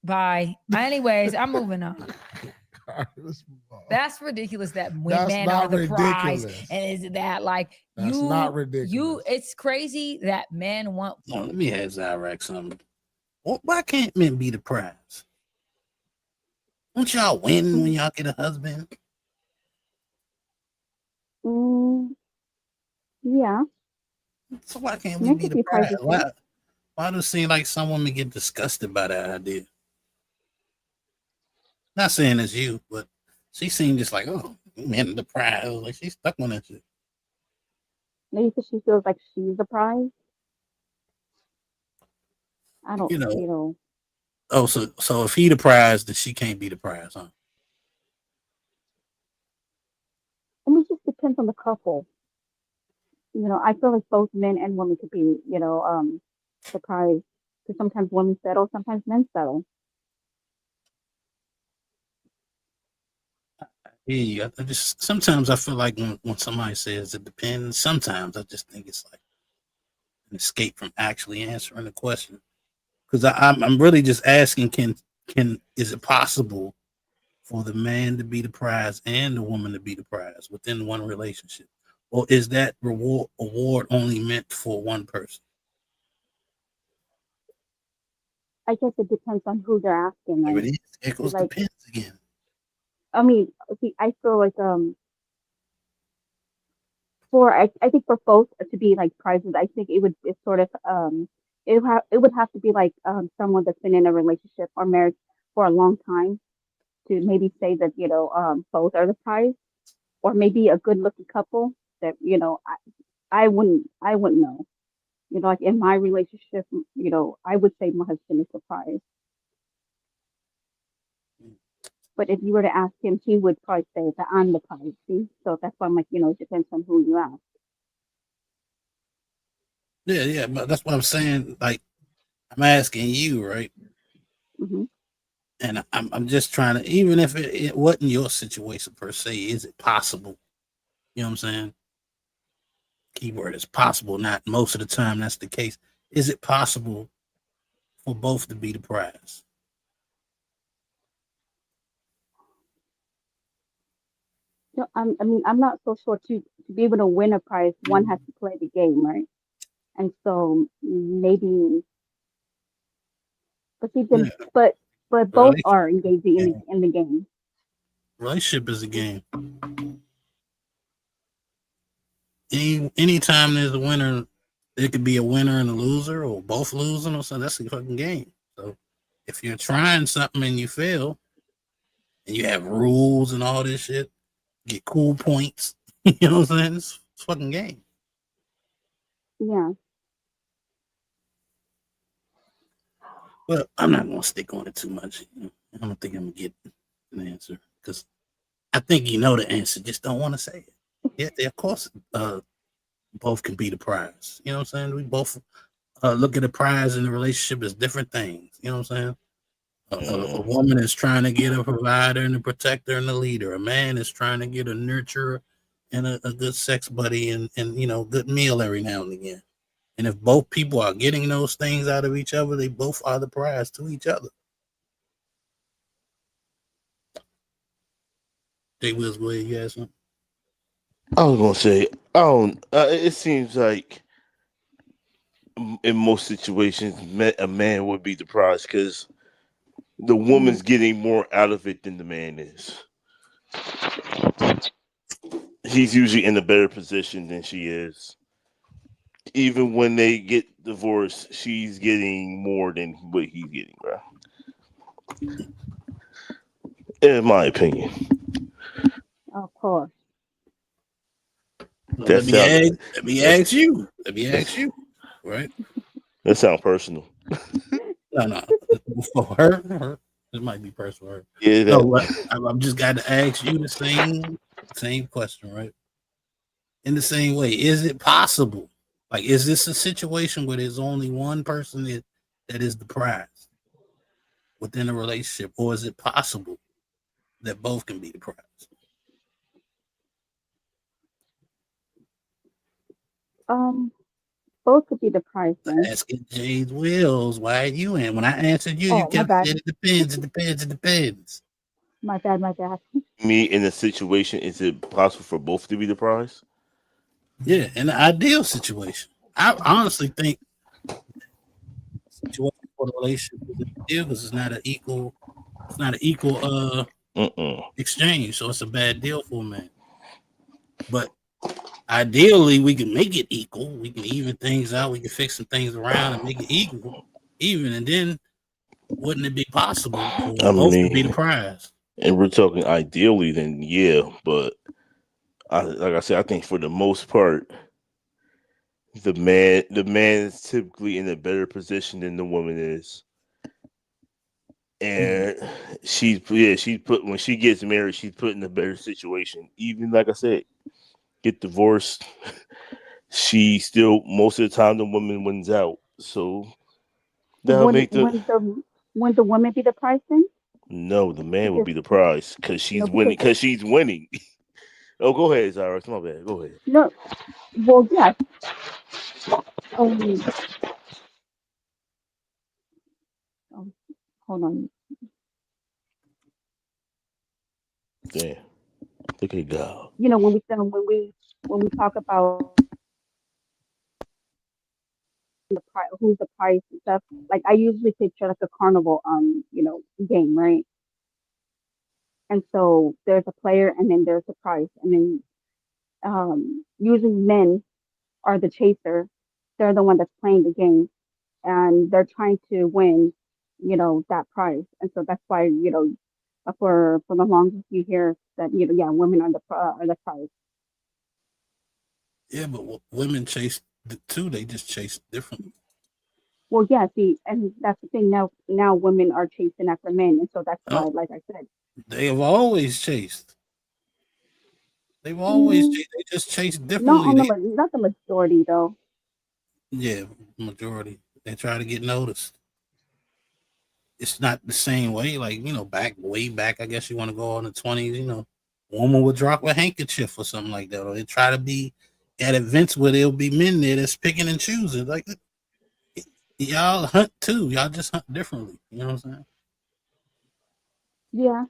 Bye. Anyways, I'm moving on. That's ridiculous that men are the prize. And is that like that's not ridiculous? It's crazy that men want. Oh, let me ask Iraq something. Why can't men be the prize? Don't y'all win when y'all get a husband? Yeah. So why can't we be the prize? Why does it seem like some women get disgusted by that idea? Not saying it's you, but she seemed just like, oh, man, the prize. Like, she's stuck on that shit. Maybe because she feels like she's the prize. I don't, Oh, so if he the prize, then she can't be the prize, huh? I mean, it just depends on the couple. I feel like both men and women could be, the prize. Because sometimes women settle, sometimes men settle. Yeah, sometimes I feel like when somebody says it depends, sometimes I just think it's like an escape from actually answering the question. Because I'm really just asking, is it possible for the man to be the prize and the woman to be the prize within one relationship? Or is that award only meant for one person? I guess it depends on who they're asking. Right? There it is. It goes depends again. I mean, see, I feel like I think for both to be like prizes, I think it would have to be like someone that's been in a relationship or marriage for a long time to maybe say that both are the prize, or maybe a good looking couple that I wouldn't know. Like in my relationship, I would say my husband is the prize. But if you were to ask him, he would probably say that I'm the prize. See? So that's why I'm like, it depends on who you ask. Yeah, but that's what I'm saying. Like, I'm asking you, right? Mm-hmm. And I'm just trying to, even if it wasn't your situation per se, is it possible? You know what I'm saying? Keyword is possible. Not most of the time that's the case. Is it possible for both to be the prize? I'm not so sure to be able to win a prize, one has to play the game, right? And so maybe, but but both are engaging in the game. Relationship is a game. Anytime there's a winner, there could be a winner and a loser, or both losing, or something. That's a fucking game. So if you're trying something and you fail, and you have rules and all this shit, get cool points. You know what I'm saying? It's a fucking game. Yeah. Well, I'm not gonna stick on it too much. I don't think I'm gonna get an answer because I think you know the answer, just don't want to say it. Yeah, of course, both can be the prize. You know what I'm saying? We both look at the prize in the relationship as different things. You know what I'm saying? A woman is trying to get a provider and a protector and a leader. A man is trying to get a nurturer and a good sex buddy and good meal every now and again. And if both people are getting those things out of each other, they both are the prize to each other. Jay Wills, go ahead, you have something? I was gonna say, it seems like in most situations, a man would be the prize because the woman's getting more out of it than the man is. He's usually in a better position than she is. Even when they get divorced, she's getting more than what he's getting, bro. In my opinion. Of course. Let me ask you, right? That sounds personal. No. For her, it might be personal. Her. Yeah, no, I've just got to ask you the same question, right? In the same way, is it possible? Like, is this a situation where there's only one person that is the prize within a relationship, or is it possible that both can be the prize? Both could be the prize. Asking Jade Wills, why are you in? When I answered you, you kept saying it depends. My bad. Me in a situation, is it possible for both to be the prize? Yeah, in an ideal situation. I honestly think situation for the relationship is ideal because it's not an equal exchange. So it's a bad deal for a man. But ideally, we can make it equal. We can even things out. We can fix some things around and make it even. And then wouldn't it be possible for both to be the prize? And we're talking ideally, then yeah. But like I said, I think for the most part, the man is typically in a better position than the woman is. And when she gets married, she's put in a better situation. Even like I said, get divorced, she still most of the time the woman wins out. So that'll make Wouldn't the woman be the prize then? No, the man would be the prize because she's winning. Because she's winning. Oh, go ahead, Zara. It's my bad. Go ahead. No, well, yes. Hold on. Damn. Look at God. You know, when we talk about who's the prize and stuff, like I usually picture like a carnival game, right? And so there's a player and then there's a prize, and then usually men are the chaser. They're the one that's playing the game, and they're trying to win, that prize. And so that's why, for the longest you hear that, women are the prize. Yeah, but women chase too. They just chase differently. Well, yeah, see, and that's the thing. Now women are chasing after men, and so that's why, like I said, they have always chased. They've always chased. They just chase differently. Not the majority though. Yeah, majority. They try to get noticed. It's not the same way, like way back. I guess you want to go in the 20s. A woman would drop a handkerchief or something like that, or they try to be at events where there'll be men there that's picking and choosing. Like y'all hunt too. Y'all just hunt differently. You know what I'm saying? Yeah.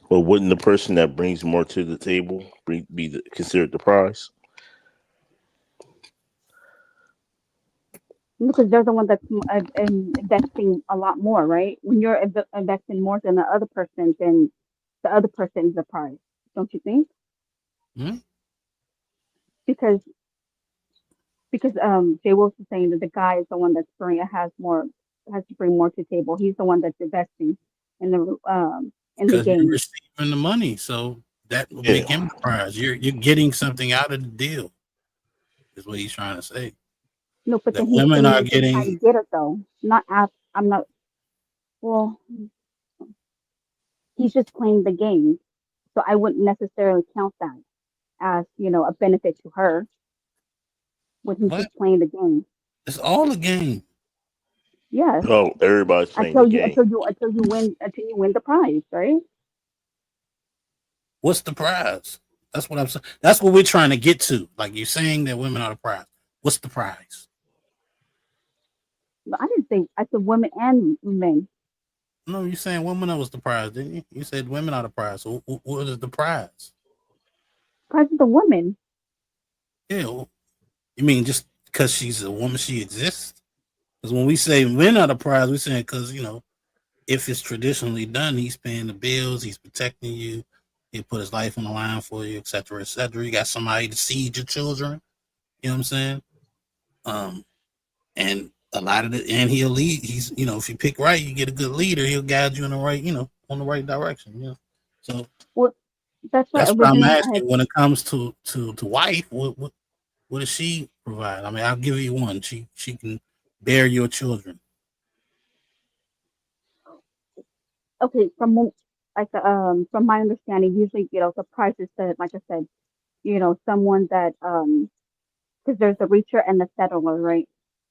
Well, wouldn't the person that brings more to the table considered the prize? Because they're the one that's investing a lot more, right? When you're investing more than the other person, then the other person is the prize, don't you think? Hmm? Because Jay Wolf is saying that the guy is the one that's has to bring more to the table. He's the one that's investing in the Because you're game. receiving the money, so that will Yeah. make him the prize. You're getting something out of the deal, is what he's trying to say. No, but That then he's women saying are that he's trying to getting. get it though. Not ask. I'm not. Well, he's just playing the game, so I wouldn't necessarily count that as a benefit to her when he's What? just playing the game. It's all a game. Yes, No, everybody's playing the until you game. until you win the prize, right? What's the prize? That's what I'm saying. That's what we're trying to get to. Like you're saying that women are the prize. What's the prize? But I didn't say I said women and men. No, you're saying women was the prize, didn't you? You said women are the prize. So what is the prize? Prize is the woman. Yeah, you mean just because she's a woman, she exists? Because when we say men are the prize, we're saying because if it's traditionally done, he's paying the bills, he's protecting you, he put his life on the line for you, etc., etc. You got somebody to seed your children. You know what I'm saying? And a lot of and he'll lead. He's if you pick right, you get a good leader. He'll guide you in the right on the right direction. So Well, that's why that's what I'm originally I had. asking when it comes to wife. What does she provide? I mean, I'll give you one. She can bear your children. Okay, from my understanding, usually the price is that, like I said, someone that because there's the reacher and the settler, right?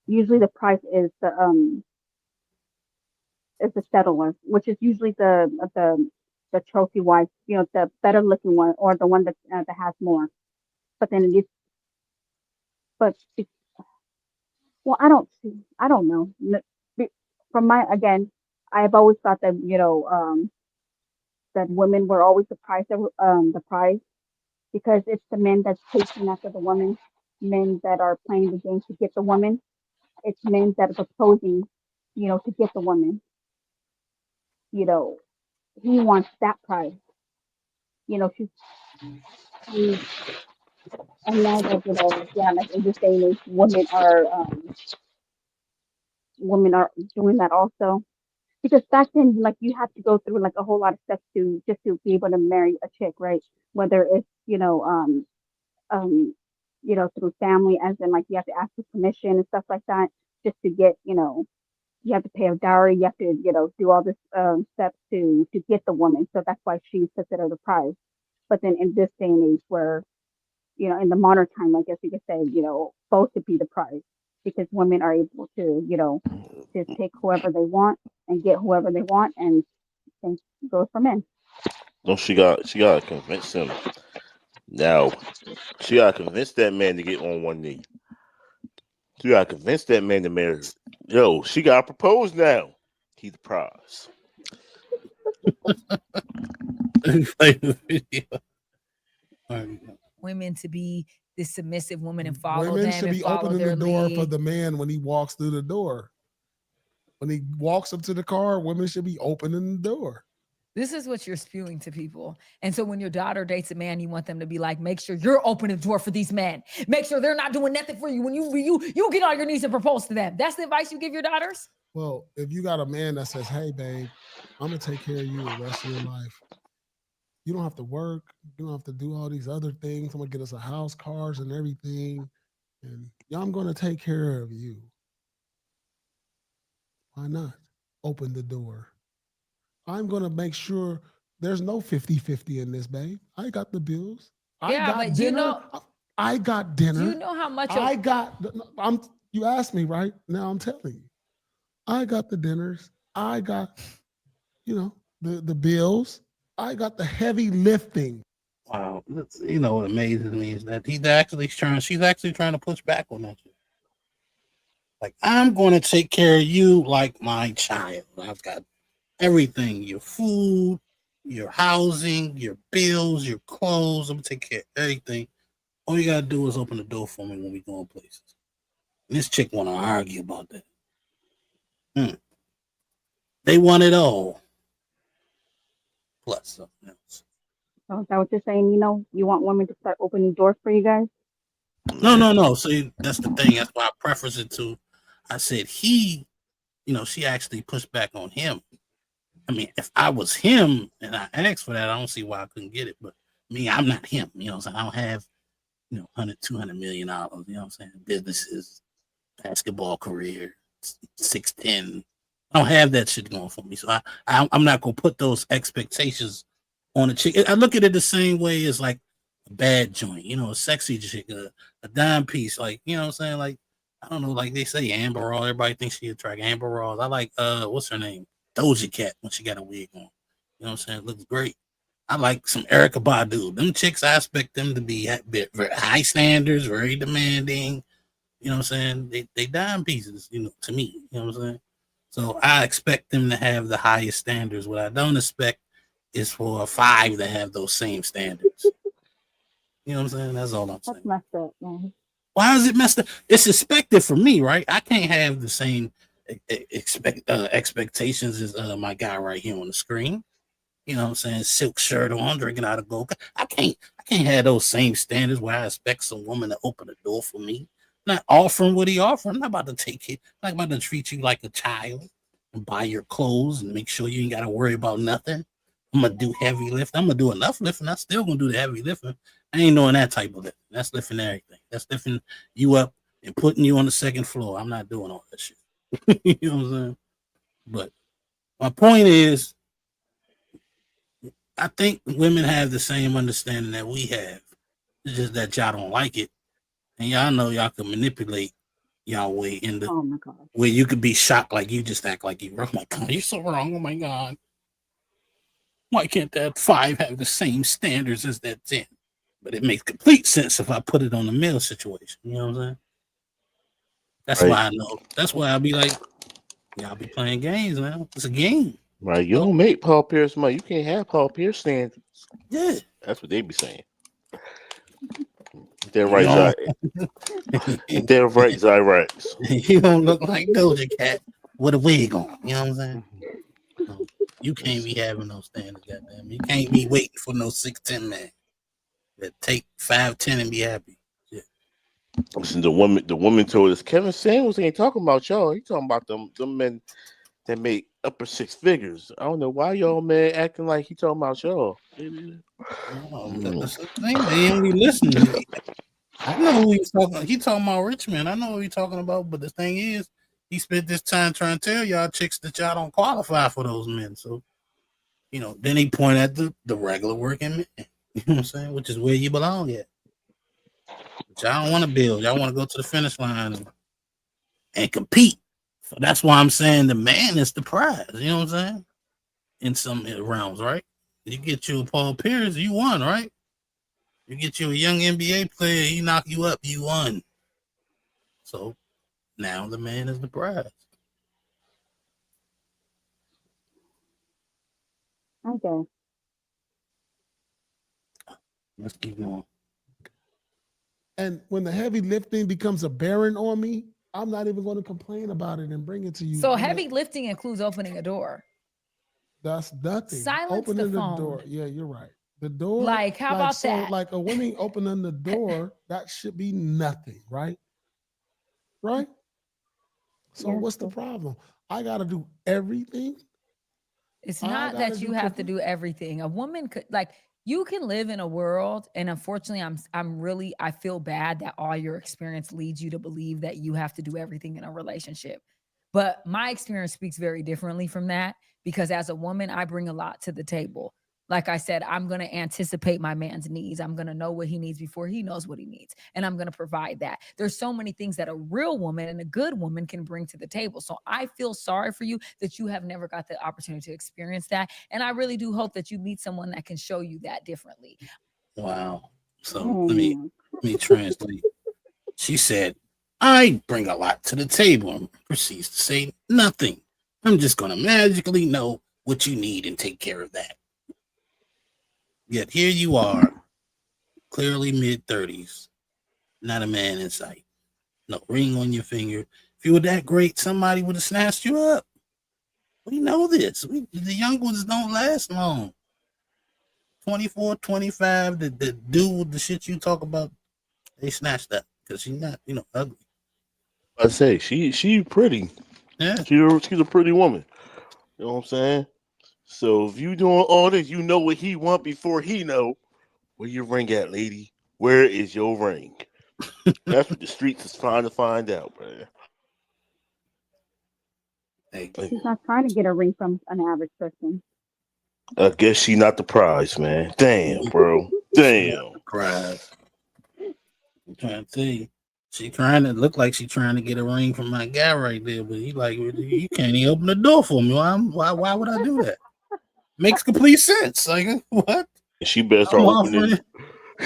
Usually the price is the settler, which is usually the trophy wife, the better looking one or the one that has more. But then it is, but well, I don't know. From my again, I've always thought that that women were always the prize because it's the men that's chasing after the woman, men that are playing the game to get the woman. It's men that are proposing, to get the woman. You know, he wants that prize. She's and now that yeah, like in this day and age, women are doing that also. Because back then, like you had to go through like a whole lot of steps to just to be able to marry a chick, right? Whether it's um, through family, as in like you have to ask for permission and stuff like that, just to get, you have to pay a dowry, you have to, do all this steps to get the woman. So that's why she's considered a prize. But then in this day and age, where in the modern time, I guess you could say, both could be the prize because women are able to, to take whoever they want and get whoever they want, and things goes for men. No, she got to convince him. Now, she got to convince that man to get on one knee. She got to convince that man to marry her. Yo, she got to propose now. He's the prize. Women to be this submissive woman and follow Women them should and be follow opening their the door for lead. the man when he walks through the door. When he walks up to the car, women should be opening the door. This is what you're spewing to people. And so when your daughter dates a man, you want them to be like, make sure you're opening the door for these men. Make sure they're not doing nothing for you when you get on your knees and propose to them. That's the advice you give your daughters? Well, if you got a man that says, hey, babe, I'm going to take care of you the rest of your life. You don't have to work. You don't have to do all these other things. I'm going to get us a house, cars, and everything. And I'm going to take care of you. Why not? Open the door. I'm going to make sure there's no 50-50 in this, babe. I got the bills. I got dinner. I got dinner. Do you know how much you asked me, right? Now I'm telling you. I got the dinners. I got, the bills. I got the heavy lifting. Wow, what amazes me is that she's actually trying to push back on that. Like, I'm going to take care of you like my child. I've got everything, your food, your housing, your bills, your clothes. I'm going to take care of everything. All you got to do is open the door for me when we go in places. This chick want to argue about that. They want it all. Plus something else. So is that what you're saying? You know, you want women to start opening doors for you guys? No. See, that's the thing. That's why I preface it to. I said he, she actually pushed back on him. I mean, if I was him and I asked for that, I don't see why I couldn't get it. But me, I'm not him. You know what I'm saying? I don't have, $100, $200 million. You know what I'm saying? Businesses, basketball career, 6'10". I don't have that shit going for me. So I'm not going to put those expectations on a chick. I look at it the same way as like a bad joint, a sexy chick, a dime piece. Like, you know what I'm saying? Like, I don't know, like they say Amber Rose. Everybody thinks she attract Amber Rose. I like, what's her name? Doja Cat when she got a wig on. You know what I'm saying? It looks great. I like some Erykah Badu. Them chicks, I expect them to be very high standards, very demanding. You know what I'm saying? They dime pieces, to me. You know what I'm saying? So I expect them to have the highest standards. What I don't expect is for a 5 to have those same standards. You know what I'm saying? That's all I'm saying. That's messed up, man. Why is it messed up? It's expected for me, right? I can't have the same expectations as my guy right here on the screen. You know what I'm saying? Silk shirt on, drinking out of gold. I can't have those same standards where I expect some woman to open the door for me. Not offering what he offering. I'm not about to take it. I'm not about to treat you like a child and buy your clothes and make sure you ain't got to worry about nothing. I'm gonna do heavy lift. I'm gonna do enough lifting. I'm still gonna do the heavy lifting. I ain't doing that type of lifting. That's lifting everything. That's lifting you up and putting you on the second floor. I'm not doing all that shit. You know what I'm saying? But my point is, I think women have the same understanding that we have. It's just that y'all don't like it. And y'all know y'all can manipulate y'all way into where you could be shocked, like you just act like you. Oh my God, you're so wrong. Oh my God. Why can't that 5 have the same standards as that 10? But it makes complete sense if I put it on the male situation. You know what I'm saying? That's Right. why I know. That's why I'll be like, y'all be playing games now. It's a game. Right. You don't make Paul Pierce money. You can't have Paul Pierce standards. Yeah. That's what they be saying. They're right, They're right, Zyrex. You don't look like Doja Cat with a wig on. You know what I'm saying? So you can't be having those standards, goddamn. You can't be waiting for no 6'10" man that take 5'10" and be happy. Yeah. Listen, the woman told us Kevin Samuels ain't talking about y'all. He talking about them men that make upper 6 figures. I don't know why y'all man acting like he talking about y'all. That's the thing. They ain't be listening. I know who he's talking. He talking about Richmond. I know who he's talking about. But the thing is, he spent this time trying to tell y'all chicks that y'all don't qualify for those men. So, then he point at the regular working men. You know what I'm saying? Which is where you belong at. But y'all don't want to build. Y'all want to go to the finish line and compete. So that's why I'm saying the man is the prize. You know what I'm saying? In some rounds, right? You get you a Paul Pierce, you won, right? You get you a young NBA player, he knock you up, you won. So now the man is the prize. Okay. Let's keep going. And when the heavy lifting becomes a bearing on me, I'm not even going to complain about it and bring it to you. So heavy lifting includes opening a door. That's nothing. Silence opening the phone. door. Yeah, you're right. The door. Like, how about that? Like a woman opening the door, that should be nothing, right? Right? So what's the problem? I got to do everything. It's not that you have to do everything. A woman could, like, you can live in a world, and unfortunately, I feel bad that all your experience leads you to believe that you have to do everything in a relationship. But my experience speaks very differently from that, because as a woman, I bring a lot to the table. Like I said, I'm going to anticipate my man's needs. I'm going to know what he needs before he knows what he needs. And I'm going to provide that. There's so many things that a real woman and a good woman can bring to the table. So I feel sorry for you that you have never got the opportunity to experience that. And I really do hope that you meet someone that can show you that differently. Wow. So let me translate. She said, I bring a lot to the table, and proceeds to say nothing. I'm just going to magically know what you need and take care of that. Yet here you are, clearly mid-30s, not a man in sight. No ring on your finger. If you were that great, somebody would have snatched you up. We know this. The young ones don't last long. 24, 25, the dude, the shit you talk about, they snatched up because she's not, ugly. I say she pretty. Yeah. She's a pretty woman. You know what I'm saying? So if you doing all this, you know what he want before he know. Where your ring at, lady? Where is your ring? That's what the streets is trying to find out, man. She's not trying to get a ring from an average person. I guess she not the prize, man. Damn, bro. Damn. Prize. I'm trying to tell you. She trying to look like she trying to get a ring from my guy right there, but he like, you can't even open the door for me. Why would I do that? Makes complete sense. Like, what? She better start opening.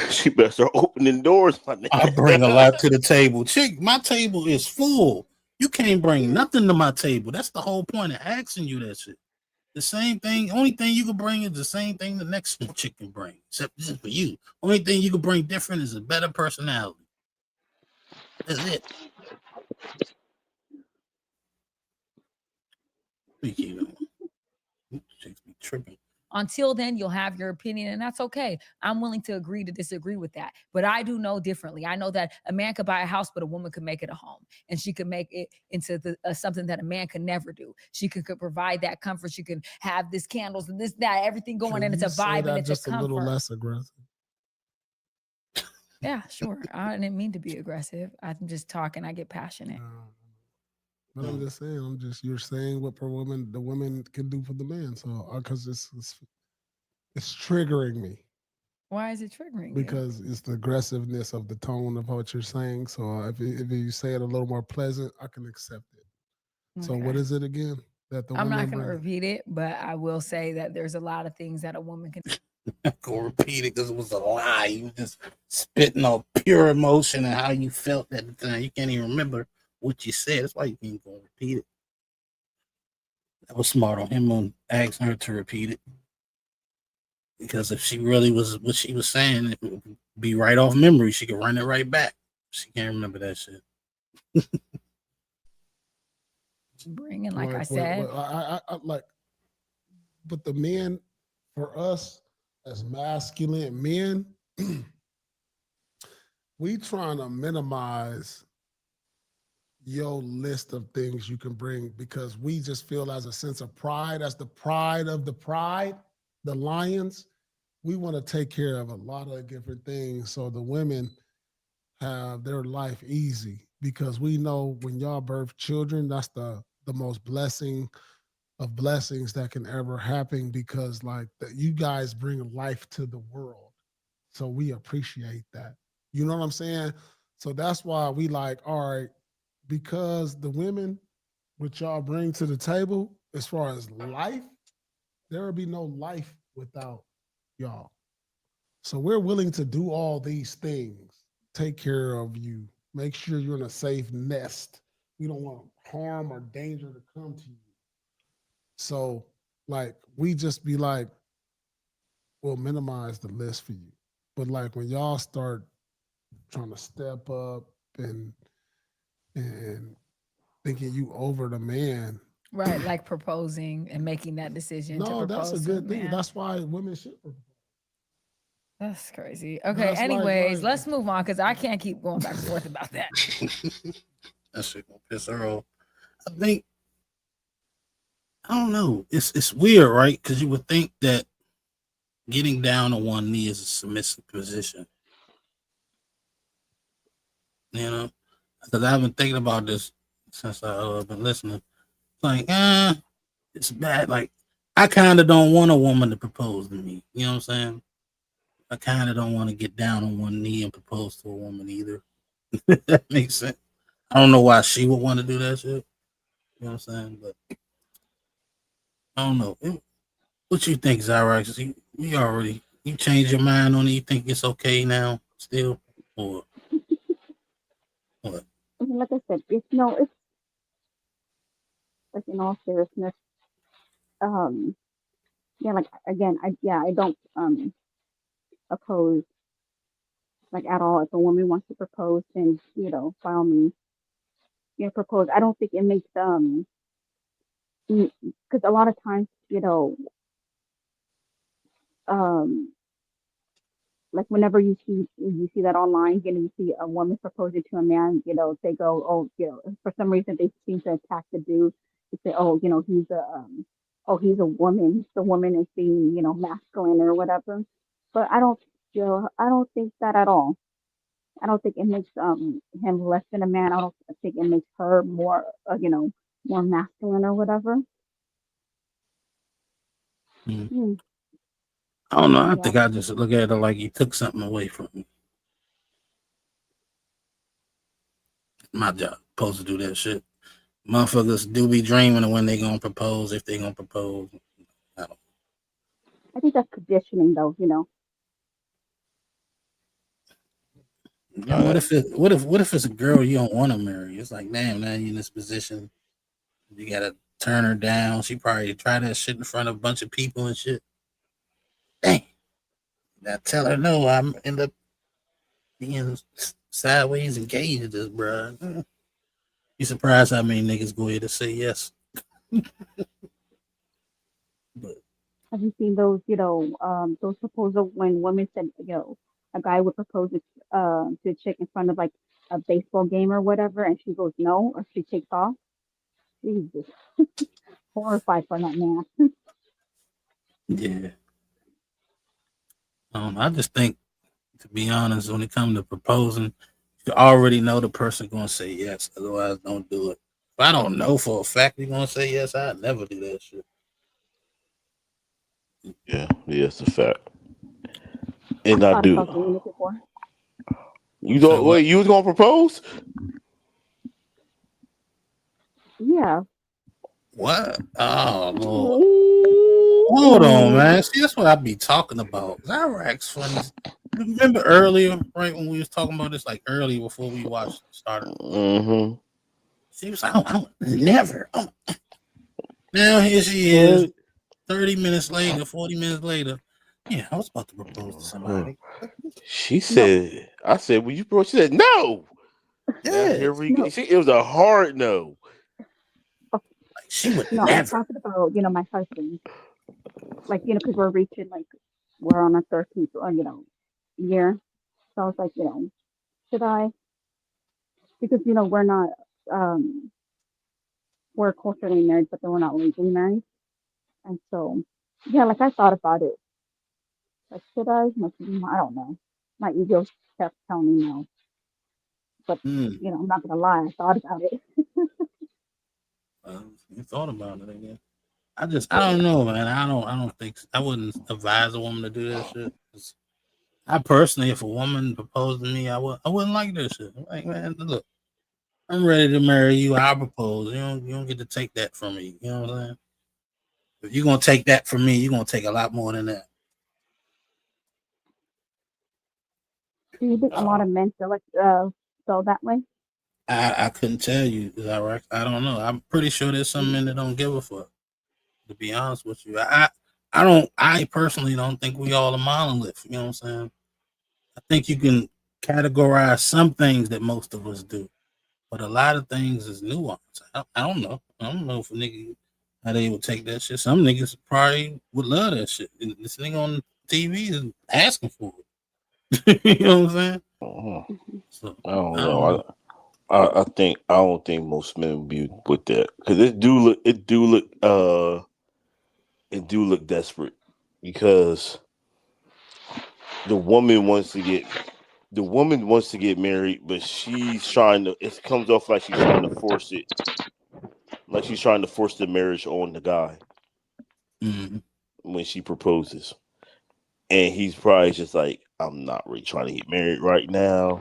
She better start opening doors, my nigga. I bring a lot to the table. Chick, my table is full. You can't bring nothing to my table. That's the whole point of asking you that shit. The same thing, only thing you can bring is the same thing the next chick can bring, except this is for you. Only thing you can bring different is a better personality. That's it. Chicks be tripping. Until then, you'll have your opinion, and that's okay. I'm willing to agree to disagree with that. But I do know differently. I know that a man could buy a house, but a woman could make it a home. And she could make it into something that a man could never do. She could provide that comfort. She can have this candles and this, that, everything going, and it's a vibe and it's just a comfort. a little less aggressive. Yeah, sure. I didn't mean to be aggressive. I'm just talking. I get passionate. But I'm just saying, you're saying what the woman can do for the man. So, because it's triggering me. Why is it triggering? Because it's the aggressiveness of the tone of what you're saying. So if you say it a little more pleasant, I can accept it. So what is it again? I'm not going to repeat it, but I will say that there's a lot of things that a woman can Go repeat it because it was a lie. You were just spitting on pure emotion and how you felt at the time. You can't even remember what you said. That's why you can't go repeat it. That was smart on him on asking her to repeat it. Because if she really was what she was saying, it would be right off memory. She could run it right back. She can't remember that shit. bring, and like I said, I like, but the men, for us as masculine men, we trying to minimize your list of things you can bring because we just feel as a sense of pride, as the pride of the pride, the lions, we want to take care of a lot of different things so the women have their life easy because we know when y'all birth children, that's the most blessing of blessings that can ever happen because you guys bring life to the world. So we appreciate that. You know what I'm saying? So that's why we like, all right, because the women which y'all bring to the table as far as life, there will be no life without y'all. So we're willing to do all these things, take care of you, make sure you're in a safe nest. We don't want harm or danger to come to you. So we just be like, we'll minimize the list for you. But when y'all start trying to step up and thinking you over the man. Right, like proposing and making that decision. No, that's a good thing. Man. That's why women should propose. That's crazy. Okay, anyways, let's move on because I can't keep going back and forth about that. That shit gonna piss her off. I don't know. It's weird, right? Because you would think that getting down on one knee is a submissive position. You know? Because I've been thinking about this since I've been listening. It's bad. Like, I kind of don't want a woman to propose to me. You know what I'm saying? I kind of don't want to get down on one knee and propose to a woman either. That makes sense. I don't know why she would want to do that shit. You know what I'm saying? But I don't know. What you think, Zyrax? You changed your mind on it? You think it's okay now still? Or what? Like I said, it's like in all seriousness, yeah, like again, I don't oppose like at all. If a woman wants to propose, then by all means, propose, I don't think it makes because a lot of times, um, like whenever you see that online, you see a woman proposing to a man, they go, oh, for some reason they seem to attack the dude. They say, oh, he's a woman. The woman is being, masculine or whatever. But I don't think that at all. I don't think it makes him less than a man. I don't think it makes her more, more masculine or whatever. Hmm. I don't know. I Yeah. think I just look at it like he took something away from me. My job, supposed to do that shit. Motherfuckers do be dreaming of when they gonna propose, if they gonna propose. I think that's conditioning, though. What if it's a girl you don't want to marry? It's like, damn, now you in this position. You gotta turn her down. She probably tried that shit in front of a bunch of people and shit. Dang. Now tell her no. I'm end up being sideways engaged with this, bro. You surprised how many niggas go ahead to say yes. Have you seen those proposals when women said, a guy would propose to a chick in front of like a baseball game or whatever, and she goes no, or she takes off? Jesus, horrified for that man. Yeah. I just think, to be honest, when it comes to proposing, you already know the person gonna say yes. Otherwise, don't do it. If I don't know for a fact they're gonna say yes, I'd never do that shit. Yeah, it's a fact. And I I thought do. about doing it before. You don't wait. You was gonna propose? Yeah. What? Oh Lord. Hold on, man. See, that's what I be talking about. Iraq's funny. Remember earlier, right when we was talking about this, like earlier before we watched started. Mm-hmm. She was like, I never. Now here she is, 30 minutes later, 40 minutes later. Yeah, I was about to propose to somebody. She said, I said, "Will you propose?" She said, "No." Yeah, here we go. See, it was a hard no. She would No, I'm talking about my husband. Like because we're reaching we're on our 13th year. So I was like, should I? Because we're not we're culturally married, but then we're not legally married. And so yeah, like I thought about it. Like should I? Like, I don't know. My ego kept telling me no. But I'm not gonna lie, I thought about it. You thought about it again. I don't know, man. I don't think I wouldn't advise a woman to do that shit. I personally, if a woman proposed to me, I wouldn't like that shit. Like, man, look, I'm ready to marry you. I'll propose. You don't get to take that from me. You know what I'm saying? If you're gonna take that from me, you're gonna take a lot more than that. Do you think a lot of men feel that way? I couldn't tell you. Is that right? I don't know. I'm pretty sure there's some men that don't give a fuck. To be honest with you, I personally don't think we all a monolith. You know what I'm saying? I think you can categorize some things that most of us do, but a lot of things is nuance. I don't know. I don't know if a nigga how they would take that shit. Some niggas probably would love that shit. And this nigga on TV is asking for it. You know what I'm saying? So, I don't know. I don't think most men would be with that because it do look desperate because the woman wants to get married, but she's trying to. It comes off like she's trying to force it, like she's trying to force the marriage on the guy when she proposes, and he's probably just like, "I'm not really trying to get married right now.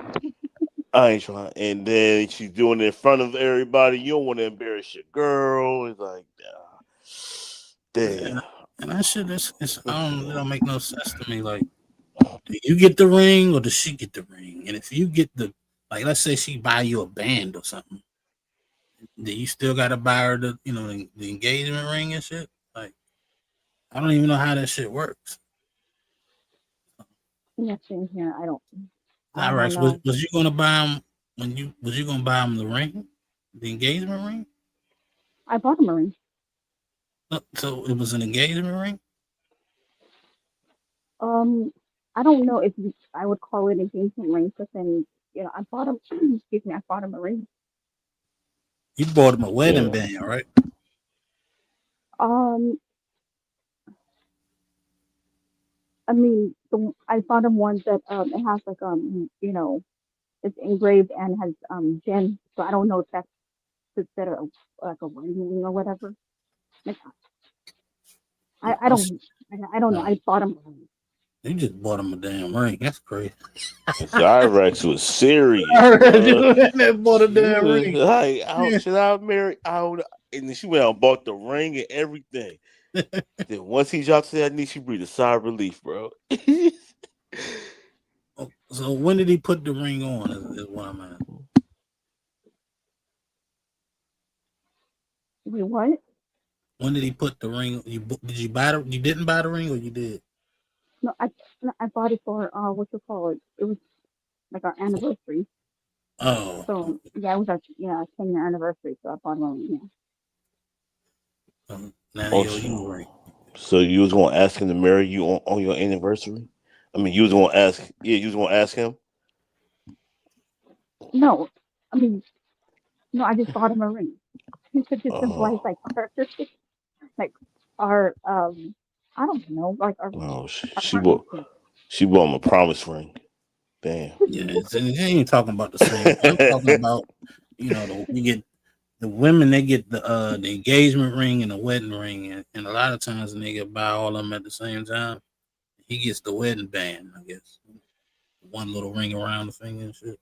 I ain't trying." And then she's doing it in front of everybody. You don't want to embarrass your girl. It's like, damn. And that shit it don't make no sense to me. Like, do you get the ring or does she get the ring? And if you get let's say she buy you a band or something, then you still gotta buy her the engagement ring and shit. Like, I don't even know how that shit works. Yeah, same here. I don't All right, know. was you gonna buy him was you gonna buy him the ring? The engagement ring? I bought him a ring. So it was an engagement ring? I don't know if I would call it an engagement ring, but then I bought him. Excuse me, I bought him a ring. You bought him a wedding band, right? Um, I mean, I bought him one that it has like it's engraved and has gems. So I don't know if that's considered like a wedding ring or whatever. Like, I don't know. I bought him a ring. You just bought him a damn ring. That's crazy. Zyrex was serious. I heard you Bro. that bought a She damn was ring. like, should I marry? And then she went out and bought the ring and everything. Then once he dropped to that knee, she breathed a sigh of relief, bro. So when did he put the ring on? Is what I'm asking. Wait, what? When did he put the ring? Did you buy the? You didn't buy the ring, or you did? No, I bought it for what you call it? It was like our anniversary. Oh. So yeah, it was our 10-year anniversary. So I bought him a ring. Yeah. Now Oh, yo, you a ring. So you was gonna ask him to marry you on your anniversary? I mean, you was gonna ask? Yeah, you was gonna ask him. No, I mean, no, I just bought him a ring. To just symbolize like our I don't know, like our She bought him a promise ring. Damn. Yeah, he ain't talking about the same. I'm talking about you get the women, they get the engagement ring and the wedding ring, and a lot of times a nigga buy all of them at the same time. He gets the wedding band, I guess. One little ring around the finger and shit.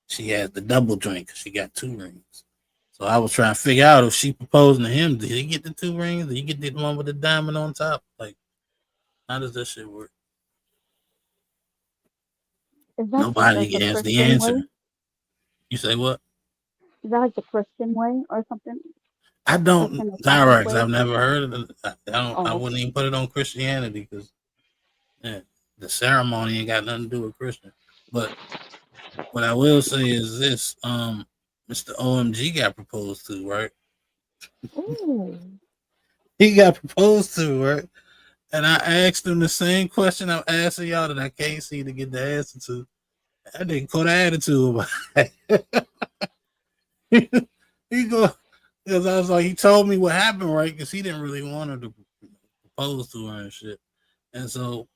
She has the double drink because she got 2 rings. So I was trying to figure out if she proposing to him, did he get the 2 rings? Did he get the one with the diamond on top? Like, how does that shit work? Is that Nobody like the has the Christian answer. way? You say what? Is that like the Christian way or something? I don't. Christian or Catholic Zyrex, way? I've never heard of it. I Oh, wouldn't even put it on Christianity because the ceremony ain't got nothing to do with Christian. But what I will say is this: Mr. OMG got proposed to, right? Ooh. He got proposed to, right? And I asked him the same question I'm asking y'all that I can't seem to get the answer to. I didn't caught an attitude about it. He go because I was like, he told me what happened, right? Because he didn't really want her to propose to her and shit. And so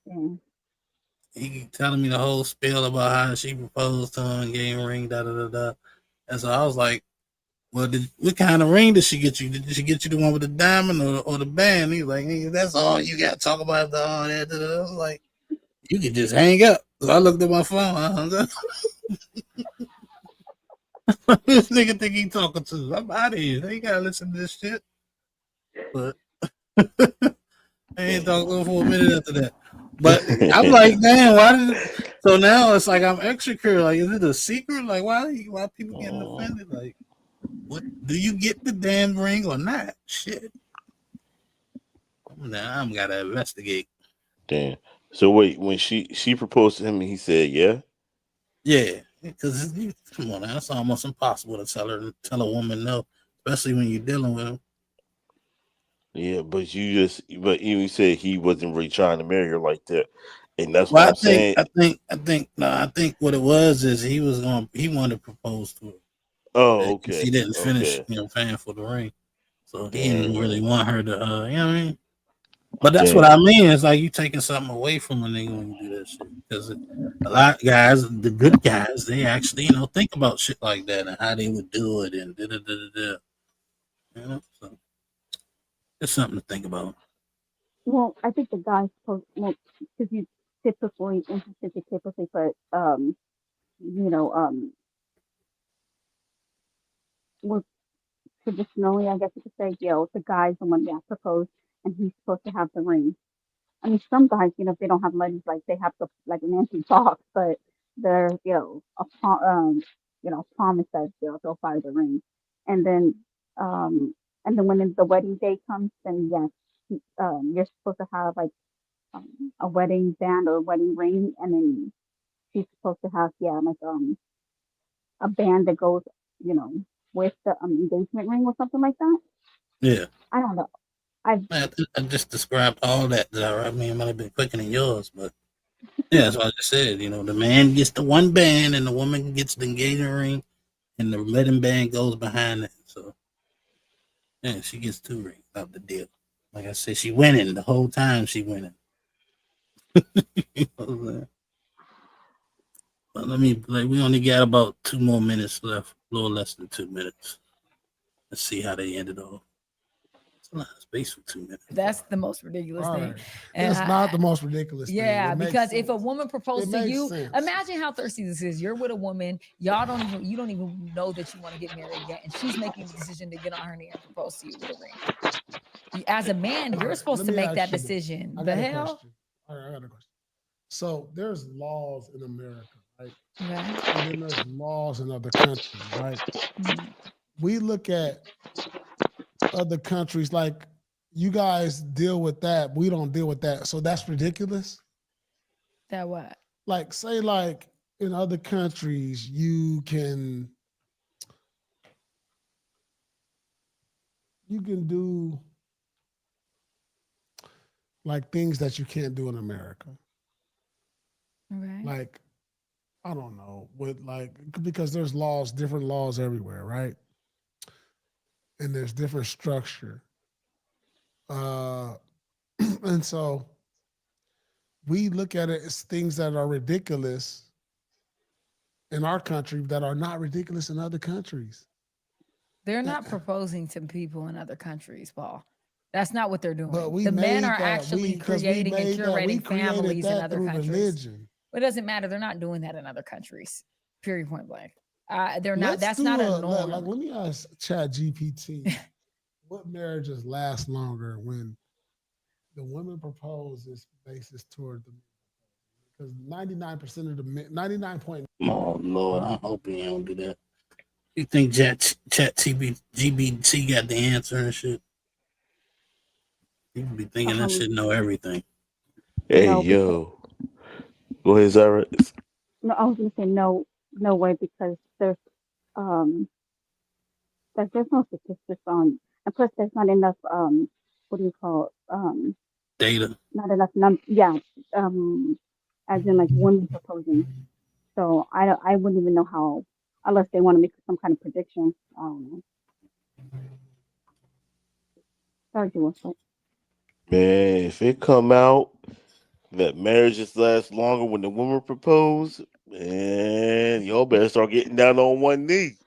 he telling me the whole spiel about how she proposed to him and gave him a ring, da da da da. And so I was like, well, what kind of ring did she get you? Did she get you the one with the diamond or the band? He's like, hey, that's all you got to talk about. All that. Da, da, da. I was like, you could just hang up. So I looked at my phone. I hung up. This nigga think he talking to. I'm out of here. They gotta listen to this shit. But I ain't talking to him for a minute after that. But I'm like, damn, why did so now it's like I'm extra curious. Like, is it a secret? Like, why people getting offended? Like, what do you get the damn ring or not? Shit. Now I'm gotta investigate. Damn. So wait, when she proposed to him, and he said, "Yeah." Yeah, because come on, now, it's almost impossible to tell a woman no, especially when you're dealing with them. Yeah, but you said he wasn't really trying to marry her like that, and that's Well, what I'm saying. I think what it was is he wanted to propose to her. Oh, Because okay, he didn't finish, okay. paying for the ring, so he didn't Damn, really want her to, you know what I mean. But that's what damn. I mean. It's like you taking something away from a nigga when you do that shit. Because a lot of guys, the good guys, they actually, think about shit like that and how they would do it and da da da da da. So it's something to think about. well, I think the guy's supposed because you typically interested to typically put you know well traditionally I guess you could say the guy's the one that proposed and he's supposed to have the ring. I mean, some guys, if they don't have money, like they have to like an empty box, but they're, promise that they'll buy the ring, and then, when the wedding day comes, then yes, you're supposed to have like a wedding band or a wedding ring, and then she's supposed to have like a band that goes, you know, with the engagement ring or something like that. Yeah. I don't know. I just described all that, Zara. I mean, it might have been quicker than yours, but yeah, that's what I just said. You know, the man gets the one band and the woman gets the engagement ring and the wedding band goes behind it. So, yeah, she gets 2 rings out the deal. Like I said, she winning the whole time. She winning. You know what I'm saying? But we only got about 2 more minutes left, a little less than 2 minutes. Let's see how they ended off. It's a lot of space for 2 minutes. That's the most ridiculous All thing. right. And It's not the most ridiculous thing. Yeah, It makes because if a sense. woman proposed It to makes you, sense. imagine how thirsty this is. You're with a woman, you don't even know that you want to get married yet, and she's making the decision to get on her knee and propose to you with a ring. As a man, you're supposed to Let me make ask that you this. decision. I The got a hell? question. All right, I got a question. So there's laws in America, right? Okay. And then there's laws in other countries, right? We look at other countries like you guys deal with that. We don't deal with that. So that's ridiculous. That what? Like, say, like in other countries, you can do like things that you can't do in America. Okay. Like, I don't know, with like, because there's laws, different laws everywhere, right? And there's different structure. And so we look at it as things that are ridiculous in our country that are not ridiculous in other countries. They're not proposing to people in other countries, Paul. That's not what they're doing. But we The men made are that- actually because we creating and made that- we curating created families in that other through countries. religion. But it doesn't matter. They're not doing that in other countries. Period. Point blank. They're not. Let's That's do not a norm. Like, let me ask Chat GPT, what marriages last longer when the women propose is basis toward the men? Because 99% of the men, 99. Oh Lord, I hope he don't do that. You think GBT got the answer and shit? You be thinking that shit know everything. Hey, No, yo. Go ahead, Zara. No, I was gonna say no way, because there's no statistics on, and plus there's not enough what do you call it? Data. Not enough as in like women proposing. So I wouldn't even know how, unless they want to make some kind of prediction. Sorry, you want to. Man, if it come out that marriages last longer when the woman propose, man, y'all better start getting down on one knee.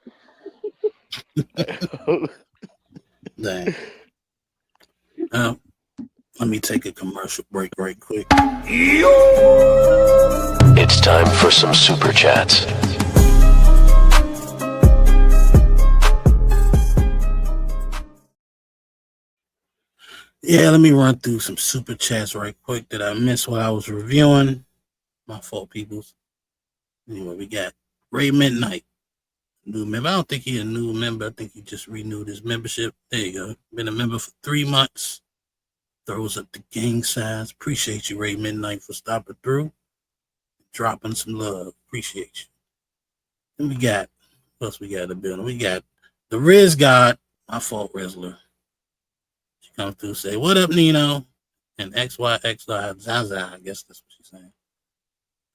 Dang. Let me take a commercial break right quick. It's time for some super chats. Yeah, let me run through some super chats right quick that I missed while I was reviewing. My fault, peoples. Anyway, we got Ray Midnight, new member. I don't think he's a new member. I think he just renewed his membership. There you go. Been a member for 3 months. Throws up the gang size. Appreciate you, Ray Midnight, for stopping through. Dropping some love. Appreciate you. Then we got, what else we got in the building? We got the Riz God, my fault, Rizzler. She comes through and say, what up, Nino? And XYXI Zaza, I guess that's what she's saying.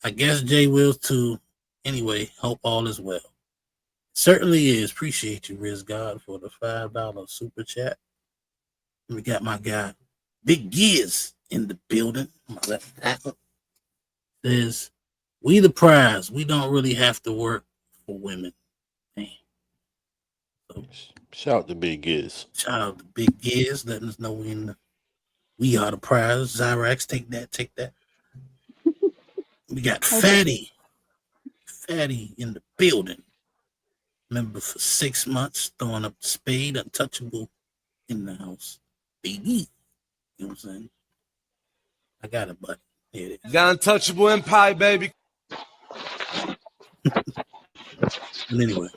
I guess Jay Wills too. Anyway, hope all is well. Certainly is. Appreciate you, Riz God, for the $5 super chat. And we got my guy, Big Giz, in the building. My left tackle says, we the prize. We don't really have to work for women. Damn. So, shout out to Big Giz. Shout out to Big Giz, letting us know we are the prize. Zyrax, take that. We got Fatty in the building. Member for 6 months, throwing up the spade, untouchable in the house. Baby. You know what I'm saying? I got it, buddy. Here it is. The untouchable empire, baby. And anyway,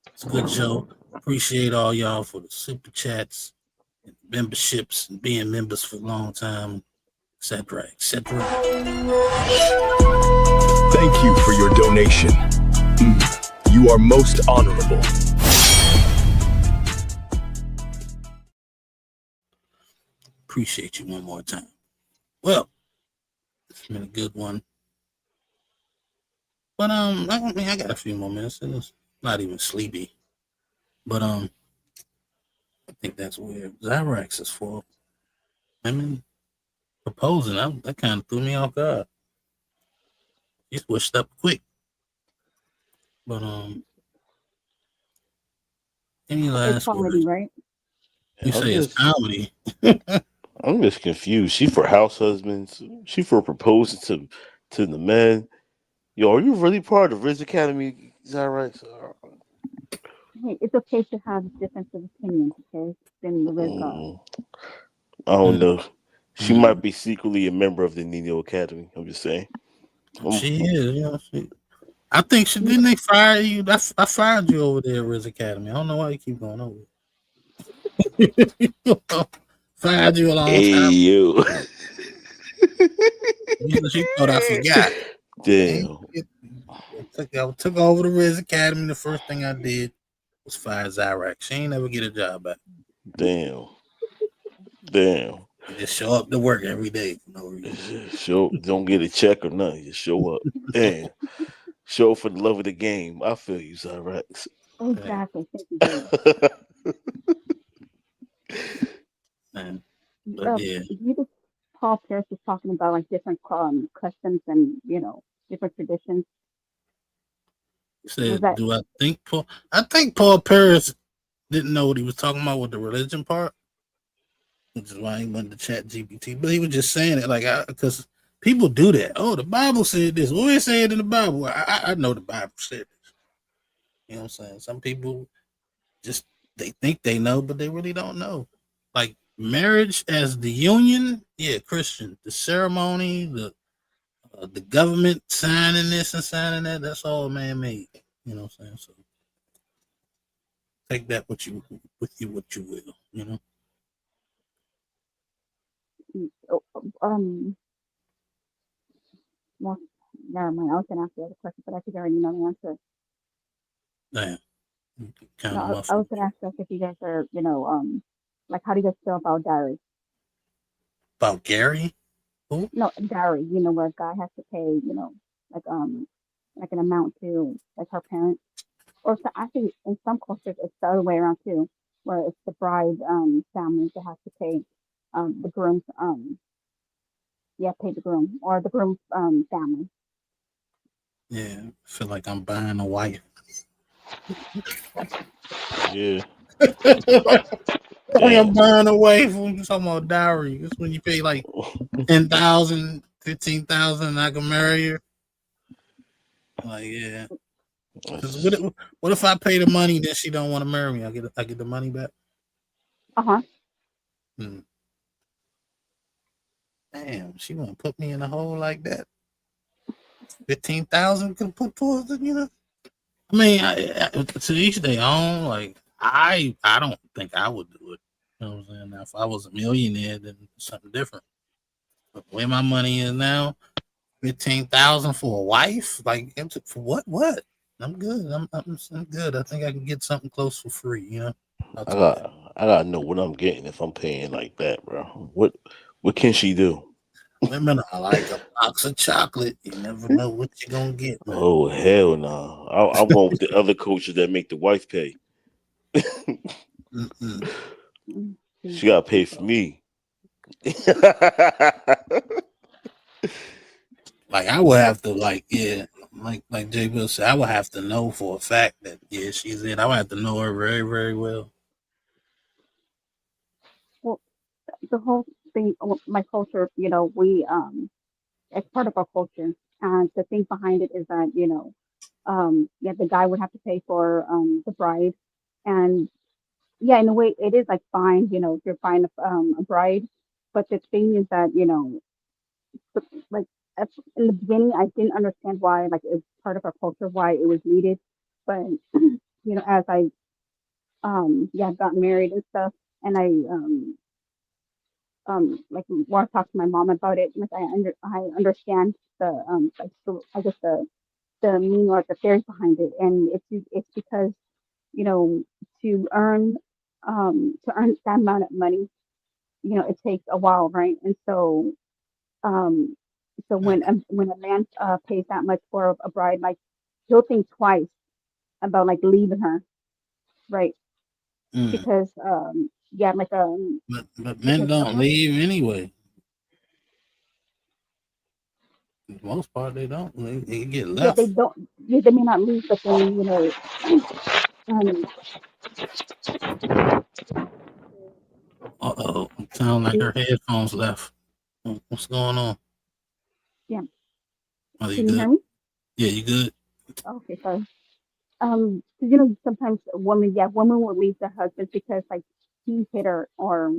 it's a good show. Appreciate all y'all for the super chats and memberships and being members for a long time, etc., etc. Thank you for your donation. You are most honorable. appreciate you one more time. Well, it's been a good one. But I mean, I got a few more minutes, and it's not even sleepy. But I think that's weird. Zyrax's fault. I mean, proposing that kind of threw me off guard. He switched up quick. But any last It's comedy, words? right? You say it's comedy. I'm just confused. She for house husbands. She for proposing to the men. Yo, are you really part of Riz Academy, Zyrax? Hey, it's okay to have difference of opinions, okay? Than the Riz God. I don't know. She might be secretly a member of the Nino Academy. I'm just saying. She is, you know. I think didn't they fire you? I fired you over there at Riz Academy. I don't know why you keep going over it. Fired you a long Hey, time. you. She thought I forgot. Damn. I took over the Riz Academy. The first thing I did was fire Zyrax. She ain't never get a job back. Damn. You just show up to work every day for no reason. Don't get a check or nothing. Just show up. Damn. Show for the love of the game. I feel you, Zyrax. Exactly. Thank you, Dave. Man. Paul Pierce was talking about like different customs and different traditions. Said, do I think Paul? I think Paul Pierce didn't know what he was talking about with the religion part, which is why he went to Chat GPT. But he was just saying it like because people do that. Oh, the Bible said this. Well, it said in the Bible. I know the Bible said this. You know what I'm saying? Some people just they think they know, but they really don't know. Like marriage as the union, yeah, Christian. The ceremony, the government signing this and signing that, that's all man-made. You know what I'm saying? So take that with you what you will, you know. Well, never mind. I was gonna ask the other question, but I think I already know the answer. Damn. I was gonna ask if you guys are, like how do you guys feel about dowry? About Gary? Who? No, dowry, where a guy has to pay, like an amount to like her parents. Or so actually in some cultures it's the other way around too, where it's the bride family that has to pay the groom's pay the groom or the groom's family. Yeah, I feel like I'm buying a wife. Yeah. I'm buying a wife when you're talking about dowry. It's when you pay like 10,000, 15,000 and I can marry her. Like, yeah. Because what if I pay the money then she don't want to marry me? I get the money back. Damn, she won't put me in a hole like that. 15,000 could put towards it, you know. I mean, to each their own. Like, I don't think I would do it. You know what I'm saying? Now, if I was a millionaire, then it's something different. But where my money is now, 15,000 for a wife, like for what? What? I'm good. I'm good. I think I can get something close for free. You know. I gotta know what I'm getting if I'm paying like that, bro. What can she do? Women are like a box of chocolate. You never know what you're gonna get. Man. Oh hell no! Nah. I'm going with the other coaches that make the wife pay. She gotta pay for me. Like I would have to, like Jay Bill said, I would have to know for a fact that she's in. I would have to know her very, very well. Well, the whole thing, my culture, we it's part of our culture, and the thing behind it is that the guy would have to pay for the bride, and yeah, in a way, it is like fine, if you're buying a bride, but the thing is that like in the beginning, I didn't understand why, like it's part of our culture, why it was needed, but as I got married and stuff, and I like more talk to my mom about it, like I understand I guess the meaning or the theory behind it, and it's because to earn that amount of money, it takes a while, right? And so, um, when a man pays that much for a bride, like he'll think twice about like leaving her, right? Mm. Because yeah, But men because don't leave anyway. For the most part, they don't. They get yeah, they left. don't, yeah, they may not leave, but then um, Uh-oh. It sounds like her headphones left. What's going on? yeah. Are you Can you hear good? me? Yeah, you good? Okay, sorry. 'Cause, sometimes women will leave their husbands because like he hit her, or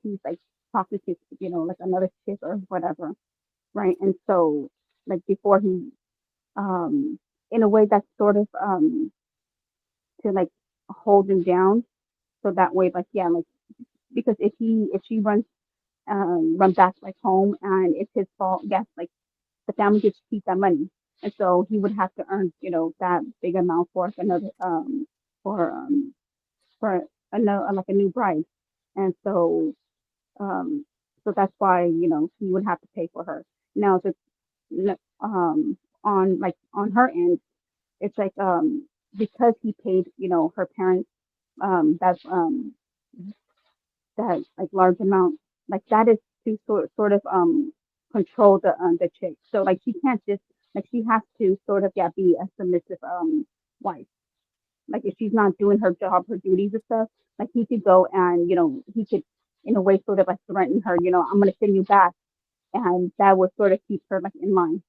he's like talking to like another chick or whatever, right? And so like before he, in a way that's sort of to like hold him down, so that way like yeah, like because if she run back like home and it's his fault, yes, like the family gets to keep that money, and so he would have to earn that big amount for another for um for like a new bride, and um so that's why he would have to pay for her. Now on her end, it's like because he paid her parents that's that like large amount, like that is to sort of control the chick. So like she can't just like she has to sort of be a submissive wife. Like if she's not doing her job, her duties and stuff, like he could go and he could in a way sort of like threaten her, I'm gonna send you back, and that would sort of keep her like in line.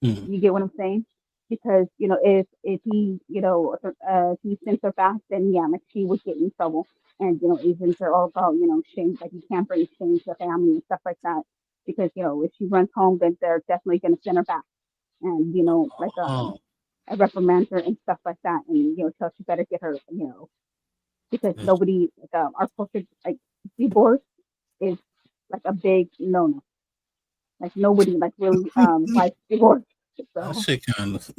Mm. You get what I'm saying? Because if he if he sends her back, then yeah, like she would get in trouble. And Asians are all about shame, like you can't bring shame to the family and stuff like that. Because if she runs home, then they're definitely gonna send her back, and like Oh, a reprimand her and stuff like that, and tell she better get her because nobody like our culture, like divorce is like a big no. Like nobody like really likes divorce. that So. shit kind of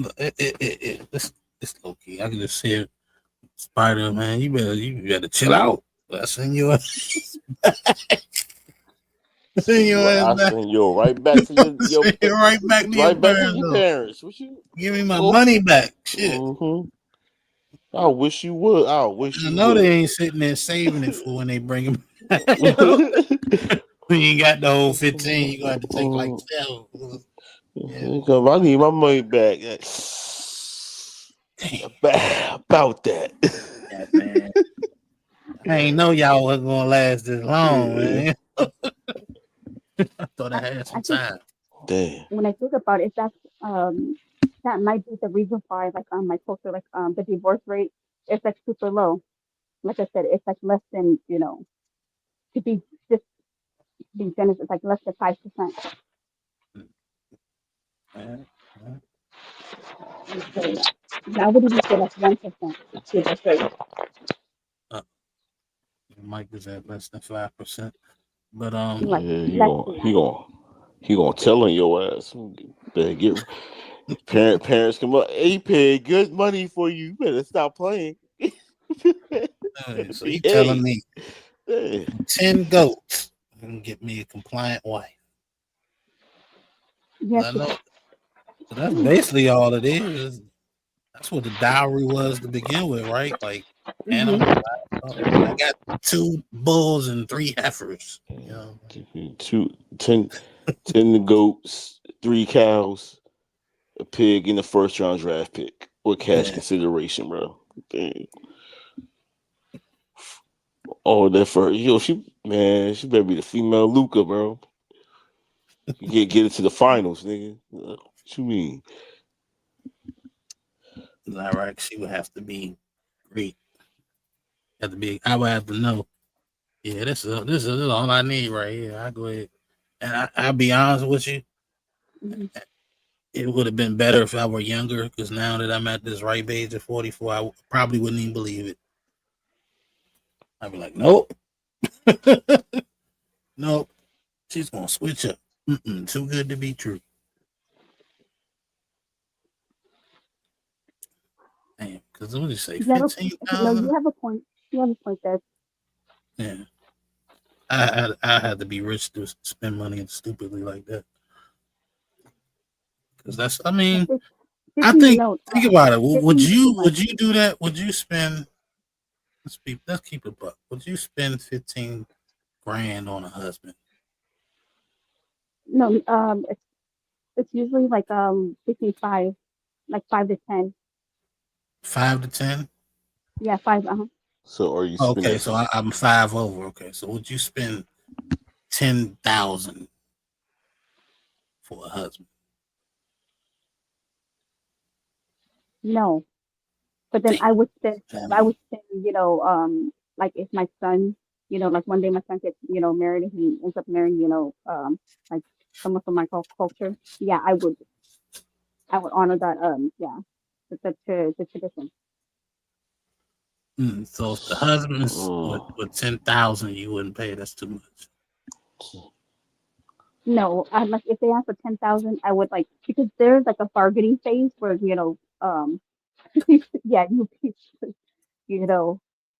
it's low key. I can just see it. Spider Man, you better chill out. I send you send your ass I back. send you right back to your Send you right back to your right back to parents. your Though. parents. What you Give me my money back. Shit. Mm-hmm. I wish you would. I wish I you know would. they ain't sitting there saving it for when they bring him back. When you ain't got the whole 15, you gonna have to take like 12. Yeah. I need my money back. About that. Yeah, man. I ain't know y'all wasn't gonna last this long, man. I thought I had some I think time. Damn. when I think about it, that might be the reason why, like my culture, like the divorce rate is like super low. Like I said, it's like less than to be just being generous, it's like less than 5%. So I would even say like 1% divorce rate. Mike is at less than 5%, but Like Yeah, less than that. he gonna tell on your ass. Better get parents come up. Hey, he paid good money for you. You better stop playing. So you telling me 10 goats and get me a compliant wife? Yes, I know. So that's basically all it is. That's what the dowry was to begin with, right? Like animals. I got 2 bulls and 3 heifers. You know, 10 goats, 3 cows, a pig in the first round draft pick with cash consideration, bro. Dang. Oh, that for she better be the female Luca, bro. You get it to the finals, nigga. What you mean? all right. She would have to be great. Have to be. I would have to know. Yeah, this is all I need right here. I go ahead, and I'll be honest with you. It would have been better if I were younger, because now that I'm at this ripe age of 44, I probably wouldn't even believe it. I'd be like, nope, nope. She's gonna switch up. Too good to be true. Damn, because what did you say? You have a, no, 15,000? you have a point. You have a point there. Yeah. I had to be rich to spend money stupidly like that. Because that's, I mean, I think about it. Would you do that? Would you spend? Let's keep it buck. Would you spend 15 grand on a husband? No, it's usually like between five, like 5 to 10. 5 to 10. Yeah, five. So are you Okay, spending? so I'm 5 over. Okay, so would you spend 10,000 for a husband? No, but then I would spend. Like if my son, like one day my son gets, married and he ends up marrying, like someone from my culture. Yeah, I would honor that. Yeah, the tradition. So if the husband's with 10,000, you wouldn't pay. That's too much. No, I like if they ask for 10,000, I would like because there's like a bargaining phase where yeah,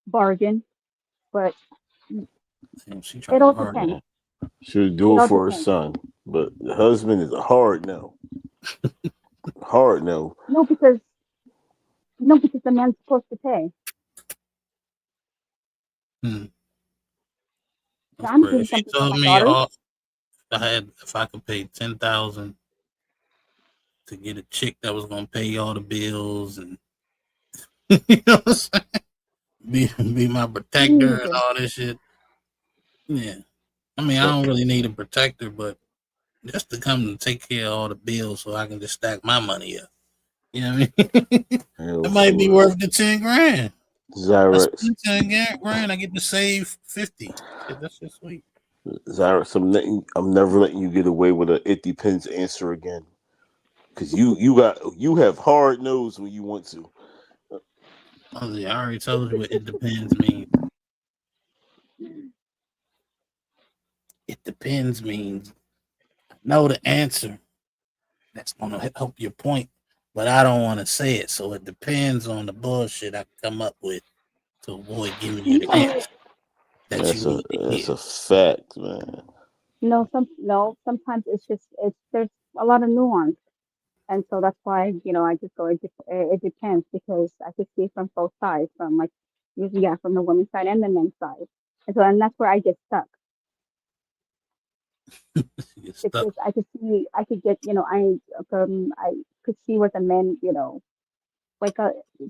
bargain, but it all depends. Should do it for her son, but the husband is a hard no. Hard no. No, because the man's supposed to pay. So I'm doing If you something for told my me daughter. if I could pay 10,000 to get a chick that was gonna pay all the bills and you know what I'm saying? Be my protector and all this shit. Yeah. I mean, I don't really need a protector, but just to come and take care of all the bills so I can just stack my money up. You know what I mean? It might be worth the 10 grand. I spend 10 grand, I get to save 50. Shit, that's just sweet. Zyrus, I'm never letting you get away with a "it depends" answer again, because you have hard nose when you want to. I already told you what "it depends" means. It depends means I know the answer. That's gonna help your point, but I don't want to say it. So it depends on the bullshit I come up with to avoid giving you the answer that you need to That's hear. a fact, man. Sometimes there's a lot of nuance. And so that's why, I just go, it depends because I could see from both sides, from like, yeah, from the women's side and the men's side. And that's where I get stuck. Because I could get, I could see what the men, like,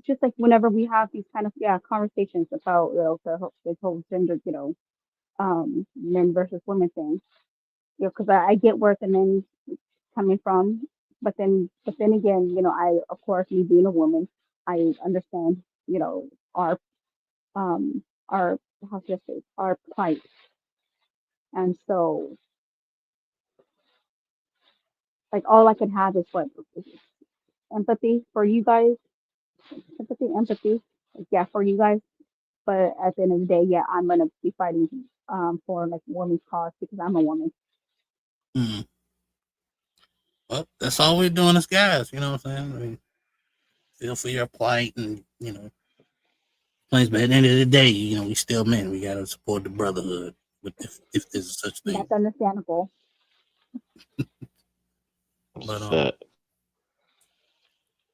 just like whenever we have these kind of, conversations about, this whole gender, men versus women thing, because I get where the men coming from, but then again, I of course me being a woman, I understand, our our how should I say our plight, and so like all I can have is what empathy for you guys, empathy, like, yeah, for you guys, but at the end of the day, yeah, I'm gonna be fighting for like women's cause because I'm a woman. Well, that's all we're doing as guys. You know what I'm saying? I mean, feel for your plight and but at the end of the day, we still men. We gotta support the brotherhood, if there's such thing. That's understandable. But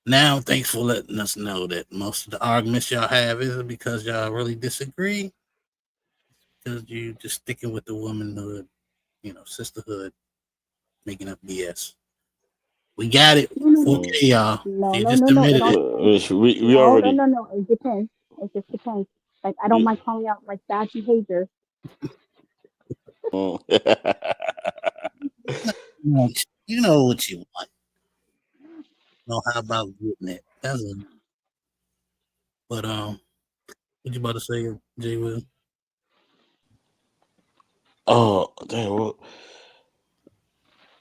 now, thanks for letting us know that most of the arguments y'all have isn't because y'all really disagree, because you just sticking with the womanhood, sisterhood, making up BS. We got it. Okay, y'all. No, You no, just no, no. admitted It it. We already. No. It depends. It just depends. Like I don't mind calling out like bad behavior. You know what you want. No, how about getting it? But what you about to say, Jay Will? Oh damn! Well,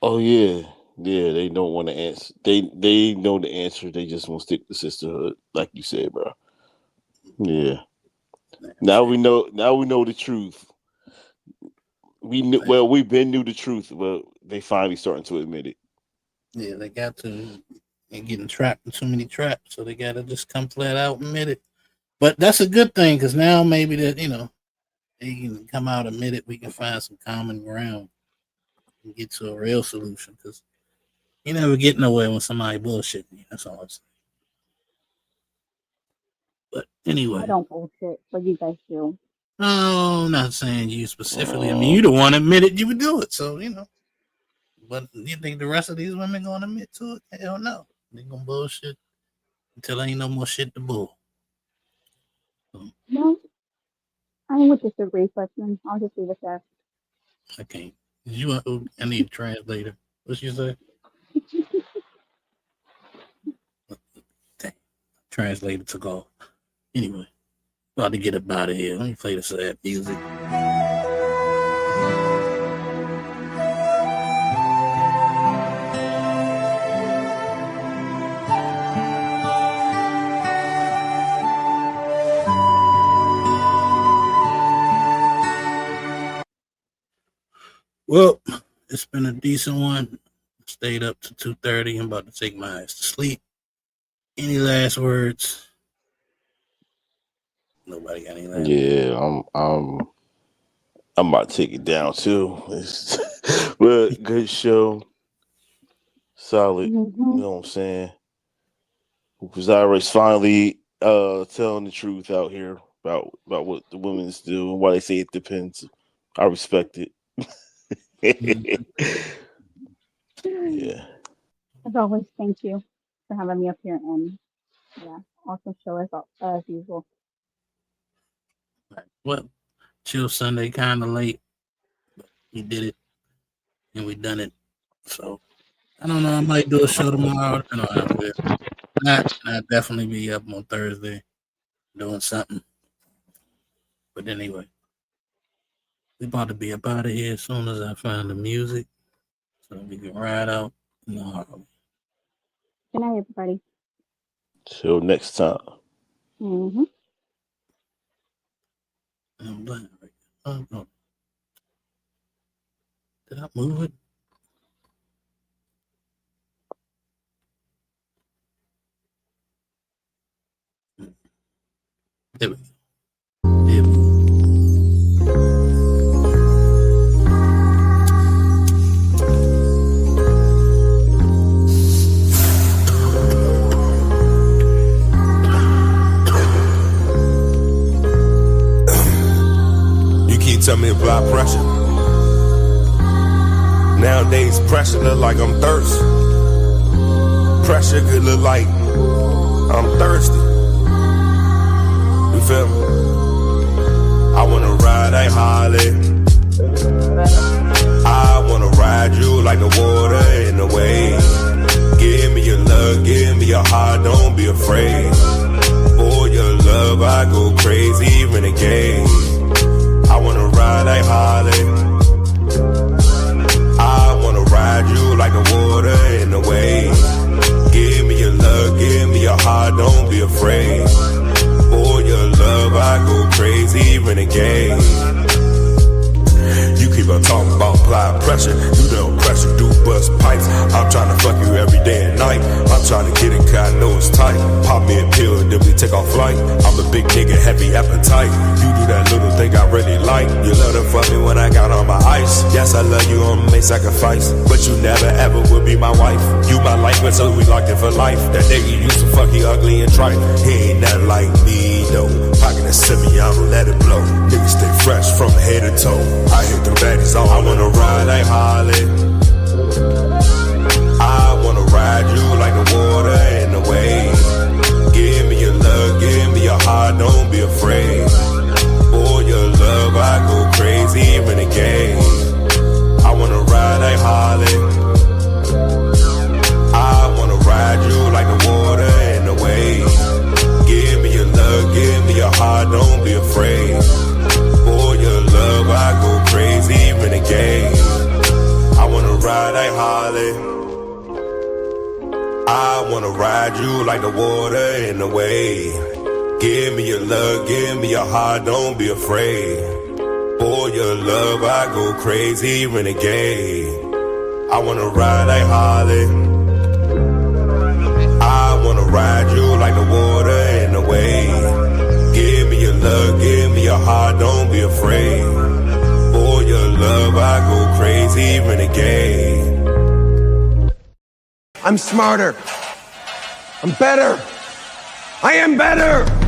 oh yeah. They don't want to answer. They know the answer. They just want to stick to sisterhood, like you said, bro. Yeah. Now we know. Now we know the truth. We knew. Well, we've been knew the truth, but they finally starting to admit it. Yeah, they got to. They're getting trapped in too many traps, so they got to just come flat out and admit it. But that's a good thing because now maybe that he can come out, admit it, we can find some common ground and get to a real solution. Because you never get nowhere when somebody bullshit me. That's all I'm saying. But anyway. I don't bullshit, but you guys do. No, I'm not saying you specifically. I mean, you the one admitted you would do it, so you know. But you think the rest of these women gonna admit to it? Hell no. They gonna bullshit until there ain't no more shit to bull. No, I would disagree, Question. I'll just leave it there. I can't. I need a translator. What you say? Dang. Translator took off. Anyway, about to get up out of here. Let me play the sad music. Well, it's been a decent one. Stayed up to 2:30. I'm about to take my ass to sleep. Any last words? Nobody got any last words? Yeah, I'm about to take it down too. But good show. Solid. You know what I'm saying? Osiris finally telling the truth out here about what the women's do and why they say it depends. I respect it. Yeah. As always, thank you for having me up here, and yeah, awesome show as usual. Well, chill Sunday, kind of late. But we did it, and we done it. So I don't know. I might do a show tomorrow. I don't know how I will. I'll definitely be up on Thursday doing something. But anyway, we about to be up out of here as soon as I find the music, so we can ride out in the harbor. Good night, everybody. Till next time. Mm-hmm. I'm blind right now. Oh, no. Did I move it? There we go. There we go. Tell me about pressure. Nowadays, pressure look like I'm thirsty. Pressure could look like I'm thirsty. You feel me? I wanna ride a Harley. I wanna ride you like the water in the wave. Give me your love, give me your heart, don't be afraid. For your love, I go crazy, renegade. I wanna ride like Harley. I wanna ride you like the water in the wave. Give me your love, give me your heart, don't be afraid. For your love, I go crazy, renegade. You keep on talking about applying pressure. You know pressure do bust pipes. I'm trying to fuck you every day and night. I'm trying to get it cause I know it's tight. Pop me a pill and then we take off flight. I'm a big nigga, heavy appetite. You do that little thing I really like. You love to fuck me when I got on my ice. Yes, I love you, I'ma make sacrifice. But you never ever will be my wife. You my life, but so we locked in for life. That nigga used to fuck you ugly and trite. He ain't nothing like me, though. Pocket a semi, I'ma let it blow. Niggas stay fresh from head to toe. I hit the baddies all. I wanna ride like Harley. I wanna ride you like the water in the wave. Give me your love, give me your heart, don't be afraid. For your love, I go crazy, renegade. I wanna ride like Harley. I wanna ride you like the water in the wave. Give me your love, give me your heart, don't be afraid. For your love, I go crazy, renegade. I wanna ride like Harley. I wanna ride you like the water in the wave. Give me your love, give me your heart, don't be afraid. For your love, I go crazy, renegade. I wanna ride like Harley. I wanna ride you like the water in the wave. Give me your love, give me your heart, don't be afraid. afraid. For your love, I go crazy, renegade. I'm smarter. I'm better. I am better.